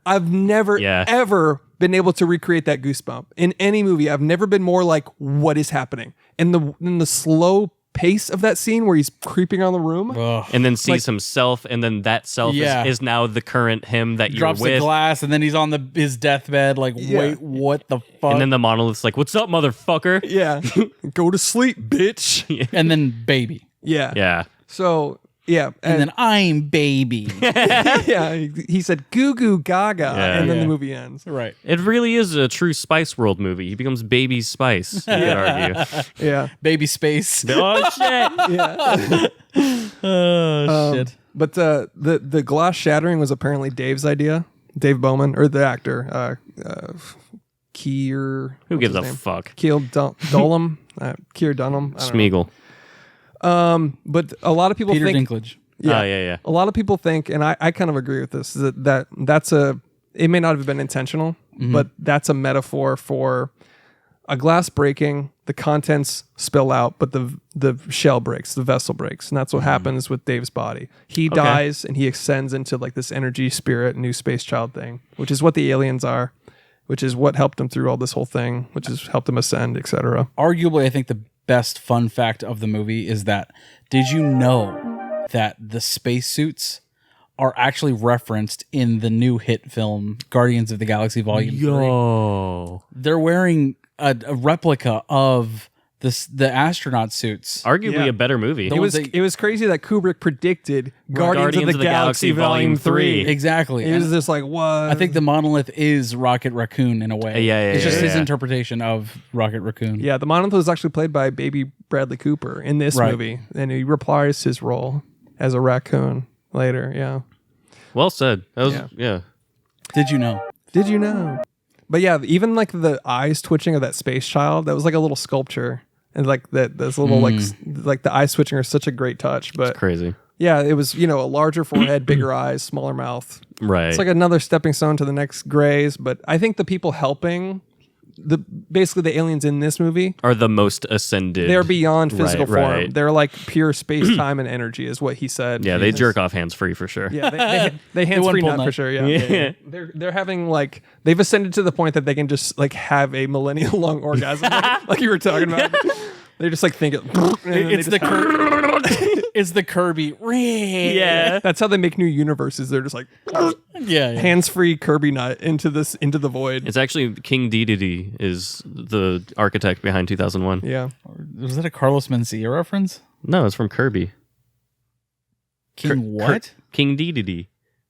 I've never ever been able to recreate that goosebump in any movie. I've never been more like, what is happening? And the slow pace of that scene where he's creeping around the room. And then sees himself, and then that self is now the current him that you're drops with. the glass, and then he's on his deathbed. Like, wait, what the fuck? And then the monolith's like, "What's up, motherfucker?" Yeah, go to sleep, bitch. And then baby. Yeah, yeah. So yeah, and then I'm baby. Yeah, he said goo goo gaga, and then the movie ends. Right. It really is a true Spice World movie. He becomes Baby Spice. You could argue. Yeah, baby space. Oh shit. Yeah. Oh shit. But the glass shattering was apparently Dave's idea. Dave Bowman, or the actor, Keir. Who gives a fuck? Keir Dunham. Keir Dunham. Smeagol. But a lot of people Peter think Dinklage. Yeah. A lot of people think, and I kind of agree with this, that's it may not have been intentional, but that's a metaphor for a glass breaking, the contents spill out, but the shell breaks, the vessel breaks, and that's what happens with Dave's body. He dies and he ascends into like this energy spirit, new space child thing, which is what the aliens are, which is what helped him through all this whole thing, which has helped him ascend, etc. Arguably, I think the best fun fact of the movie is that, did you know that the spacesuits are actually referenced in the new hit film Guardians of the Galaxy Volume 3? They're wearing a replica of the astronaut suits. Arguably a better movie. It was crazy that Kubrick predicted Guardians of the Galaxy Volume 3. Exactly. It was just like, what? I think the monolith is Rocket Raccoon in a way. It's just his interpretation of Rocket Raccoon. Yeah, the monolith was actually played by baby Bradley Cooper in this movie, and he reprised his role as a raccoon later. Yeah. Well said. That was Did you know? Did you know? But yeah, even like the eyes twitching of that space child, that was like a little sculpture. And like this little like the eyes switching are such a great touch. But it's crazy. Yeah, it was, a larger forehead, bigger eyes, smaller mouth. Right. It's like another stepping stone to the next Greys. But I think the people helping basically the aliens in this movie are the most ascended. They're beyond physical form. Right. They're like pure space, time, and energy, is what he said. Yeah, they jerk off hands free for sure. Yeah, they hands free nut for sure. Yeah. They're having like they've ascended to the point that they can just like have a millennial long orgasm, like you were talking about. They're just like thinking. It's the Kirby. Yeah, that's how they make new universes. They're just like hands-free Kirby nut into the void. It's actually King Dedede is the architect behind 2001. Yeah, was that a Carlos Mencia reference? No, it's from Kirby. King what? King Dedede.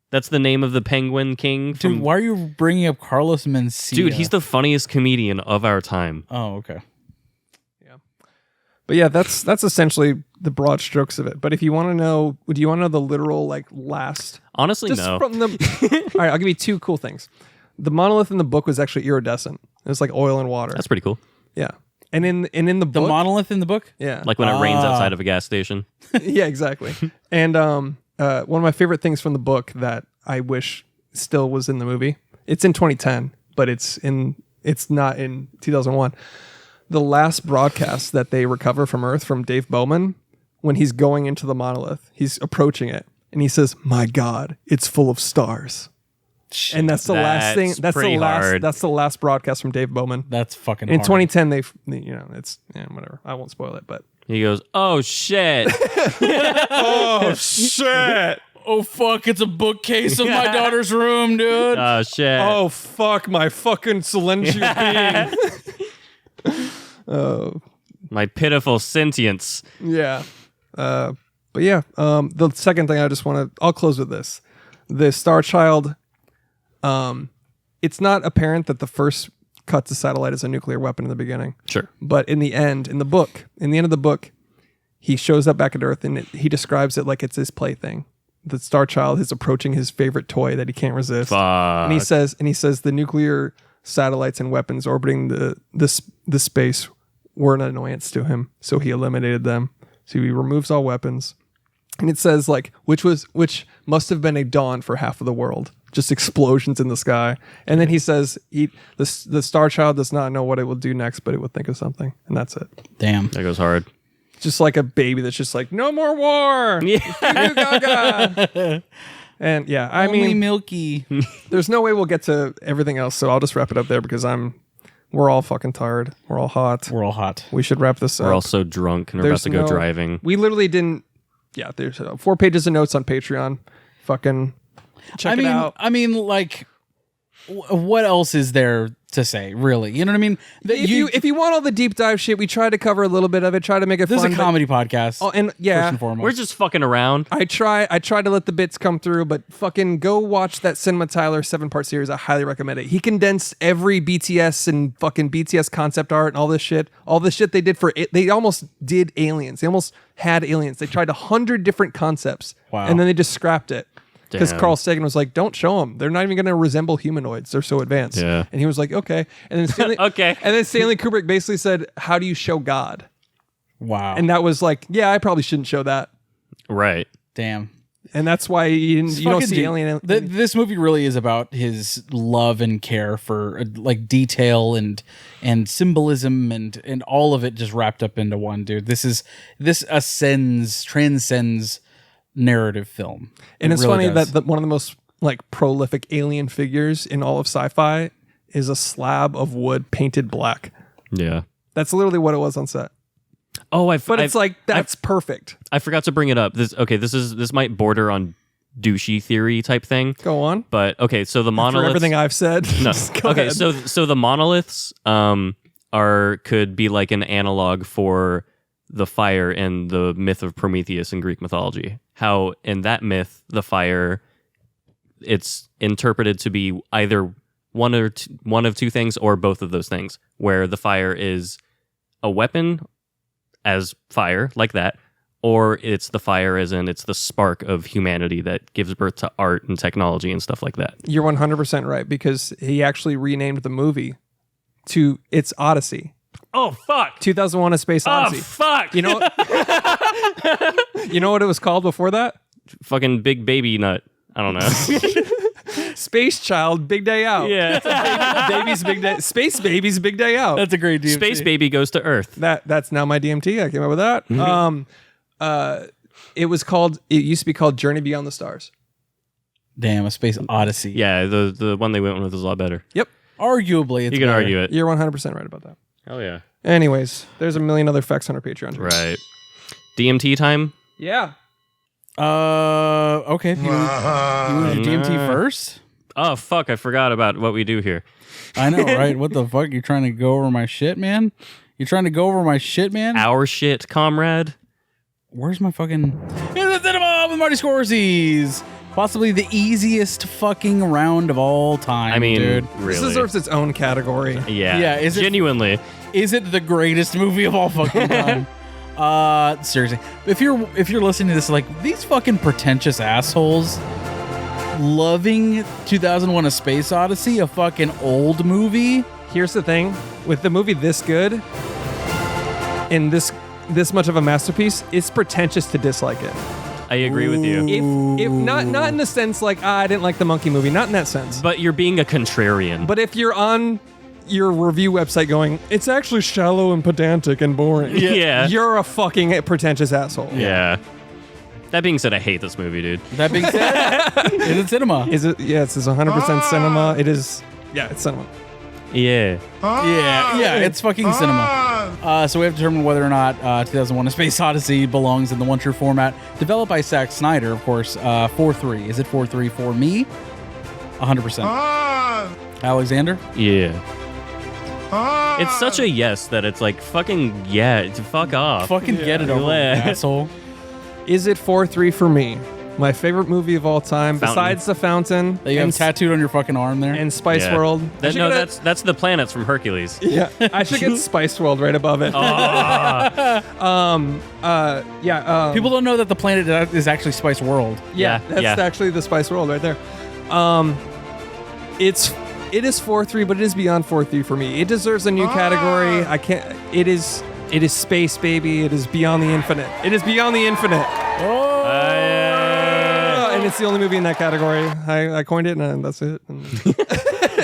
That's the name of the penguin king. Dude, why are you bringing up Carlos Mencia? Dude, he's the funniest comedian of our time. Oh, okay. But yeah, that's essentially the broad strokes of it. But if you want to know, do you want to know the literal like last? Honestly, no. All right, I'll give you two cool things. The monolith in the book was actually iridescent. It was like oil and water. That's pretty cool. Yeah, and in the book, the monolith in the book, yeah, like when it rains outside of a gas station. Yeah, exactly. And one of my favorite things from the book that I wish still was in the movie. It's in 2010, but it's not in 2001. The last broadcast that they recover from Earth from Dave Bowman, when he's going into the monolith, he's approaching it, and he says, "My God, it's full of stars." Shit, and that's the last thing. That's the last. Hard. That's the last broadcast from Dave Bowman. That's fucking. In hard. 2010, it's whatever. I won't spoil it, but he goes, "Oh shit! Oh shit! Oh fuck! It's a bookcase of my daughter's room, dude. Oh shit. Oh fuck my fucking celestial being. My pitiful sentience. Yeah. But yeah, the second thing I'll close with this. The Star Child, it's not apparent that the first cut to satellite is a nuclear weapon in the beginning. Sure. But in the end of the book, he shows up back at Earth and he describes it like it's his plaything. The Star Child is approaching his favorite toy that he can't resist. Fuck. And he says the nuclear satellites and weapons orbiting the space were an annoyance to him, so he eliminated them. So he removes all weapons. And it says like which must have been a dawn for half of the world. Just explosions in the sky. And then he says the Star Child does not know what it will do next, but it will think of something. And that's it. Damn. That goes hard. Just like a baby that's just like, no more war. Yeah. And yeah, I Only mean, Milky. there's no way we'll get to everything else, so I'll just wrap it up there because we're all fucking tired. We're all hot. We're all hot. We should wrap this up. We're all so drunk and we're about to go driving. We literally didn't. Yeah, there's 4 pages of notes on Patreon. Fucking check it out. I mean, like, what else is there to say, really? You know what I mean? If you want all the deep dive shit, we try to cover a little bit of it. Try to make it this fun. This is a comedy podcast. Oh, and yeah, first and foremost. We're just fucking around. I try to let the bits come through, but fucking go watch that Cinema Tyler 7-part series. I highly recommend it. He condensed every BTS and fucking BTS concept art and all this shit they did for it. They almost did aliens. They almost had aliens. They tried 100 different concepts. Wow. And then they just scrapped it. Because Damn. Carl Sagan was like, don't show them. They're not even going to resemble humanoids. They're so advanced. Yeah. And he was like, okay. And then Stanley, Okay. And then Stanley Kubrick basically said, how do you show God? Wow. And that was like, yeah, I probably shouldn't show that. Right. Damn. And that's why you don't see alien. This movie really is about his love and care for like detail and symbolism and all of it just wrapped up into one, dude. This transcends narrative film. And it's really funny does. that one of the most like prolific alien figures in all of sci-fi is a slab of wood painted black. Yeah. That's literally what it was on set. Oh, That's perfect. I forgot to bring it up. This might border on douchey theory type thing. Go on. But okay, so the monoliths. For everything I've said. No. Go Okay, ahead. so the monoliths could be like an analog for the fire in the myth of Prometheus in Greek mythology. How in that myth, the fire, it's interpreted to be either one of two things or both of those things, where the fire is a weapon as fire, like that, or it's the fire as in it's the spark of humanity that gives birth to art and technology and stuff like that. You're 100% right, because he actually renamed the movie to It's Odyssey. Oh, fuck. 2001: A Space Odyssey. Oh, fuck. You know you know what it was called before that? Fucking Big Baby Nut. I don't know. Space Child, Big Day Out. Yeah. Baby's Big Day. Space Baby's Big Day Out. That's a great DMT. Space Baby Goes to Earth. That's now my DMT. I came up with that. It used to be called Journey Beyond the Stars. Damn, A Space Odyssey. Yeah, the one they went with is a lot better. Yep. Arguably, it's You can better. argue it. You're 100% right about that. Hell yeah. Anyways, there's a million other facts on our Patreon. Right. DMT time? Yeah. Okay. You want to do DMT first? Oh, fuck. I forgot about what we do here. I know, right? What the fuck? You trying to go over my shit, man? You trying to go over my shit, man? Our shit, comrade. Where's my fucking... In the cinema with Marty Scorsese. Possibly the easiest fucking round of all time, I mean, dude. really. This deserves its own category. Yeah. Yeah, is it- Genuinely. Is it the greatest movie of all fucking time? Seriously. If you're listening to this, like, these fucking pretentious assholes loving 2001: A Space Odyssey, a fucking old movie. Here's the thing. With the movie this good and this much of a masterpiece, it's pretentious to dislike it. I agree with you. If not in the sense like, I didn't like the monkey movie. Not in that sense. But you're being a contrarian. But if you're on your review website going, it's actually shallow and pedantic and boring. Yeah. You're a fucking pretentious asshole. Yeah. That being said, I hate this movie, dude. That being said, is it cinema? Is it? Yeah, it's 100% cinema. It is. Yeah, it's cinema. Yeah. Yeah, it's fucking cinema. So we have to determine whether or not 2001: A Space Odyssey belongs in the One True format. Developed by Zack Snyder, of course. 4-3. Is it 4-3 for me? 100%. Alexander? Yeah. It's such a yes that it's like fucking fuck off. Fucking get it over, with, asshole. Is it 4-3 for me? My favorite movie of all time, Fountain. besides The Fountain. That you have tattooed on your fucking arm there. And Spice World. That's the planets from Hercules. Yeah, I should get Spice World right above it. People don't know that the planet is actually Spice World. Yeah, that's actually the Spice World right there. It is 4-3, but it is beyond 4-3 for me. It deserves a new category. I can't. It is space, baby. It is beyond the infinite. It is beyond the infinite. And it's the only movie in that category. I coined it, and that's it.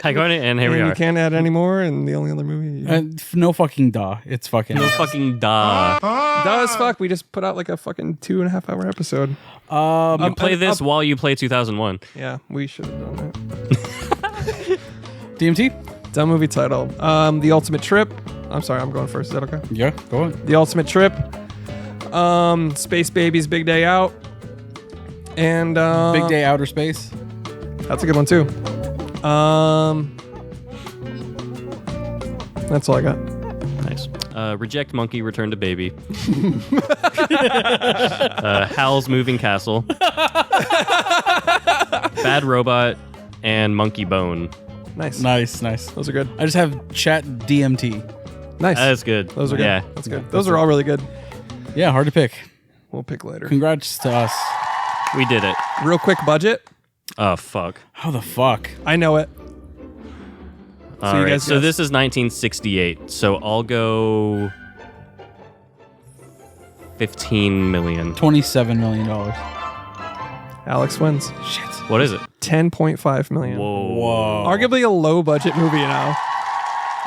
I coined it, and here we are. You can't add any more, and the only other movie. No fucking duh. It's fucking. No fucking duh. Duh as fuck. We just put out like a fucking 2.5 hour episode. You play this while you play 2001. Yeah, we should have done that. DMT? Dumb movie title. The Ultimate Trip. I'm sorry, I'm going first. Is that okay? Yeah, go on. The Ultimate Trip. Space Baby's Big Day Out. And Big Day Outer Space. That's a good one too. That's all I got. Nice. Reject Monkey, Return to Baby. Hal's Moving Castle. Bad Robot and Monkey Bone. Nice. Those are good. I just have chat DMT. Nice. That's good. Those are good. Yeah. That's good. Those are all really good. Yeah, hard to pick. We'll pick later. Congrats to us. We did it. Real quick budget. Oh, fuck. How the fuck? I know it. All right. So this is 1968. So I'll go 15 million. $27 million. Alex wins. Shit. What is it? 10.5 million. Whoa. Arguably a low budget movie now.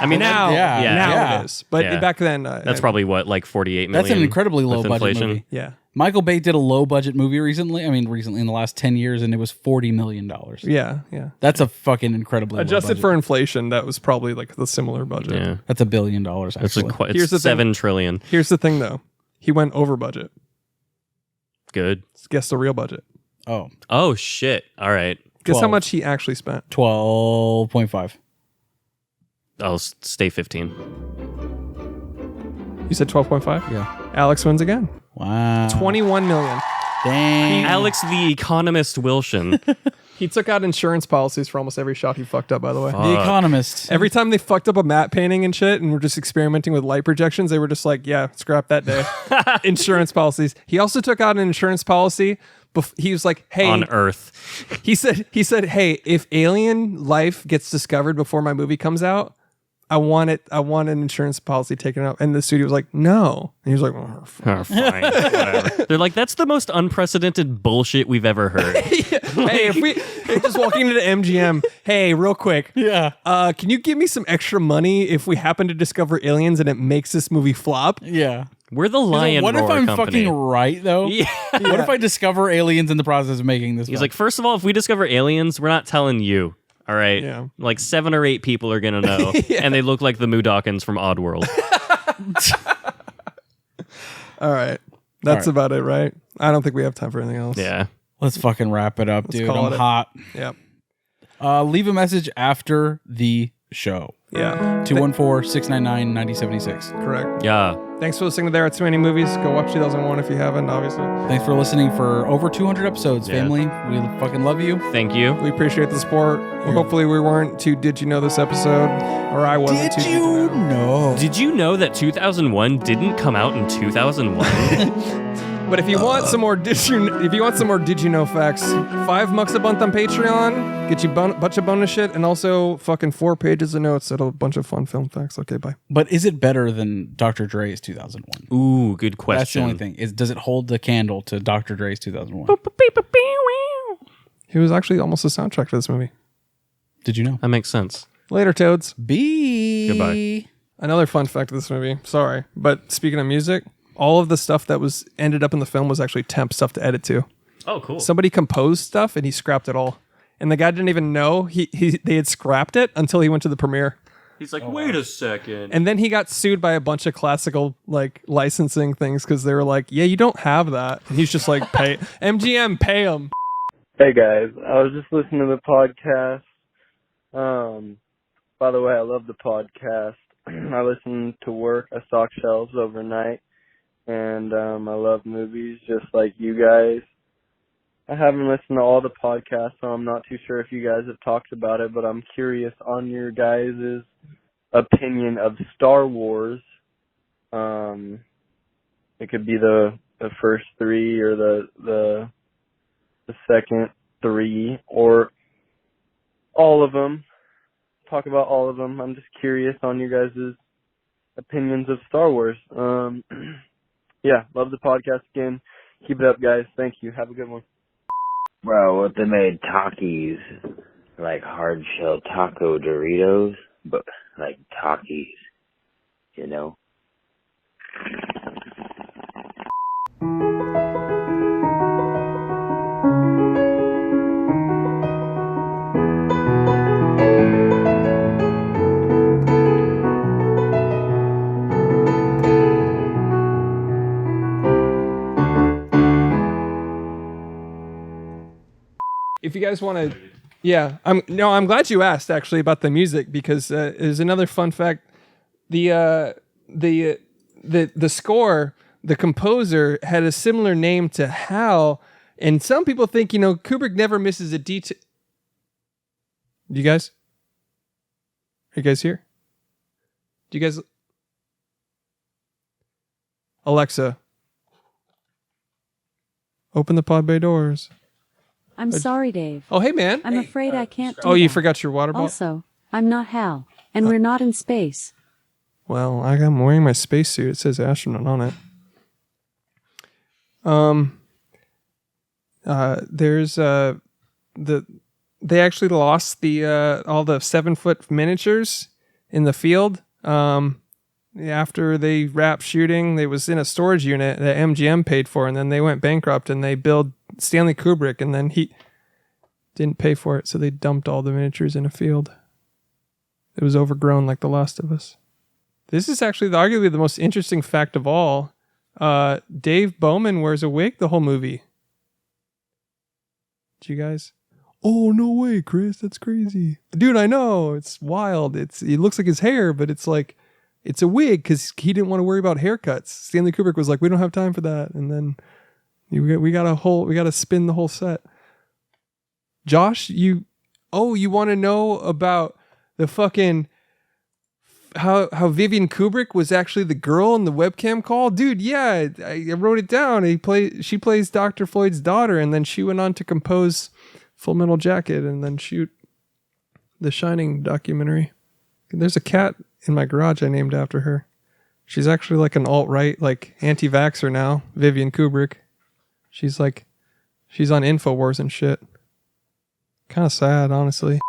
I mean, now yeah. it is. But back then, that's probably what, like 48 million. That's an incredibly low budget inflation. movie. Yeah. Michael Bay did a low budget movie recently. I mean, recently in the last 10 years, and it was $40 million. Yeah. That's a fucking incredibly adjusted low budget. for inflation. That was probably like the similar budget. Yeah. That's $1 billion. Actually, it's $7 trillion. Here's the thing, though. He went over budget. Good. Guess the real budget. Oh shit! All right. Guess 12. how much he actually spent. 12.5. I'll stay 15. You said 12.5? Yeah. Alex wins again. Wow. 21 million. Dang. Alex the Economist Wilson. He took out insurance policies for almost every shot he fucked up, by the way. The Economist. Every time they fucked up a matte painting and shit and were just experimenting with light projections, they were just like, yeah, scrap that day. Insurance policies. He also took out an insurance policy. He was like, hey. On Earth. He said, hey, if alien life gets discovered before my movie comes out, I want an insurance policy taken out. And the studio was like, no. And he was like, oh, fine. Whatever. They're like, that's the most unprecedented bullshit we've ever heard. Hey, if just walking into MGM, hey, real quick. Yeah. Can you give me some extra money if we happen to discover aliens and it makes this movie flop? Yeah. We're the Lion What if Roar I'm company. fucking right, though? Yeah. What if I discover aliens in the process of making this He's film? like, first of all, if we discover aliens, we're not telling you. All right. Yeah. Like 7 or 8 people are going to know. And they look like the Moodawkins from Oddworld. All right. That's about it, right? I don't think we have time for anything else. Yeah. Let's fucking wrap it up, dude. I'm hot. Yep. Leave a message after the show. Yeah. 214-699-9076. Correct. Yeah. Thanks for listening to There Are Too Many Movies. Go watch 2001 if you haven't, obviously. Thanks for listening for over 200 episodes, Yeah. family. We fucking love you. Thank you. We appreciate the support. Well, hopefully we weren't too Did You Know this episode, or I wasn't too Did You Know. Did you know that 2001 didn't come out in 2001? But if you want some more Did You Know facts, $5 a month on Patreon, get you a bunch of bonus shit, and also fucking 4 pages of notes and a bunch of fun film facts. Okay, bye. But is it better than Dr. Dre's 2001? Ooh, good question. That's the only thing. Does it hold the candle to Dr. Dre's 2001? He was actually almost the soundtrack for this movie. Did you know? That makes sense. Later, Toads. Goodbye. Another fun fact of this movie. Sorry, but speaking of music, all of the stuff that was ended up in the film was actually temp stuff to edit to. Oh, cool. Somebody composed stuff and he scrapped it all. And the guy didn't even know they had scrapped it until he went to the premiere. He's like, wait a second. And then he got sued by a bunch of classical like licensing things because they were like, yeah, you don't have that. And he's just like, pay MGM, pay him. Hey guys, I was just listening to the podcast. By the way, I love the podcast. I listen to work. I stock shelves overnight, and I love movies just like you guys. I haven't listened to all the podcasts, so I'm not too sure if you guys have talked about it, but I'm curious on your guys' opinion of Star Wars. It could be the first three or the second three or all of them. Talk about all of them. I'm just curious on you guys' opinions of Star Wars. Yeah, love the podcast again. Keep it up, guys. Thank you. Have a good one. Bro, what they made Takis, like hard shell taco Doritos, but like Takis, you know? If you guys want to, yeah, I'm glad you asked actually about the music because there's another fun fact. The score, the composer had a similar name to Hal, and some people think Kubrick never misses a detail. You guys, are you guys here? Do you guys? Alexa, open the pod bay doors. I'm sorry, Dave. Oh, hey, man. I'm afraid I can't do Oh, you that. forgot your water bottle? Also, I'm not Hal, and we're not in space. Well, I'm wearing my spacesuit. It says astronaut on it. They actually lost all the 7-foot miniatures in the field. After they wrapped shooting, they was in a storage unit that MGM paid for, and then they went bankrupt and they billed Stanley Kubrick, and then he didn't pay for it, so they dumped all the miniatures in a field. It was overgrown like The Last of Us. This is actually arguably the most interesting fact of all. Dave Bowman wears a wig the whole movie. Did you guys? Oh, no way, Chris. That's crazy. Dude, I know. It's wild. It looks like his hair, but it's like, it's a wig because he didn't want to worry about haircuts. Stanley Kubrick was like, we don't have time for that. And then we got to spin the whole set. Josh, you want to know about the fucking how Vivian Kubrick was actually the girl in the webcam call? Dude, yeah, I wrote it down. She plays Dr. Floyd's daughter, and then she went on to compose Full Metal Jacket and then shoot the Shining documentary. There's a cat in my garage I named after her. She's actually like an alt-right, like anti-vaxxer now, Vivian Kubrick. She's on InfoWars and shit. Kind of sad, honestly.